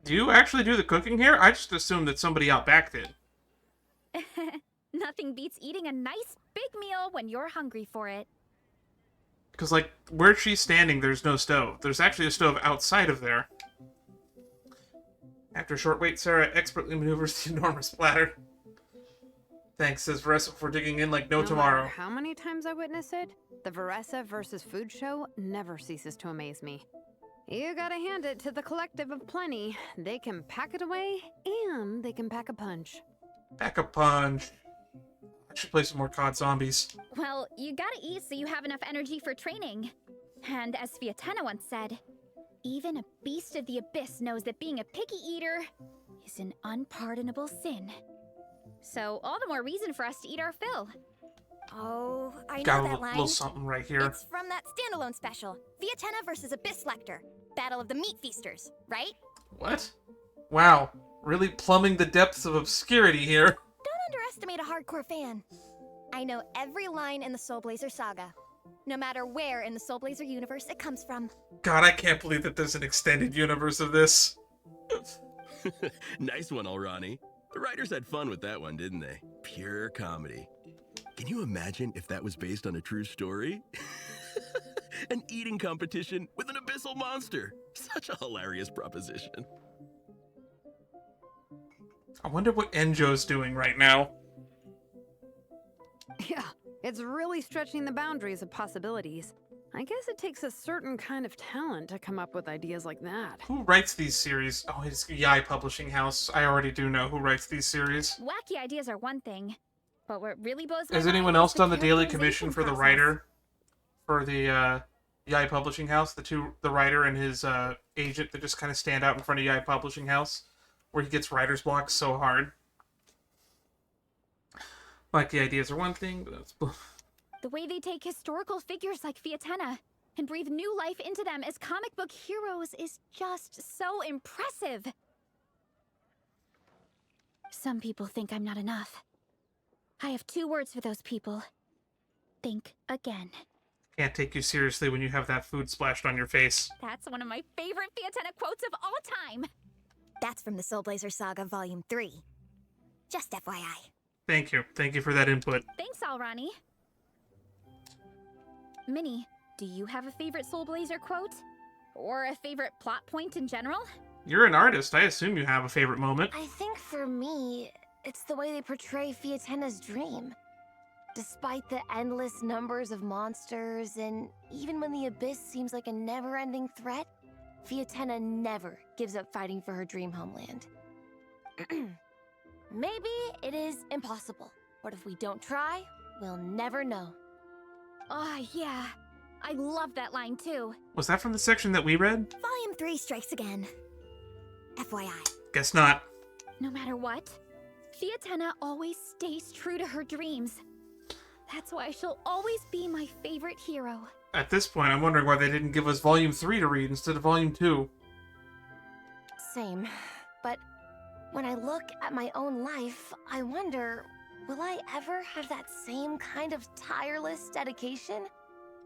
Do you actually do the cooking here? I just assumed that somebody out back did. Nothing beats eating a nice big meal when you're hungry for it. Because, like, where she's standing, there's no stove. There's actually a stove outside of there. After a short wait, Sarah expertly maneuvers the enormous platter. Thanks, says Varessa, for digging in like no tomorrow. Matter how many times I witness it, the Varessa versus food show never ceases to amaze me. You gotta hand it to the collective of plenty. They can pack it away, and they can pack a punch. Pack a punch. I should play some more COD Zombies. Well, you gotta eat so you have enough energy for training. And as Fietena once said, even a beast of the abyss knows that being a picky eater is an unpardonable sin. So all the more reason for us to eat our fill. Oh, I know Got that a line. little something right here. It's from that standalone special, Fietena versus Abyss Lecter, Battle of the Meat Feasters, right? What? Wow. Really plumbing the depths of obscurity here. Don't underestimate a hardcore fan. I know every line in the Soulblazer saga, no matter where in the Soulblazer universe it comes from. God, I can't believe that there's an extended universe of this. Nice one, Alrani. The writers had fun with that one, didn't they? Pure comedy. Can you imagine if that was based on a true story? An eating competition with an abyssal monster. Such a hilarious proposition. I wonder what Enjo's doing right now. Yeah, it's really stretching the boundaries of possibilities. I guess it takes a certain kind of talent to come up with ideas like that. Who writes these series? Oh, it's Yai Publishing House. I already do know who writes these series. Wacky ideas are one thing, but what really blows my Has mind anyone is else the done the daily characterization commission for the process. writer? For the Yai Publishing House? The writer and his agent that just kind of stand out in front of Yai Publishing House? Where he gets writer's block so hard. Like, the ideas are one thing, but that's... The way they take historical figures like Fietena and breathe new life into them as comic book heroes is just so impressive. Some people think I'm not enough. I have 2 words for those people. Think again. Can't take you seriously when you have that food splashed on your face. That's one of my favorite Fietena quotes of all time. That's from the Soulblazer Saga Volume 3. Just FYI. Thank you. Thank you for that input. Thanks, Alrani. Minnie, do you have a favorite Soulblazer quote? Or a favorite plot point in general? You're an artist. I assume you have a favorite moment. I think for me, it's the way they portray Fietena's dream. Despite the endless numbers of monsters, and even when the Abyss seems like a never-ending threat, Fietena never gives up fighting for her dream homeland. Maybe it is impossible, but if we don't try, we'll never know. Oh, yeah. I love that line, too. Was that from the section that we read? Volume 3 strikes again. FYI. Guess not. No matter what, Fietena always stays true to her dreams. That's why she'll always be my favorite hero. At this point, I'm wondering why they didn't give us Volume 3 to read instead of Volume 2. Same. But when I look at my own life, I wonder, will I ever have that same kind of tireless dedication?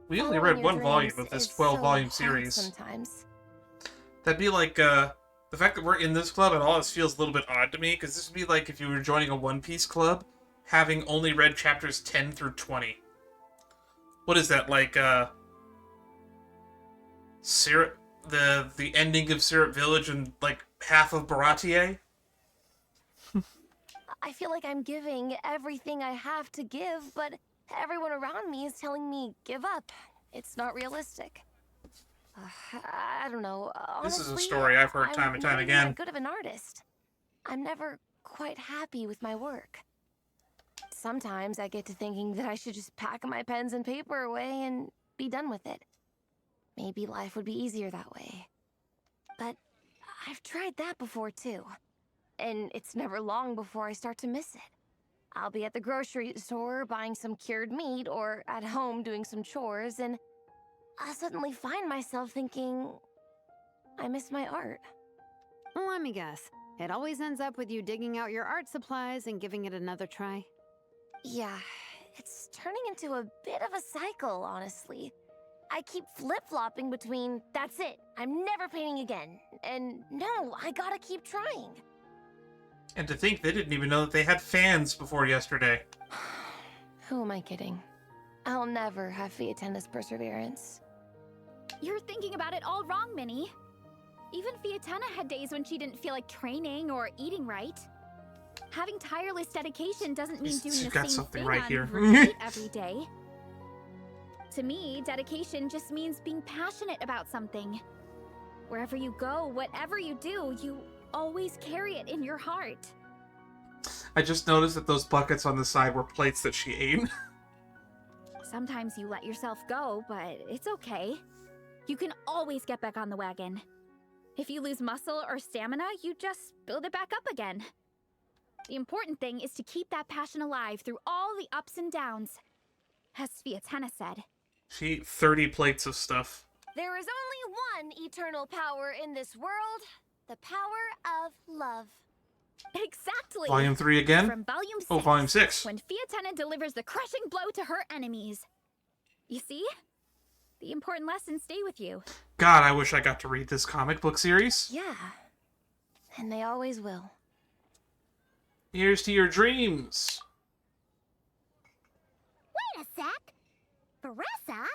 We only Following read your one volume dreams of this is 12-volume so hard series. Sometimes. That'd be like, the fact that we're in this club and all this feels a little bit odd to me, because this would be like if you were joining a One Piece club, having only read chapters 10 through 20. What is that, like, Syrup, the ending of Syrup Village and, like, half of Baratier? I feel like I'm giving everything I have to give, but everyone around me is telling me, give up. It's not realistic. I don't know. This is a Honestly, story I've heard I'm time and time not even again. that good of an artist. I'm never quite happy with my work. Sometimes I get to thinking that I should just pack my pens and paper away and be done with it. Maybe life would be easier that way. But I've tried that before too. And it's never long before I start to miss it. I'll be at the grocery store buying some cured meat or at home doing some chores, and I'll suddenly find myself thinking, I miss my art. Let me guess. It always ends up with you digging out your art supplies and giving it another try. Yeah, it's turning into a bit of a cycle, honestly. I keep flip-flopping between, that's it, I'm never painting again, and no, I gotta keep trying. And to think they didn't even know that they had fans before yesterday. Who am I kidding? I'll never have Fietena's perseverance. You're thinking about it all wrong, Minnie. Even Fietena had days when she didn't feel like training or eating right. Having tireless dedication doesn't mean doing the got same something thing right on here. repeat every day. To me, dedication just means being passionate about something. Wherever you go, whatever you do, you always carry it in your heart. I just noticed that those buckets on the side were plates that she ate. Sometimes you let yourself go, but it's okay. You can always get back on the wagon. If you lose muscle or stamina, you just build it back up again. The important thing is to keep that passion alive through all the ups and downs. As Fietena said. She ate 30 plates of stuff. There is only one eternal power in this world. The power of love. Exactly. Volume 3 again? From Volume 6. Oh, Volume 6. When Fietena delivers the crushing blow to her enemies. You see? The important lessons stay with you. God, I wish I got to read this comic book series. Yeah. And they always will. Here's to your dreams. Wait a sec. Baressa?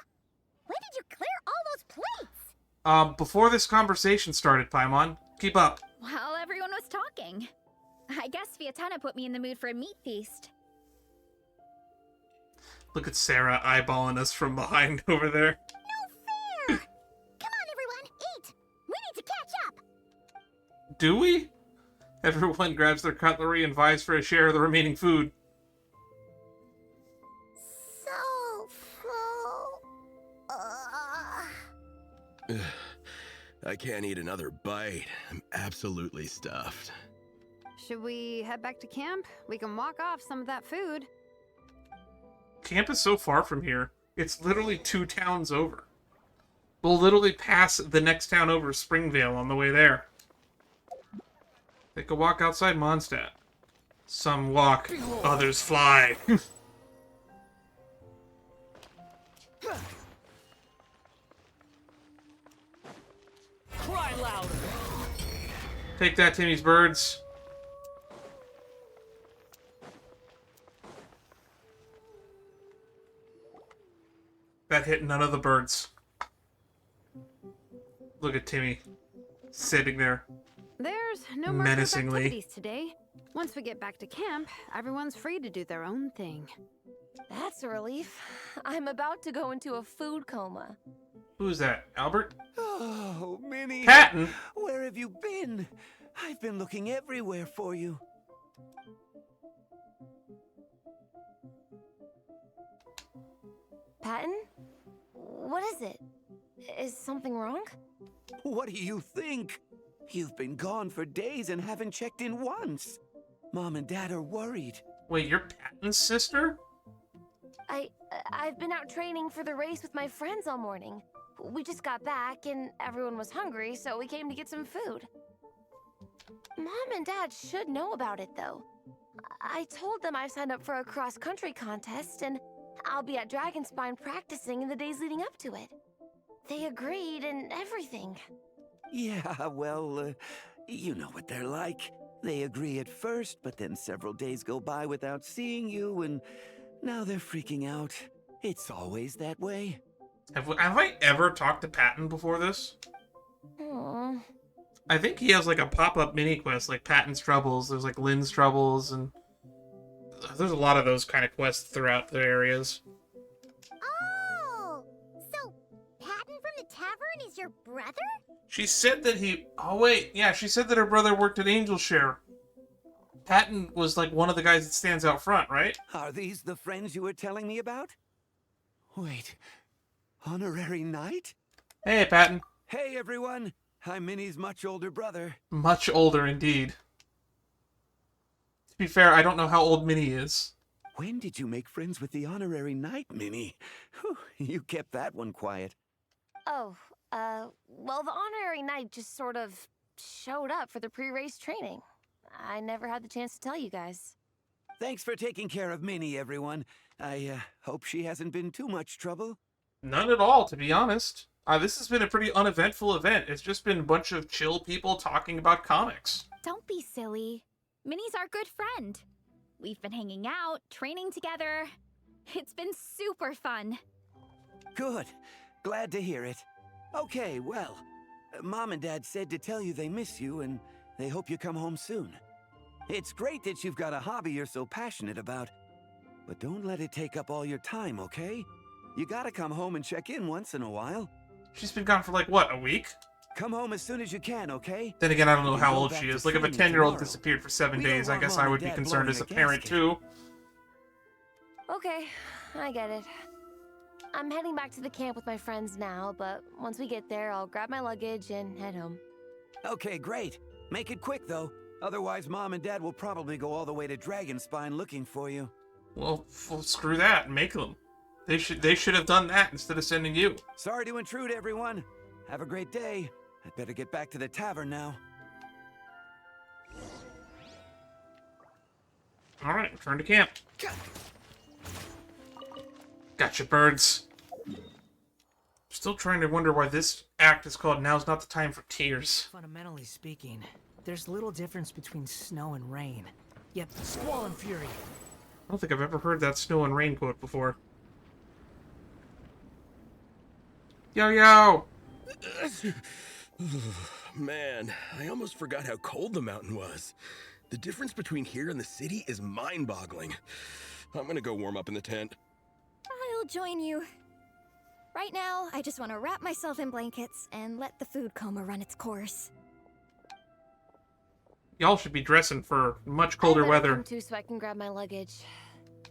When did you clear all those plates? Before this conversation started, Paimon. Keep up. While everyone was talking. I guess Fietena put me in the mood for a meat feast. Look at Sarah eyeballing us from behind over there. No fair! Come on, everyone, eat! We need to catch up! Do we? Everyone grabs their cutlery and vies for a share of the remaining food. So full. I can't eat another bite. I'm absolutely stuffed. Should we head back to camp? We can walk off some of that food. Camp is so far from here. It's literally 2 towns over. We'll literally pass the next town over, Springvale, on the way there. Take a walk outside Mondstadt. Some walk, others fly. Cry louder. Take that, Timmy's birds. That hit none of the birds. Look at Timmy, sitting there. There's no more menacingly. activities today. Once we get back to camp, everyone's free to do their own thing. That's a relief. I'm about to go into a food coma. Who's that, Albert? Oh, Minnie. Patton? Where have you been? I've been looking everywhere for you. Patton? What is it? Is something wrong? What do you think? You've been gone for days and haven't checked in once. Mom and Dad are worried. Wait, you're Patton's sister? I've been out training for the race with my friends all morning. We just got back and everyone was hungry, so we came to get some food. Mom and Dad should know about it, though. I told them I've signed up for a cross-country contest and I'll be at Dragonspine practicing in the days leading up to it. They agreed and everything. Yeah, well, you know what they're like. They agree at first, but then several days go by without seeing you, and now they're freaking out. It's always that way. Have I ever talked to Patton before this? Aww. I think he has like a pop-up mini quest, like Patton's Troubles. There's like Lynn's Troubles, and there's a lot of those kind of quests throughout the areas. Oh! So, Patton from the tavern is your brother? She said that he... Oh, wait. Yeah, she said that her brother worked at Angel Share. Patton was like one of the guys that stands out front, right? Are these the friends you were telling me about? Wait, Honorary Knight? Hey, Patton. Hey, everyone. I'm Minnie's much older brother. Much older, indeed. To be fair, I don't know how old Minnie is. When did you make friends with the Honorary Knight, Minnie? Whew, you kept that one quiet. Oh, well, the Honorary Knight just sort of showed up for the pre-race training. I never had the chance to tell you guys. Thanks for taking care of Minnie, everyone. I hope she hasn't been too much trouble. None at all, to be honest. This has been a pretty uneventful event. It's just been a bunch of chill people talking about comics. Don't be silly. Minnie's our good friend. We've been hanging out, training together. It's been super fun. Good. Glad to hear it. Okay, well, Mom and Dad said to tell you they miss you and they hope you come home soon. It's great that you've got a hobby you're so passionate about, but don't let it take up all your time, okay? You gotta come home and check in once in a while. She's been gone for like, what, a week? Come home as soon as you can, okay? Then again, I don't know You how go old back she to is. Like, if a training 10-year-old tomorrow. disappeared for 7 We don't days, I want guess Mom I and would be Dad concerned blowing as a a parent, gasket. too. Okay, I get it. I'm heading back to the camp with my friends now, but once we get there, I'll grab my luggage and head home. Okay, great. Make it quick, though. Otherwise, Mom and Dad will probably go all the way to Dragonspine looking for you. Well, screw that and make them. They should have done that instead of sending you. Sorry to intrude, everyone. Have a great day. I'd better get back to the tavern now. Alright, return to camp. Gotcha, birds. Still trying to wonder why this act is called Now's Not the Time for Tears. Fundamentally speaking, there's little difference between snow and rain. Yet squall and fury. I don't think I've ever heard that snow and rain quote before. Yo! Man, I almost forgot how cold the mountain was. The difference between here and the city is mind-boggling. I'm gonna go warm up in the tent. I'll join you. Right now, I just want to wrap myself in blankets and let the food coma run its course. Y'all should be dressing for much colder weather. Come too, so I can grab my luggage.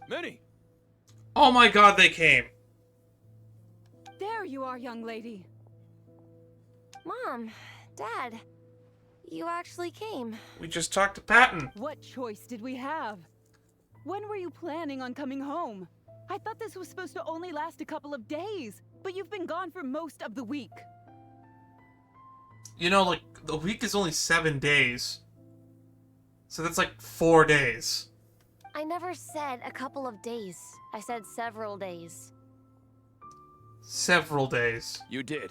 Minnie! Oh my god, they came! There you are, young lady. Mom, Dad, you actually came. We just talked to Patton. What choice did we have? When were you planning on coming home? I thought this was supposed to only last a couple of days, but you've been gone for most of the week. You know, like, the week is only 7 days. So that's like 4 days. I never said a couple of days. I said several days. Several days. You did.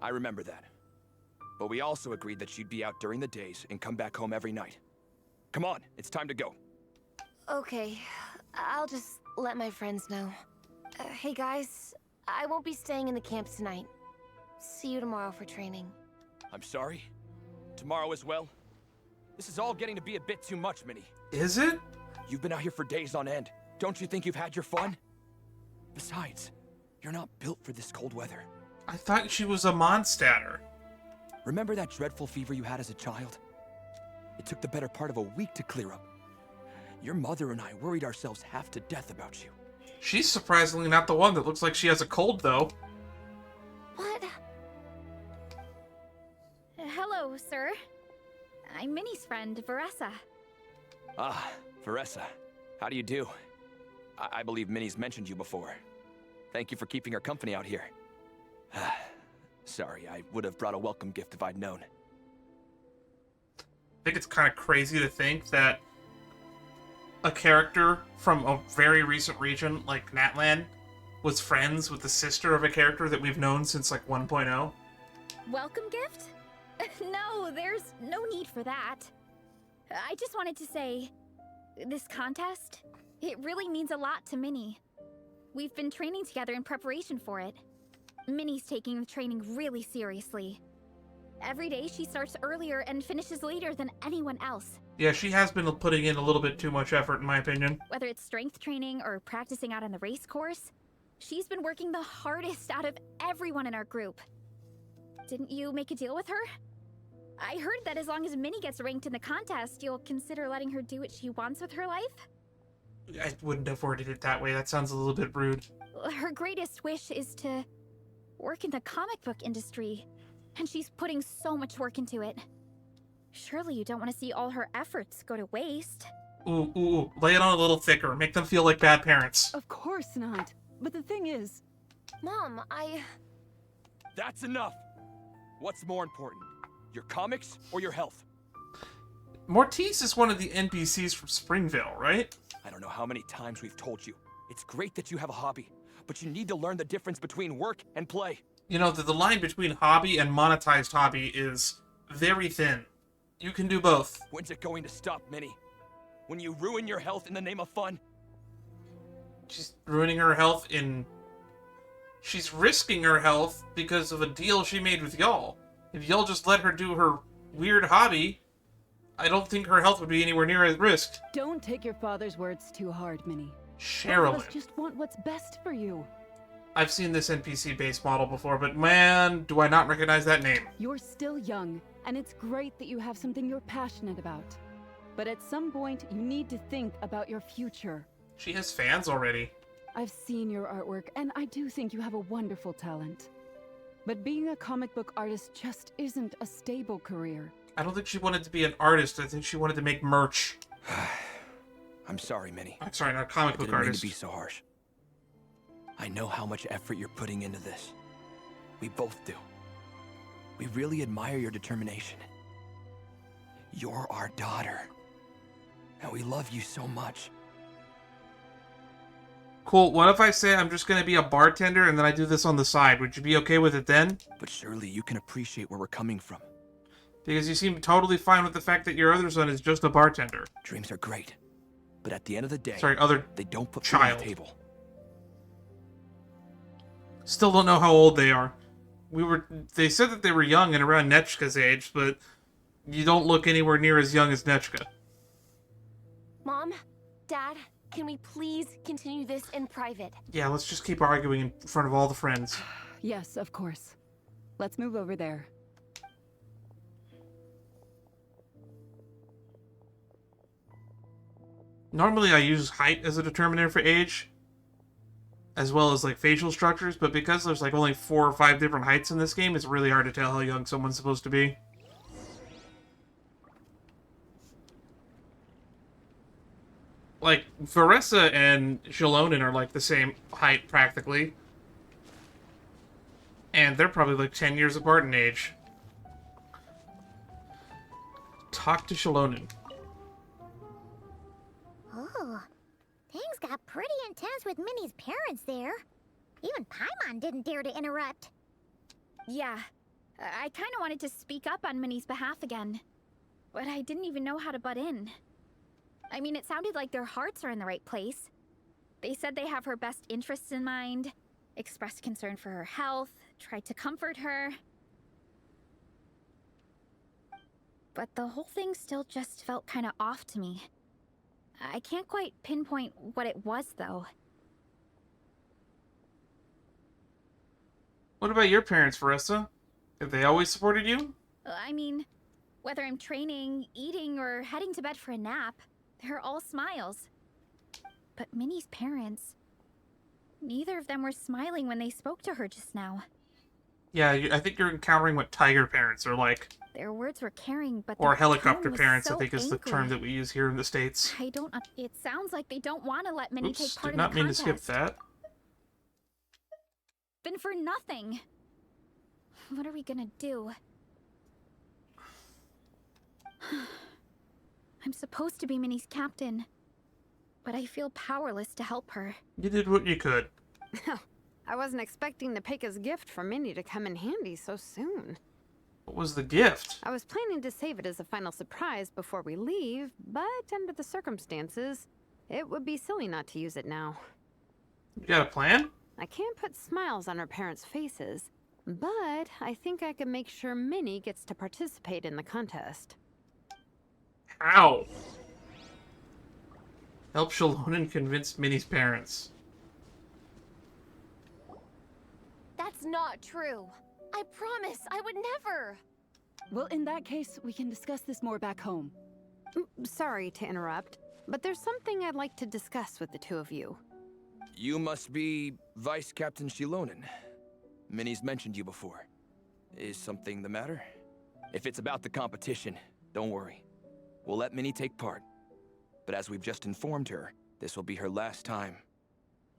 I remember that. But we also agreed that you'd be out during the days and come back home every night. Come on, it's time to go. Okay, I'll just let my friends know. Hey guys, I won't be staying in the camp tonight. See you tomorrow for training. I'm sorry. Tomorrow as well. This is all getting to be a bit too much, Minnie. Is it? You've been out here for days on end. Don't you think you've had your fun? Besides, you're not built for this cold weather. I thought she was a Mondstatter. Remember that dreadful fever you had as a child? It took the better part of a week to clear up. Your mother and I worried ourselves half to death about you. She's surprisingly not the one that looks like she has a cold, though. What? Hello, sir. I'm Minnie's friend, Veressa. Ah, Veressa. How do you do? I believe Minnie's mentioned you before. Thank you for keeping her company out here. Sorry, I would have brought a welcome gift if I'd known. I think it's kind of crazy to think that a character from a very recent region like Natlan was friends with the sister of a character that we've known since like 1.0. Welcome gift? No, there's no need for that. I just wanted to say, this contest, it really means a lot to Minnie. We've been training together in preparation for it. Minnie's taking the training really seriously. Every day she starts earlier and finishes later than anyone else. Yeah, she has been putting in a little bit too much effort, in my opinion. Whether it's strength training or practicing out on the race course, she's been working the hardest out of everyone in our group. Didn't you make a deal with her? I heard that as long as Minnie gets ranked in the contest, you'll consider letting her do what she wants with her life? I wouldn't have worded it that way. That sounds a little bit rude. Her greatest wish is to work in the comic book industry, and she's putting so much work into it. Surely you don't want to see all her efforts go to waste. Ooh. Lay it on a little thicker. Make them feel like bad parents. Of course not. But the thing is... Mom, That's enough! What's more important? Your comics or your health? Mortiz is one of the NPCs from Springvale, right? I don't know how many times we've told you. It's great that you have a hobby, but you need to learn the difference between work and play. You know, the line between hobby and monetized hobby is very thin. You can do both. When's it going to stop, Minnie? When you ruin your health in the name of fun? She's ruining her health in... She's risking her health because of a deal she made with y'all. If y'all just let her do her weird hobby, I don't think her health would be anywhere near at risk. Don't take your father's words too hard, Minnie. Sherilyn. Both of us just want what's best for you. I've seen this NPC-based model before, but man, do I not recognize that name. You're still young, and it's great that you have something you're passionate about. But at some point, you need to think about your future. She has fans already. I've seen your artwork, and I do think you have a wonderful talent. But being a comic book artist just isn't a stable career. I don't think she wanted to be an artist. I think she wanted to make merch. I'm sorry, Minnie. I'm sorry, not a comic book I didn't mean artist. to be so harsh. I know how much effort you're putting into this. We both do. We really admire your determination. You're our daughter. And we love you so much. Cool, what if I say I'm just gonna be a bartender and then I do this on the side? Would you be okay with it then? But surely you can appreciate where we're coming from. Because you seem totally fine with the fact that your other son is just a bartender. Dreams are great. But at the end of the day, sorry, other they don't put food on the table. Still don't know how old they are. They said that they were young and around Netchka's age, but you don't look anywhere near as young as Netchka. Mom, Dad, can we please continue this in private? Yeah, let's just keep arguing in front of all the friends. Yes, of course. Let's move over there. Normally I use height as a determiner for age, as well as like facial structures, but because there's like only 4 or 5 different heights in this game, it's really hard to tell how young someone's supposed to be. Like, Varessa and Shalonen are like the same height practically. And they're probably like 10 years apart in age. Talk to Shalonen. Oh, things got pretty intense with Minnie's parents there. Even Paimon didn't dare to interrupt. Yeah, I kind of wanted to speak up on Minnie's behalf again, but I didn't even know how to butt in. I mean, it sounded like their hearts are in the right place. They said they have her best interests in mind, expressed concern for her health, tried to comfort her. But the whole thing still just felt kind of off to me. I can't quite pinpoint what it was, though. What about your parents, Varessa? Have they always supported you? I mean, whether I'm training, eating, or heading to bed for a nap, they're all smiles. But Minnie's parents, neither of them were smiling when they spoke to her just now. Yeah, I think you're encountering what tiger parents are like. Their words were caring, but or their helicopter tone was parents, so I think is the term angry. that we use here in the States. I don't. It sounds like they don't want to let Minnie take Oops, part did in not the mean contest. to skip that. Been for nothing. What are we gonna do? I'm supposed to be Minnie's captain, but I feel powerless to help her. You did what you could. I wasn't expecting the Peka's gift from Minnie to come in handy so soon. What was the gift? I was planning to save it as a final surprise before we leave, but under the circumstances, it would be silly not to use it now. You got a plan? I can't put smiles on our parents' faces, but I think I can make sure Minnie gets to participate in the contest. How? Help Shalonen convince Minnie's parents. That's not true. I promise, I would never. Well, in that case, we can discuss this more back home. Sorry to interrupt, but there's something I'd like to discuss with the two of you. You must be Vice Captain Shalonen. Minnie's mentioned you before. Is something the matter? If it's about the competition, don't worry. We'll let Minnie take part. But as we've just informed her, this will be her last time.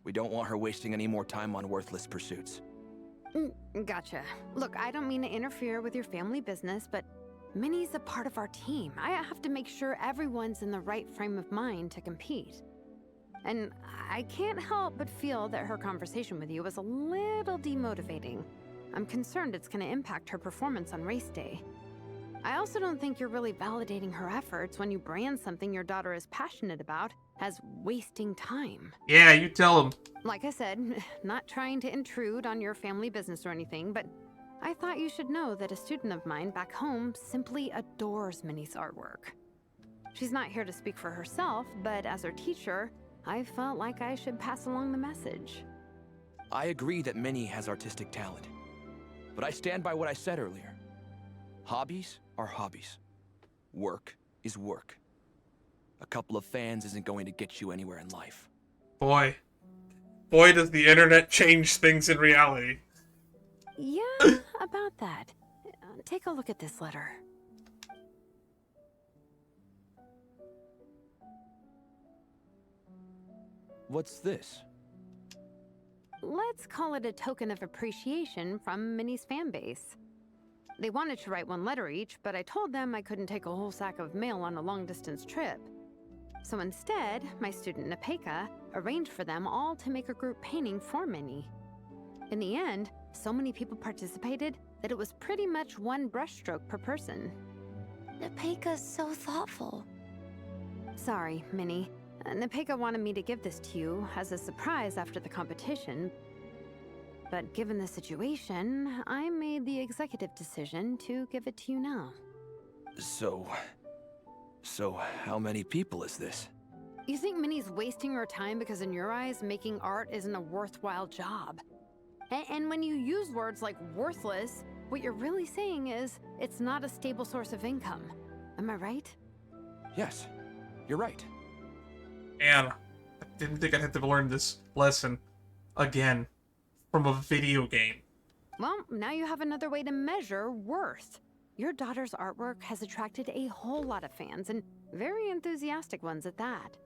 We don't want her wasting any more time on worthless pursuits. Gotcha. Look, I don't mean to interfere with your family business, but Minnie's a part of our team. I have to make sure everyone's in the right frame of mind to compete. And I can't help but feel that her conversation with you was a little demotivating. I'm concerned it's going to impact her performance on race day. I also don't think you're really validating her efforts when you brand something your daughter is passionate about as wasting time. Yeah, you tell him. Like I said, not trying to intrude on your family business or anything, but I thought you should know that a student of mine back home simply adores Minnie's artwork. She's not here to speak for herself, but as her teacher, I felt like I should pass along the message. I agree that Minnie has artistic talent, but I stand by what I said earlier. Hobbies are hobbies. Work is work. A couple of fans isn't going to get you anywhere in life. Boy, does the internet change things in reality. Yeah, about that. Take a look at this letter. What's this? Let's call it a token of appreciation from Minnie's fan base. They wanted to write one letter each, but I told them I couldn't take a whole sack of mail on a long-distance trip. So instead, my student Nepeka arranged for them all to make a group painting for Minnie. In the end, so many people participated that it was pretty much one brushstroke per person. Nepeka's so thoughtful. Sorry, Minnie. Nepeka wanted me to give this to you as a surprise after the competition. But given the situation, I made the executive decision to give it to you now. So how many people is this? You think Minnie's wasting her time because in your eyes, making art isn't a worthwhile job? And when you use words like worthless, what you're really saying is it's not a stable source of income. Am I right? Yes, you're right. And I didn't think I'd have to learn this lesson again from a video game. Well, now you have another way to measure worth. Your daughter's artwork has attracted a whole lot of fans, and very enthusiastic ones at that.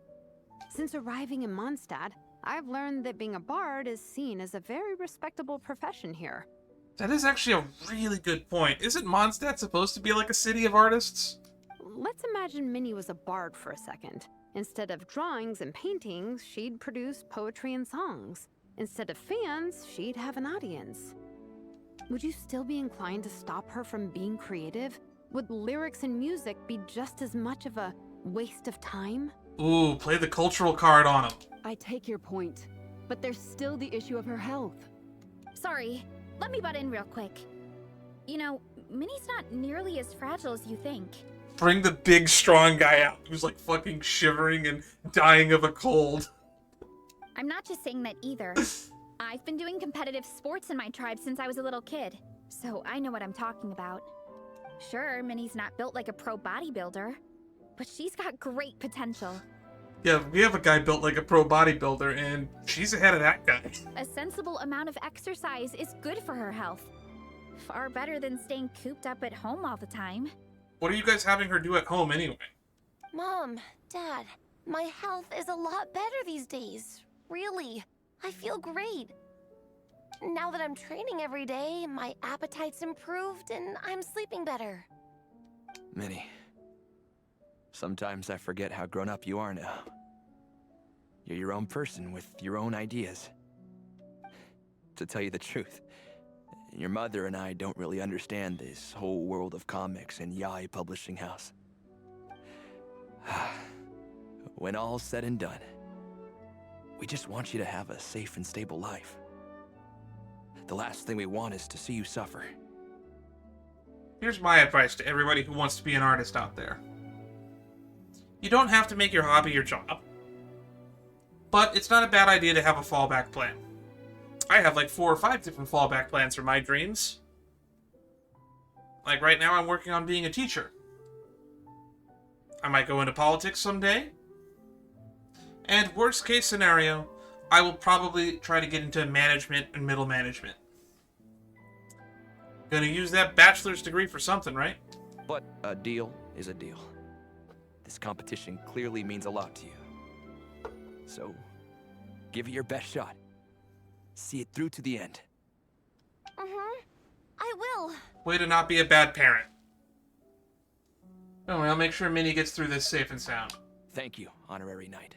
Since arriving in Mondstadt, I've learned that being a bard is seen as a very respectable profession here. That is actually a really good point. Isn't Mondstadt supposed to be like a city of artists? Let's imagine Minnie was a bard for a second. Instead of drawings and paintings, she'd produce poetry and songs. Instead of fans, she'd have an audience. Would you still be inclined to stop her from being creative? Would lyrics and music be just as much of a waste of time? Ooh, play the cultural card on him. I take your point, but there's still the issue of her health. Sorry, let me butt in real quick. You know, Minnie's not nearly as fragile as you think. Bring the big, strong guy out who's like fucking shivering and dying of a cold. I'm not just saying that either. I've been doing competitive sports in my tribe since I was a little kid, so I know what I'm talking about. Sure, Minnie's not built like a pro bodybuilder, but she's got great potential. Yeah, we have a guy built like a pro bodybuilder, and she's ahead of that guy. A sensible amount of exercise is good for her health. Far better than staying cooped up at home all the time. What are you guys having her do at home anyway? Mom, Dad, my health is a lot better these days. Really, I feel great. Now that I'm training every day, my appetite's improved and I'm sleeping better. Minnie, sometimes I forget how grown up you are now. You're your own person with your own ideas. To tell you the truth, your mother and I don't really understand this whole world of comics and Yaoi Publishing House. When all's said and done, we just want you to have a safe and stable life. The last thing we want is to see you suffer. Here's my advice to everybody who wants to be an artist out there. You don't have to make your hobby your job, but it's not a bad idea to have a fallback plan. I have like 4 or 5 different fallback plans for my dreams. Like right now I'm working on being a teacher. I might go into politics someday. And worst case scenario, I will probably try to get into management and middle management. Gonna use that bachelor's degree for something, right? But a deal is a deal. This competition clearly means a lot to you. So, give it your best shot. See it through to the end. I will. Way to not be a bad parent. Don't worry, I'll make sure Minnie gets through this safe and sound. Thank you, Honorary Knight.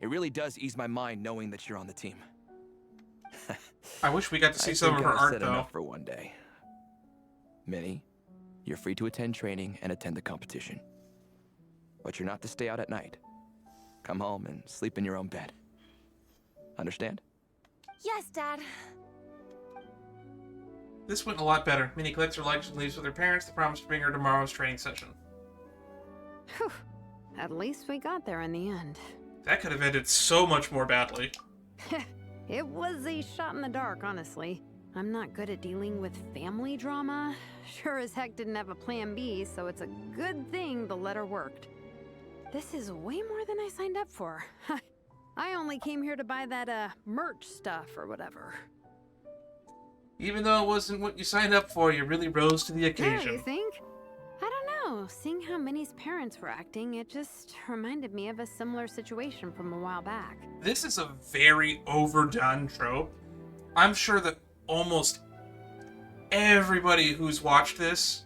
It really does ease my mind knowing that you're on the team. I wish we got to see some of her art, though. Enough for one day. Minnie, you're free to attend training and attend the competition. But you're not to stay out at night. Come home and sleep in your own bed. Understand? Yes, Dad. This went a lot better. Minnie collects her luggage and leaves with her parents. They promise to bring her tomorrow's training session. Whew. At least we got there in the end. That could have ended so much more badly. It was a shot in the dark, honestly. I'm not good at dealing with family drama. Sure as heck didn't have a plan B, so it's a good thing the letter worked. This is way more than I signed up for. I only came here to buy that, merch stuff or whatever. Even though it wasn't what you signed up for, you really rose to the occasion. Yeah, you think? I don't know. Seeing how Minnie's parents were acting, it just reminded me of a similar situation from a while back. This is a very overdone trope. I'm sure that almost everybody who's watched this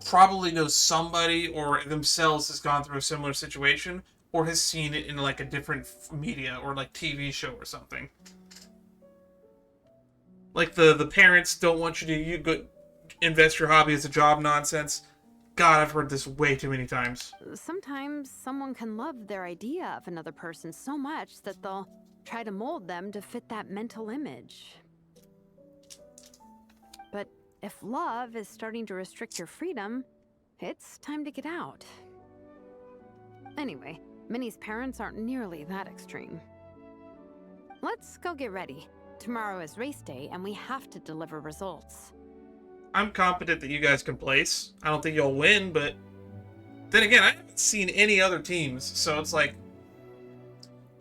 probably knows somebody or themselves has gone through a similar situation or has seen it in like a different media or like TV show or something. Like the parents don't want you to go invest your hobby as a job nonsense. God, I've heard this way too many times. Sometimes someone can love their idea of another person so much that they'll try to mold them to fit that mental image. But if love is starting to restrict your freedom, it's time to get out. Anyway, Minnie's parents aren't nearly that extreme. Let's go get ready. Tomorrow is race day, and we have to deliver results. I'm confident that you guys can place. I don't think you'll win, but then again, I haven't seen any other teams, so it's like,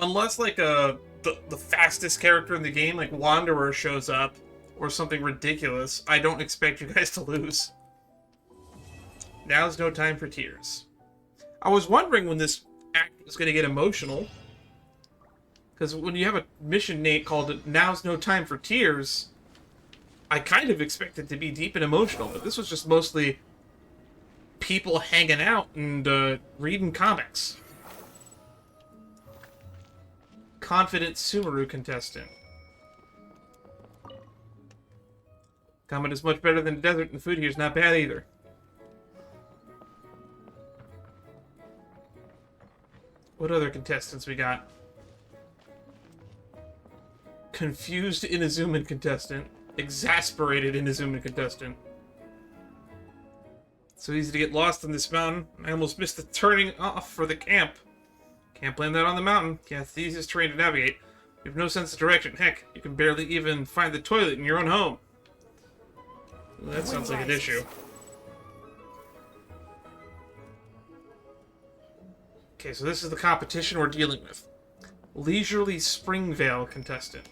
unless like the fastest character in the game, like Wanderer, shows up or something ridiculous, I don't expect you guys to lose. Now's no time for tears. I was wondering when this act was going to get emotional, because when you have a mission name called Now's No Time for Tears, I kind of expect it to be deep and emotional, but this was just mostly people hanging out and reading comics. Confident Sumeru contestant. Comment is much better than the desert, and the food here is not bad either. What other contestants we got? Confused Inazuman contestant. Exasperated Inazuman contestant. So easy to get lost on this mountain. I almost missed the turning off for the camp. Can't blame that on the mountain. Yeah, it's the easiest terrain to navigate. You have no sense of direction. Heck, you can barely even find the toilet in your own home. Well, that sounds like an issue. Okay, so this is the competition we're dealing with. Leisurely Springvale contestant.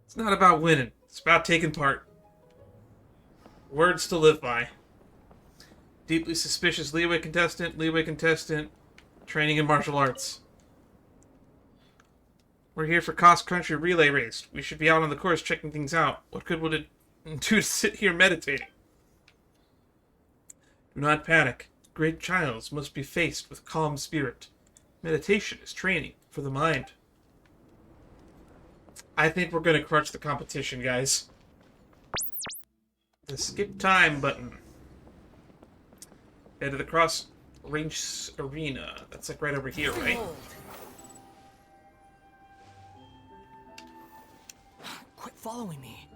It's not about winning. It's about taking part. Words to live by. Deeply suspicious leeway contestant, training in martial arts. We're here for cross-country relay race. We should be out on the course checking things out. What good would it do to sit here meditating? Do not panic. Great trials must be faced with calm spirit. Meditation is training for the mind. I think we're going to crush the competition, guys. The skip time button. Head to the cross range arena. That's like right over here, right? Quit following me.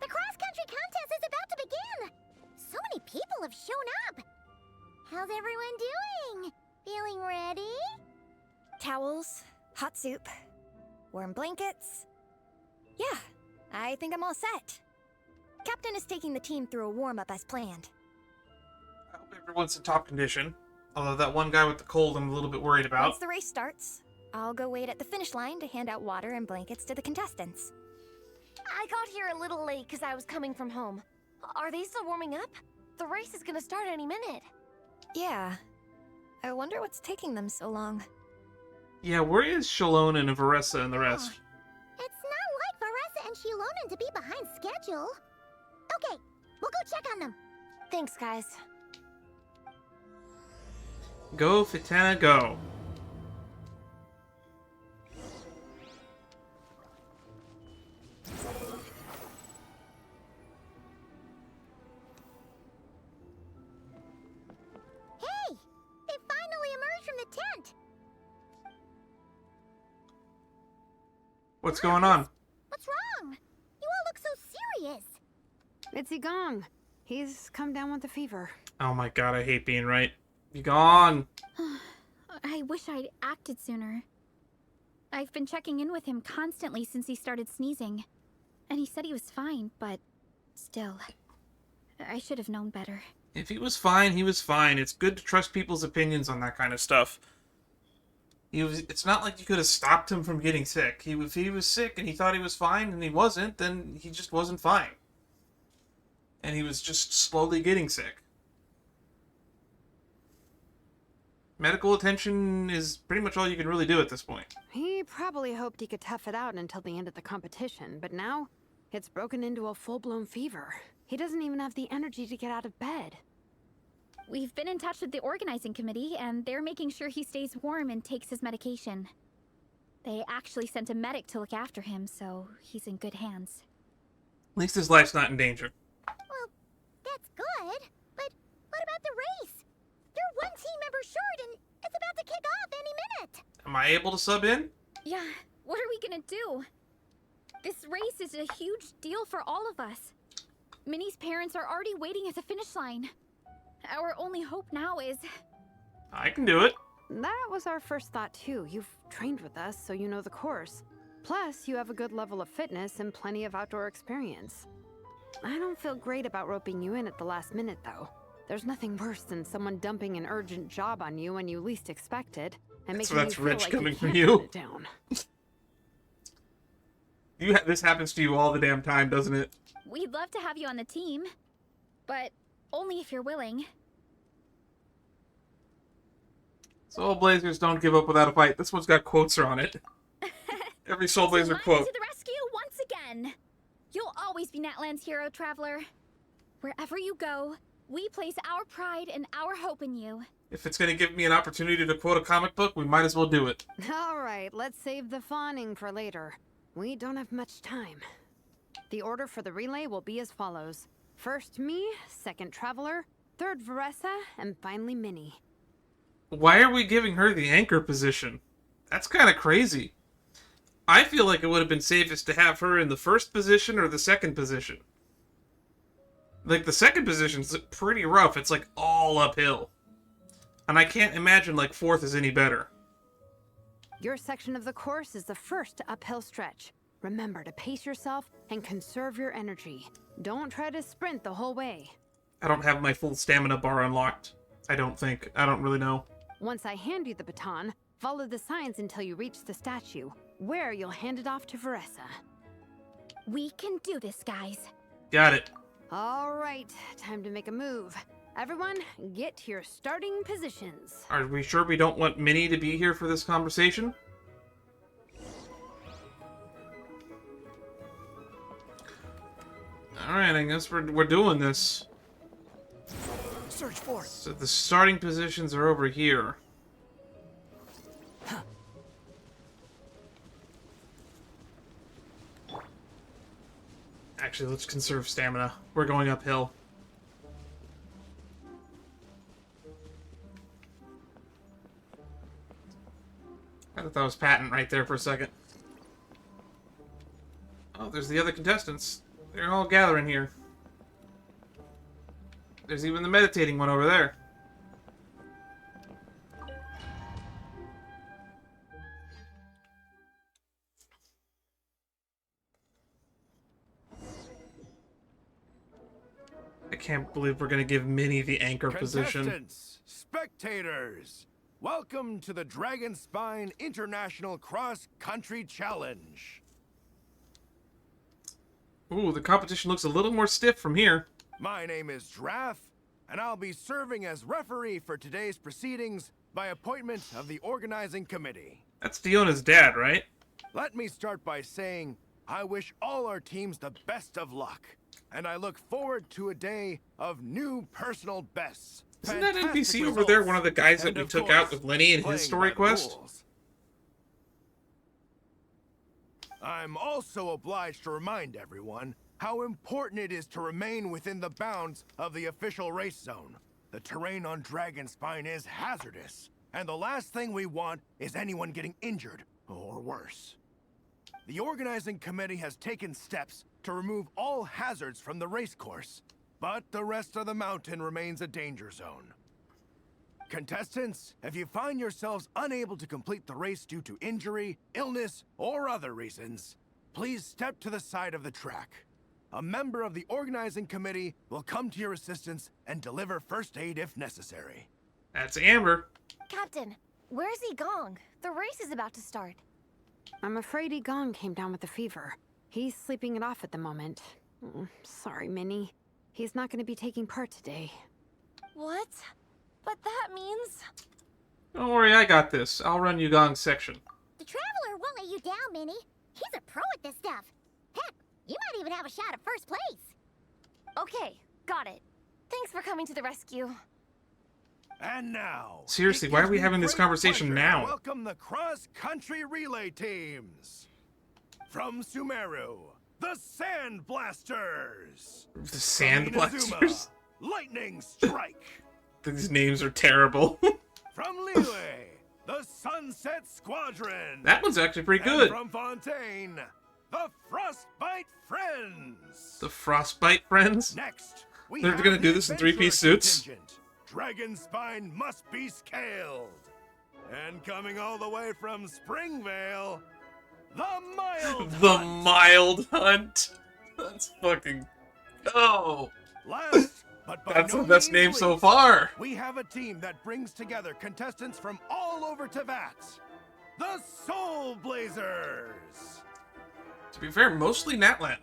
The cross-country contest is about to begin! So many people have shown up! How's everyone doing? Feeling ready? Towels, hot soup, warm blankets. Yeah, I think I'm all set. Captain is taking the team through a warm-up as planned. I hope everyone's in top condition. Although that one guy with the cold I'm a little bit worried about. Once the race starts, I'll go wait at the finish line to hand out water and blankets to the contestants. I got here a little late because I was coming from home. Are they still warming up? The race is gonna start any minute. Yeah. I wonder what's taking them so long. Yeah, where is Shalona and Varessa and the rest? It's not like Varessa and Shilonen to be behind schedule. Okay, we'll go check on them. Thanks, guys. Go, Fietena, go. Hey! They finally emerged from the tent! What's going on? What's wrong? You all look so serious. It's Igong. He's come down with a fever. Oh my god, I hate being right. You gone. I wish I'd acted sooner. I've been checking in with him constantly since he started sneezing. And he said he was fine, but still, I should have known better. If he was fine, he was fine. It's good to trust people's opinions on that kind of stuff. It's not like you could have stopped him from getting sick. If he was sick and he thought he was fine and he wasn't, then he just wasn't fine. And he was just slowly getting sick. Medical attention is pretty much all you can really do at this point. He probably hoped he could tough it out until the end of the competition, but now it's broken into a full-blown fever. He doesn't even have the energy to get out of bed. We've been in touch with the organizing committee, and they're making sure he stays warm and takes his medication. They actually sent a medic to look after him, so he's in good hands. At least his life's not in danger. Well, that's good. But what about the race? You're one team member short, and it's about to kick off any minute. Am I able to sub in? Yeah, what are we gonna do? This race is a huge deal for all of us. Minnie's parents are already waiting at the finish line. Our only hope now is... I can do it. That was our first thought too. You've trained with us, so you know the course. Plus, you have a good level of fitness and plenty of outdoor experience. I don't feel great about roping you in at the last minute, though. There's nothing worse than someone dumping an urgent job on you when you least expect it, and making you feel rich like coming you from can't you. turn it down. This happens to you all the damn time, doesn't it? We'd love to have you on the team, but only if you're willing. Soulbazers don't give up without a fight. This one's got quotes on it. Every Soulblazer quote. To the rescue once again! You'll always be Natlan's hero, Traveler. Wherever you go, we place our pride and our hope in you. If it's going to give me an opportunity to quote a comic book, we might as well do it. All right, let's save the fawning for later. We don't have much time. The order for the relay will be as follows. First me, second Traveler, third Veressa, and finally Minnie. Why are we giving her the anchor position? That's kind of crazy. I feel like it would have been safest to have her in the first position or the second position. Like, the second position's pretty rough. It's, like, all uphill. And I can't imagine, like, fourth is any better. Your section of the course is the first uphill stretch. Remember to pace yourself and conserve your energy. Don't try to sprint the whole way. I don't have my full stamina bar unlocked. I don't think. I don't really know. Once I hand you the baton, follow the signs until you reach the statue, where you'll hand it off to Veressa. We can do this, guys. Got it. All right, time to make a move. Everyone, get to your starting positions. Are we sure we don't want Minnie to be here for this conversation? Alright, I guess we're doing this. Search for it. So the starting positions are over here. Actually, let's conserve stamina. We're going uphill. I thought that was patent right there for a second. Oh, there's the other contestants. They're all gathering here. There's even the meditating one over there. I can't believe we're gonna give Minnie the anchor position. Contestants, spectators, welcome to the Dragon Spine International Cross Country Challenge. Ooh, the competition looks a little more stiff from here. My name is Draff, and I'll be serving as referee for today's proceedings by appointment of the organizing committee. That's Fiona's dad, right? Let me start by saying I wish all our teams the best of luck. and I look forward to a day of new personal bests. Isn't that Fantastic NPC over there results, one of the guys that and we of took out course, with Lenny in his playing story by the quest? rules. I'm also obliged to remind everyone how important it is to remain within the bounds of the official race zone. The terrain on Dragonspine is hazardous, and the last thing we want is anyone getting injured, or worse. The organizing committee has taken steps to remove all hazards from the race course, but the rest of the mountain remains a danger zone. Contestants, if you find yourselves unable to complete the race due to injury, illness, or other reasons, please step to the side of the track. A member of the organizing committee will come to your assistance and deliver first aid if necessary. That's Amber. Captain, where's Gong? The race is about to start. I'm afraid Gong came down with a fever. He's sleeping it off at the moment. Sorry, Minnie. He's not going to be taking part today. What? But that means... Don't worry, I got this. I'll run Yugong's section. The Traveler won't let you down, Minnie. He's a pro at this stuff. Heck, you might even have a shot at first place. Okay, got it. Thanks for coming to the rescue. And now... Seriously, why are we having this conversation now? Welcome the cross-country relay teams. From Sumeru, the Sand Blasters. The Sand From Inazuma, Blasters? Lightning Strike. These names are terrible. From Liyue, the Sunset Squadron. That one's actually pretty And good. from Fontaine, the Frostbite Friends. The Frostbite Friends? Next, we They're have gonna the do this in Adventurer three-piece suits? contingent. Dragonspine must be scaled. And coming all the way from Springvale, the Mild The Mild Hunt. That's fucking... Oh. Last, but by That's no the best means name so least, far. We have a team that brings together contestants from all over Teyvat. The Soulbazers. To be fair, mostly Natlan.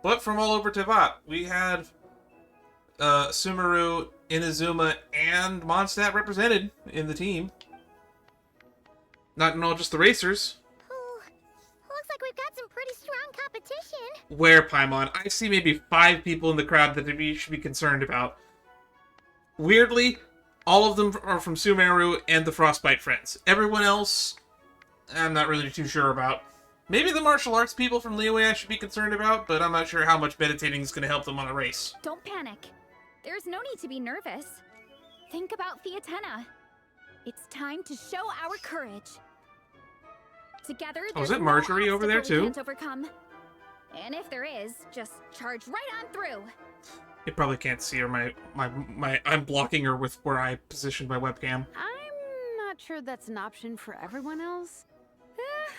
But from all over Teyvat. We had Sumeru, Inazuma, and Mondstadt represented in the team. Not in all just the racers. Looks like we've got some pretty strong competition. Where, Paimon? I see maybe 5 people in the crowd that we should be concerned about. Weirdly, all of them are from Sumeru and the Frostbite Friends. Everyone else, I'm not really too sure about. Maybe the martial arts people from Liyue I should be concerned about, but I'm not sure how much meditating is going to help them on a race. Don't panic. There's no need to be nervous. Think about Fietena. It's time to show our courage. Together, Oh, is there's that Marjorie no over there obstacle we too? can't overcome. And if there is, just charge right on through. You probably can't see her. I'm blocking her with where I positioned my webcam. I'm not sure that's an option for everyone else.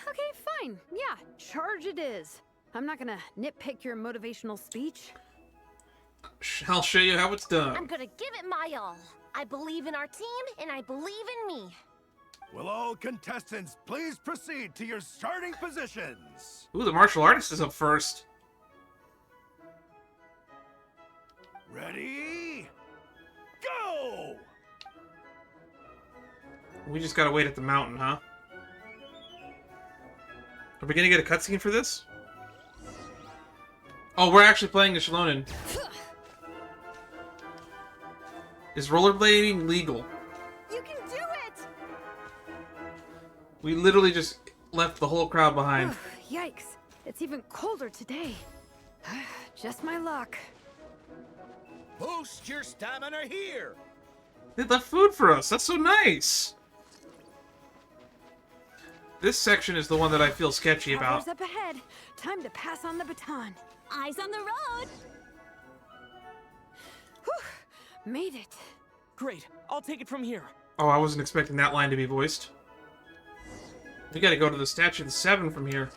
Okay, fine. Yeah, charge it is. I'm not gonna nitpick your motivational speech. I'll show you how it's done. I'm gonna give it my all. I believe in our team, and I believe in me. Will all contestants please proceed to your starting positions? Ooh, the martial artist is up first. Ready? Go! We just gotta wait at the mountain, huh? Are we gonna get a cutscene for this? Oh, we're actually playing as Shilonen. Is rollerblading legal? You can do it! We literally just left the whole crowd behind. Yikes. It's even colder today. Just my luck. Boost your stamina here. They left food for us. That's so nice. This section is the one that I feel sketchy about. Travelers up ahead. Time to pass on the baton. Eyes on the road. Whew. Made it. Great. I'll take it from here. Oh, I wasn't expecting that line to be voiced. We gotta go to the Statue of the Seven from here.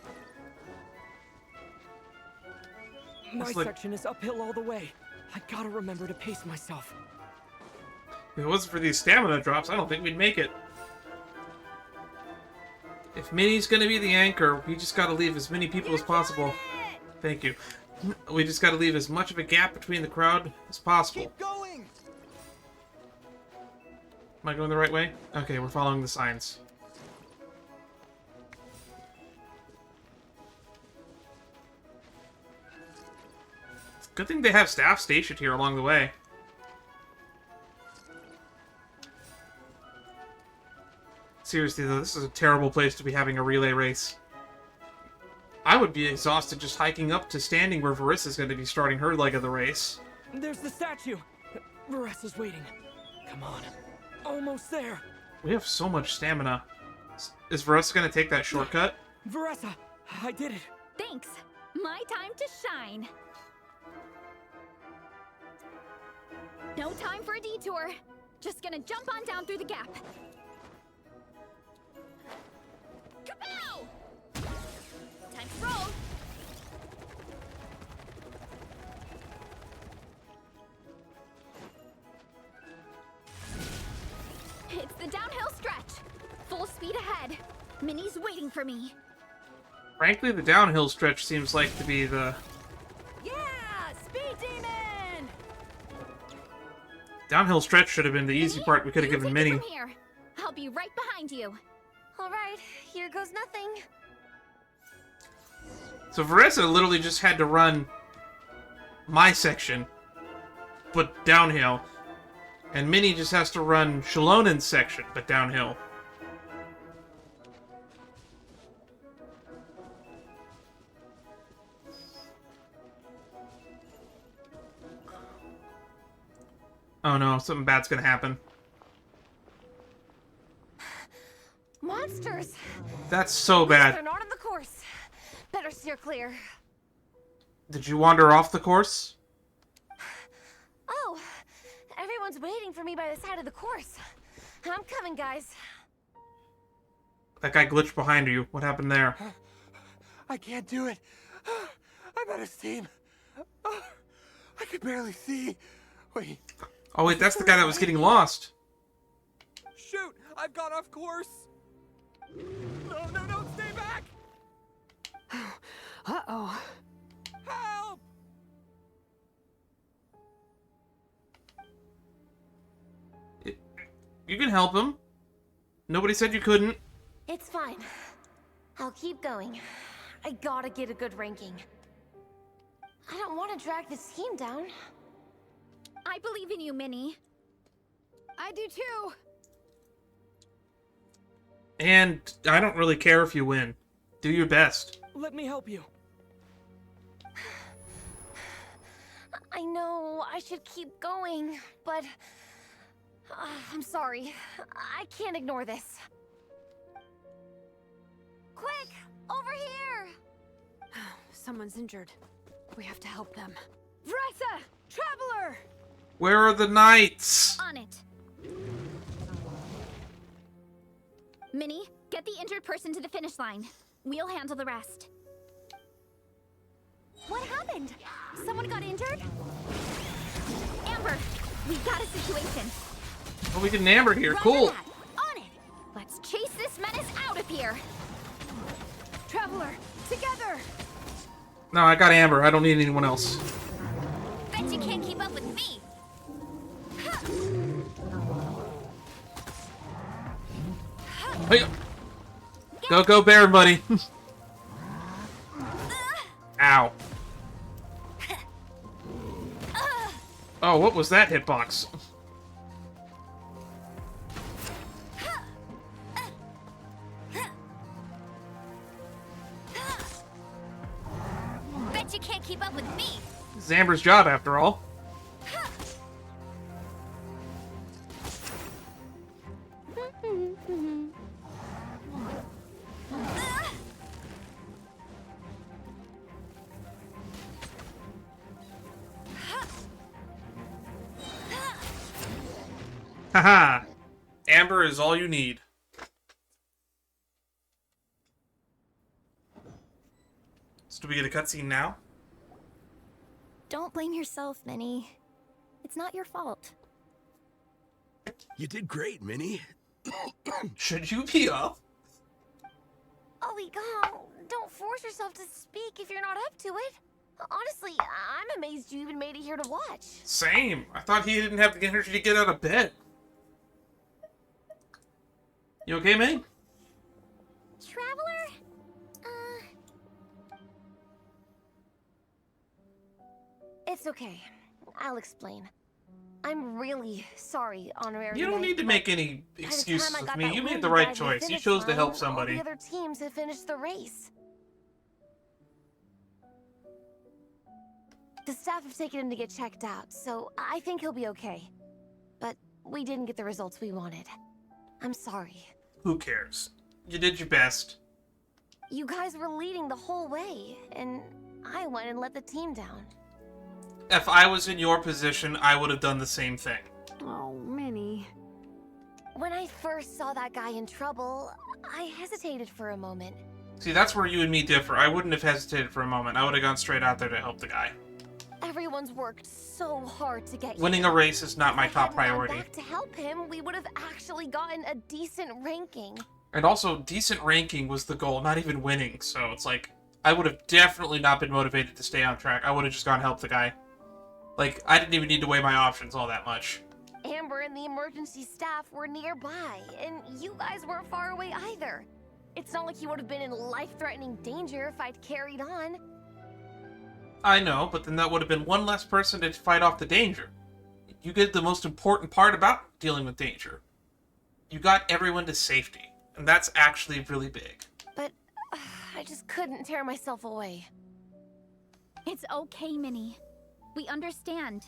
My It's like- section is uphill all the way. I gotta remember to pace myself. If it wasn't for these stamina drops, I don't think we'd make it. If Minnie's gonna be the anchor, we just gotta leave as many people as possible. Thank you. We just gotta leave as much of a gap between the crowd as possible. Keep going. Am I going the right way? Okay, we're following the signs. Good thing they have staff stationed here along the way. Seriously, though, this is a terrible place to be having a relay race. I would be exhausted just hiking up to standing where Varissa's going to be starting her leg of the race. There's the statue. Varessa's waiting. Come on. Almost there. We have so much stamina. Is Varessa going to take that shortcut? Varessa, I did it. Thanks. My time to shine. No time for a detour. Just gonna jump on down through the gap. Kapow! Time to roll. It's the downhill stretch. Full speed ahead. Minnie's waiting for me. Frankly, the downhill stretch seems like to be the... Yeah! Speed Demon! Downhill stretch should have been the easy part we could have given Minnie. From here. I'll be right behind you. All right, here goes nothing. So Varessa literally just had to run my section, but downhill. And Minnie just has to run Shalonen's section, but downhill. Oh no, something bad's gonna happen. Monsters! That's so They're bad. not on the course. Better steer clear. Did you wander off the course? Oh, everyone's waiting for me by the side of the course. I'm coming, guys. That guy glitched behind you. What happened there? I can't do it. I'm out of steam. I could barely see. Wait. Oh wait, that's the guy that was getting lost. Shoot! I've gone off course! No, no, no! Stay back! Uh-oh. Help! You can help him. Nobody said you couldn't. It's fine. I'll keep going. I gotta get a good ranking. I don't want to drag this team down. I believe in you, Minnie. I do too. And I don't really care if you win. Do your best. Let me help you. I know I should keep going, but I'm sorry. I can't ignore this. Quick, over here! Someone's injured. We have to help them. Vressa! Traveler! Where are the knights? On it. Minnie, get the injured person to the finish line. We'll handle the rest. What happened? Someone got injured? Amber, we got a situation. Oh, we can Amber here. Cool. On it. Let's chase this menace out of here. Traveler, together! No, I got Amber. I don't need anyone else. Bet you can't keep up with me. Hey. Go, bear, buddy. Ow. Oh, what was that hitbox? Bet you can't keep up with me. It's Amber's job, after all. Haha! Amber is all you need. So do we get a cutscene now? Don't blame yourself, Minnie. It's not your fault. You did great, Minnie. Should you be up? Ollie, don't force yourself to speak if you're not up to it. Honestly, I'm amazed you even made it here to watch. Same. I thought he didn't have the energy to get out of bed. You okay, Minnie? It's okay. I'll explain. I'm really sorry, Honorary You don't Knight, need to but make any by the time excuses I with got me. that You made wind the to right guide choice. You finish chose to help line, somebody. All the other teams had finished the race. The staff have taken him to get checked out, so I think he'll be okay. But we didn't get the results we wanted. I'm sorry. Who cares? You did your best. You guys were leading the whole way, and I went and let the team down. If I was in your position, I would have done the same thing. Oh, Minnie. When I first saw that guy in trouble, I hesitated for a moment. See, that's where you and me differ. I wouldn't have hesitated for a moment. I would have gone straight out there to help the guy. Everyone's worked so hard to get Winning here. a race is not my top If I hadn't priority. gone back to help him, we would have actually gotten a decent ranking. And also, decent ranking was the goal, not even winning. So it's like, I would have definitely not been motivated to stay on track. I would have just gone help the guy. Like, I didn't even need to weigh my options all that much. Amber and the emergency staff were nearby, and you guys weren't far away either. It's not like you would have been in life-threatening danger if I'd carried on. I know, but then that would have been one less person to fight off the danger. You did the most important part about dealing with danger. You got everyone to safety, and that's actually really big. But I just couldn't tear myself away. It's okay, Minnie. We understand.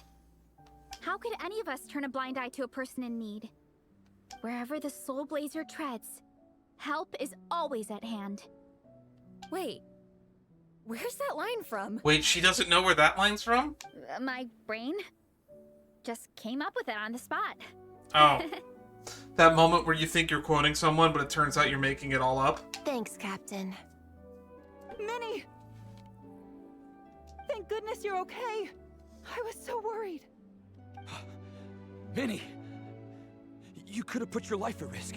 How could any of us turn a blind eye to a person in need? Wherever the Soulblazer treads, help is always at hand. Wait, where's that line from? Wait, she doesn't know where that line's from? My brain just came up with it on the spot. Oh. That moment where you think you're quoting someone, but it turns out you're making it all up? Thanks, Captain. Minnie! Thank goodness you're okay. I was so worried. Minnie! You could have put your life at risk.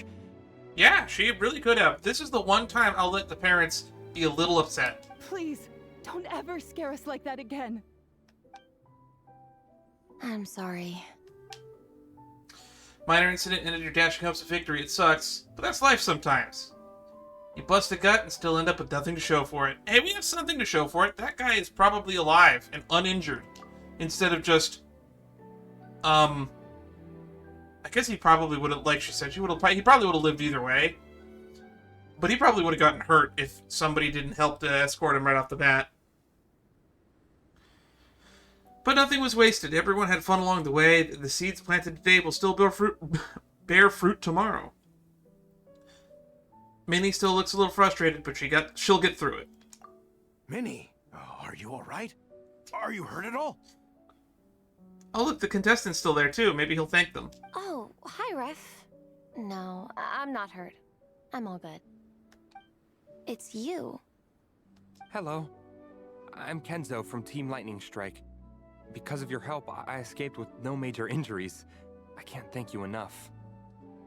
Yeah, she really could have. This is the one time I'll let the parents be a little upset. Please, don't ever scare us like that again. I'm sorry. Minor incident ended your dashing hopes of victory. It sucks, but that's life sometimes. You bust a gut and still end up with nothing to show for it. Hey, we have something to show for it. That guy is probably alive and uninjured. Instead of just, I guess he probably would have, like she said, he probably would have lived either way. But he probably would have gotten hurt if somebody didn't help to escort him right off the bat. But nothing was wasted. Everyone had fun along the way. The seeds planted today will still bear fruit tomorrow. Minnie still looks a little frustrated, but she'll get through it. Minnie, are you all right? Are you hurt at all? Oh, look, the contestant's still there, too. Maybe he'll thank them. Oh, hi, Ref. No, I'm not hurt. I'm all good. It's you. Hello. I'm Kenzo from Team Lightning Strike. Because of your help, I escaped with no major injuries. I can't thank you enough.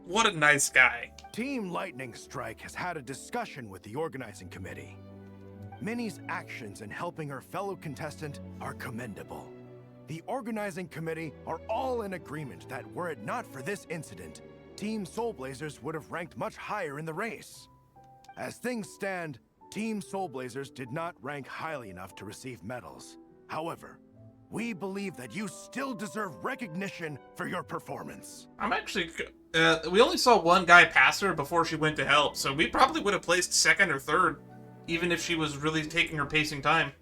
What a nice guy. Team Lightning Strike has had a discussion with the organizing committee. Minnie's actions in helping her fellow contestant are commendable. The organizing committee are all in agreement that were it not for this incident, Team Soulblazers would have ranked much higher in the race. As things stand, Team Soulblazers did not rank highly enough to receive medals. However, we believe that you still deserve recognition for your performance. I'm actually... we only saw one guy pass her before she went to help, so we probably would have placed second or third, even if she was really taking her pacing time.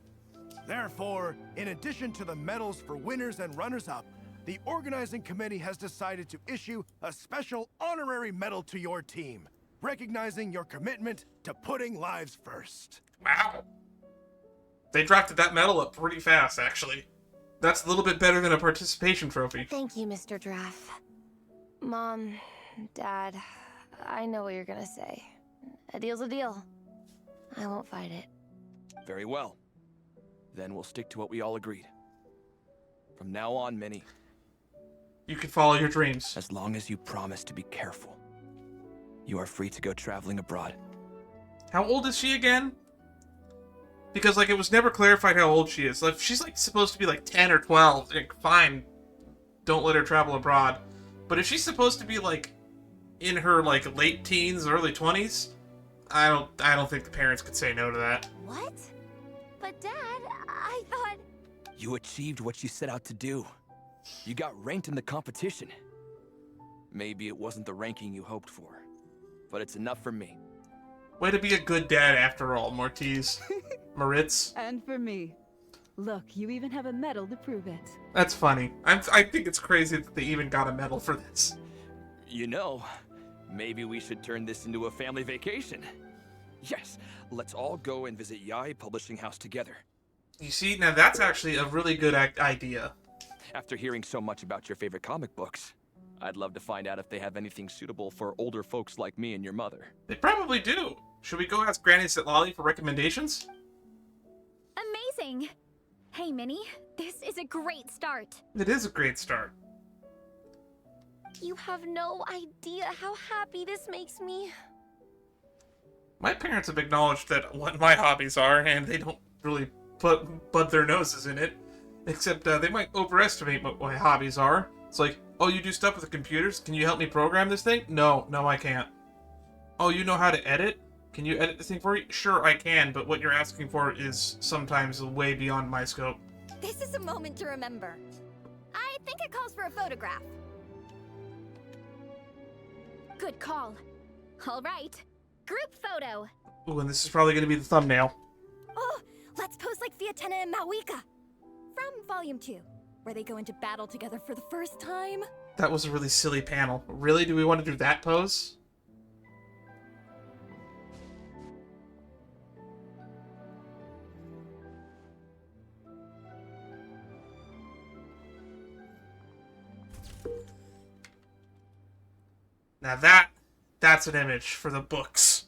Therefore, in addition to the medals for winners and runners-up, the organizing committee has decided to issue a special honorary medal to your team, recognizing your commitment to putting lives first. Wow. They drafted that medal up pretty fast, actually. That's a little bit better than a participation trophy. Thank you, Mr. Draff. Mom, Dad, I know what you're gonna say. A deal's a deal. I won't fight it. Very well. Then we'll stick to what we all agreed. From now on, Minnie. You can follow your dreams. As long as you promise to be careful. You are free to go traveling abroad. How old is she again? Because, like, it was never clarified how old she is. Like, she's, like, supposed to be, like, 10 or 12. Like, fine. Don't let her travel abroad. But if she's supposed to be, like, in her, like, late teens, early 20s, I don't think the parents could say no to that. What? But Dad, I thought... You achieved what you set out to do. You got ranked in the competition. Maybe it wasn't the ranking you hoped for, but it's enough for me. Way to be a good dad after all, Mortiz. Moritz. And for me. Look, you even have a medal to prove it. That's funny. I think it's crazy that they even got a medal for this. You know, maybe we should turn this into a family vacation. Yes, let's all go and visit Yae Publishing House together. You see, now that's actually a really good idea. After hearing so much about your favorite comic books, I'd love to find out if they have anything suitable for older folks like me and your mother. They probably do. Should we go ask Granny Sitlali for recommendations? Amazing! Hey, Minnie, this is a great start. It is a great start. You have no idea how happy this makes me. My parents have acknowledged that what my hobbies are, and they don't really bud their noses in it. Except they might overestimate what my hobbies are. It's like, oh, you do stuff with the computers? Can you help me program this thing? No, I can't. Oh, you know how to edit? Can you edit this thing for me? Sure, I can, but what you're asking for is sometimes way beyond my scope. This is a moment to remember. I think it calls for a photograph. Good call. All right, group photo. Ooh, and this is probably going to be the thumbnail. Oh, let's pose like Fietena and Mawika from Volume 2, where they go into battle together for the first time. That was a really silly panel. Really? Do we want to do that pose? Now that's an image for the books.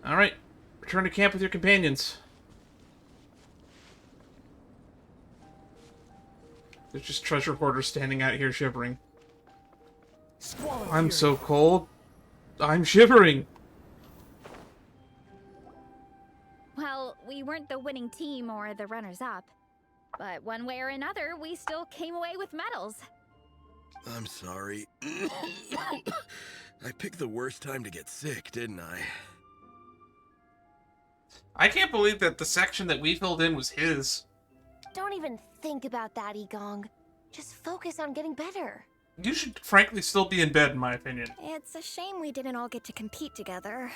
Alright, return to camp with your companions. There's just treasure hoarders standing out here shivering. I'm so cold. I'm shivering. Well, we weren't the winning team or the runners-up. But one way or another, we still came away with medals. I'm sorry. I picked the worst time to get sick, didn't I? I can't believe that the section that we filled in was his. Don't even think about that, Egong. Just focus on getting better. You should frankly still be in bed, in my opinion. It's a shame we didn't all get to compete together.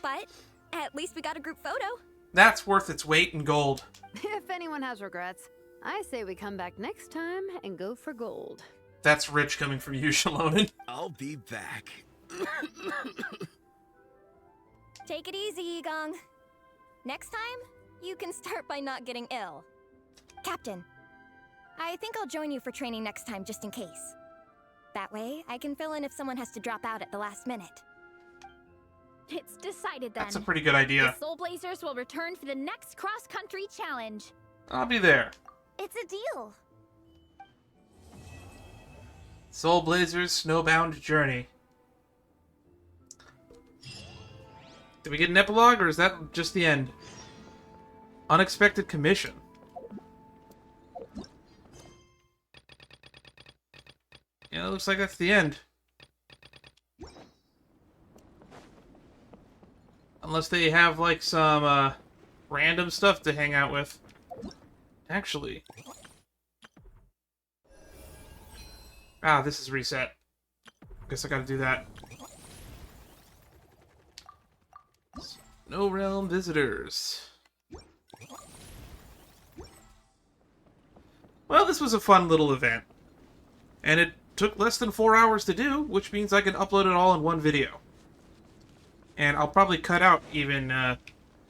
But at least we got a group photo. That's worth its weight in gold. If anyone has regrets, I say we come back next time and go for gold. That's rich coming from you, Shalonen. I'll be back. Take it easy, Egong. Next time, you can start by not getting ill. Captain, I think I'll join you for training next time just in case. That way, I can fill in if someone has to drop out at the last minute. It's decided then. That's a pretty good idea. The Soulbazers will return for the next cross-country challenge. I'll be there. It's a deal. Soulbazers Snowbound Journey. Did we get an epilogue, or is that just the end? Unexpected commission. Yeah, it looks like that's the end. Unless they have, like, some, random stuff to hang out with. Actually. Ah, this is reset. Guess I gotta do that. Snow Realm visitors. Well, this was a fun little event. And it took less than 4 hours to do, which means I can upload it all in one video. And I'll probably cut out even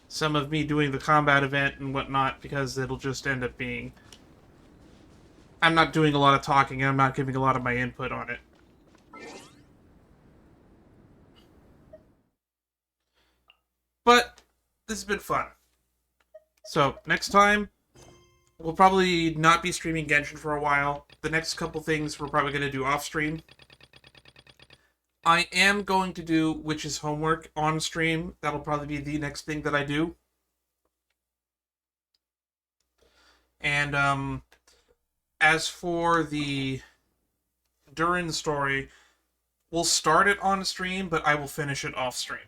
some of me doing the combat event and whatnot, because it'll just end up being... I'm not doing a lot of talking, and I'm not giving a lot of my input on it. But this has been fun. So, next time, we'll probably not be streaming Genshin for a while. The next couple things we're probably going to do off-stream. I am going to do Witch's Homework on stream. That'll probably be the next thing that I do. And, as for the Durin story, we'll start it on stream, but I will finish it off stream.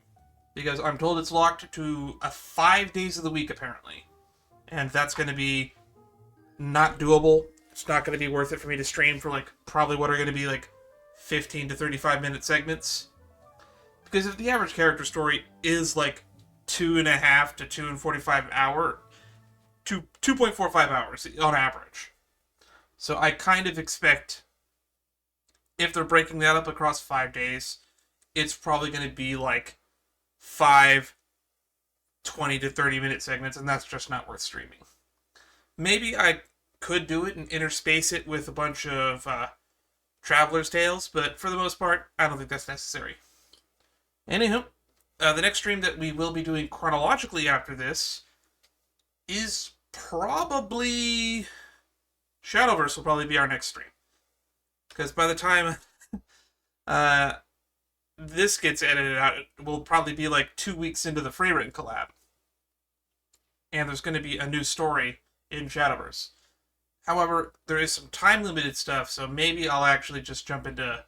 Because I'm told it's locked to 5 days of the week, apparently. And that's going to be not doable. It's not going to be worth it for me to stream for, like, probably what are going to be, like, 15 to 35 minute segments. Because if the average character story is, like, 2.5 to 2.45 hours on average. So I kind of expect, if they're breaking that up across 5 days, it's probably going to be, like, 5 20 to 30 minute segments, and that's just not worth streaming. Maybe I could do it and interspace it with a bunch of Traveler's Tales, but for the most part, I don't think that's necessary. Anywho, the next stream that we will be doing chronologically after this is probably... Shadowverse will probably be our next stream. Because by the time this gets edited out, it will probably be like 2 weeks into the Freerun collab. And there's going to be a new story in Shadowverse. However, there is some time-limited stuff, so maybe I'll actually just jump into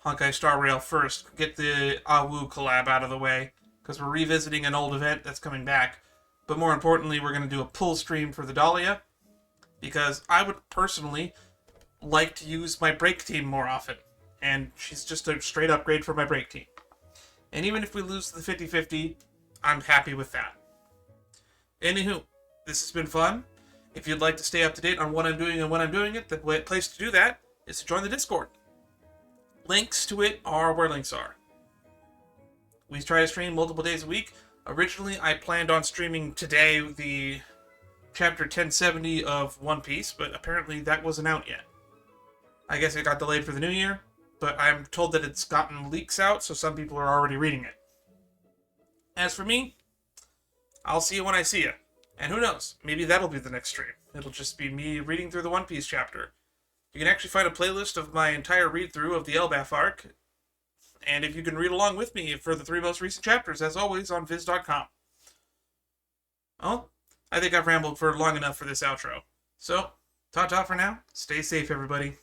Honkai Star Rail first, get the Awu collab out of the way, because we're revisiting an old event that's coming back. But more importantly, we're going to do a pull stream for the Dahlia, because I would personally like to use my break team more often. And she's just a straight upgrade for my break team. And even if we lose the 50-50, I'm happy with that. Anywho, this has been fun. If you'd like to stay up to date on what I'm doing and when I'm doing it, the place to do that is to join the Discord. Links to it are where links are. We try to stream multiple days a week. Originally, I planned on streaming today the chapter 1070 of One Piece, but apparently that wasn't out yet. I guess it got delayed for the new year. But I'm told that it's gotten leaks out, so some people are already reading it. As for me, I'll see you when I see you. And who knows, maybe that'll be the next stream. It'll just be me reading through the One Piece chapter. You can actually find a playlist of my entire read-through of the Elbaf arc. And if you can read along with me for the 3 most recent chapters, as always, on Viz.com. Well, I think I've rambled for long enough for this outro. So, ta-ta for now. Stay safe, everybody.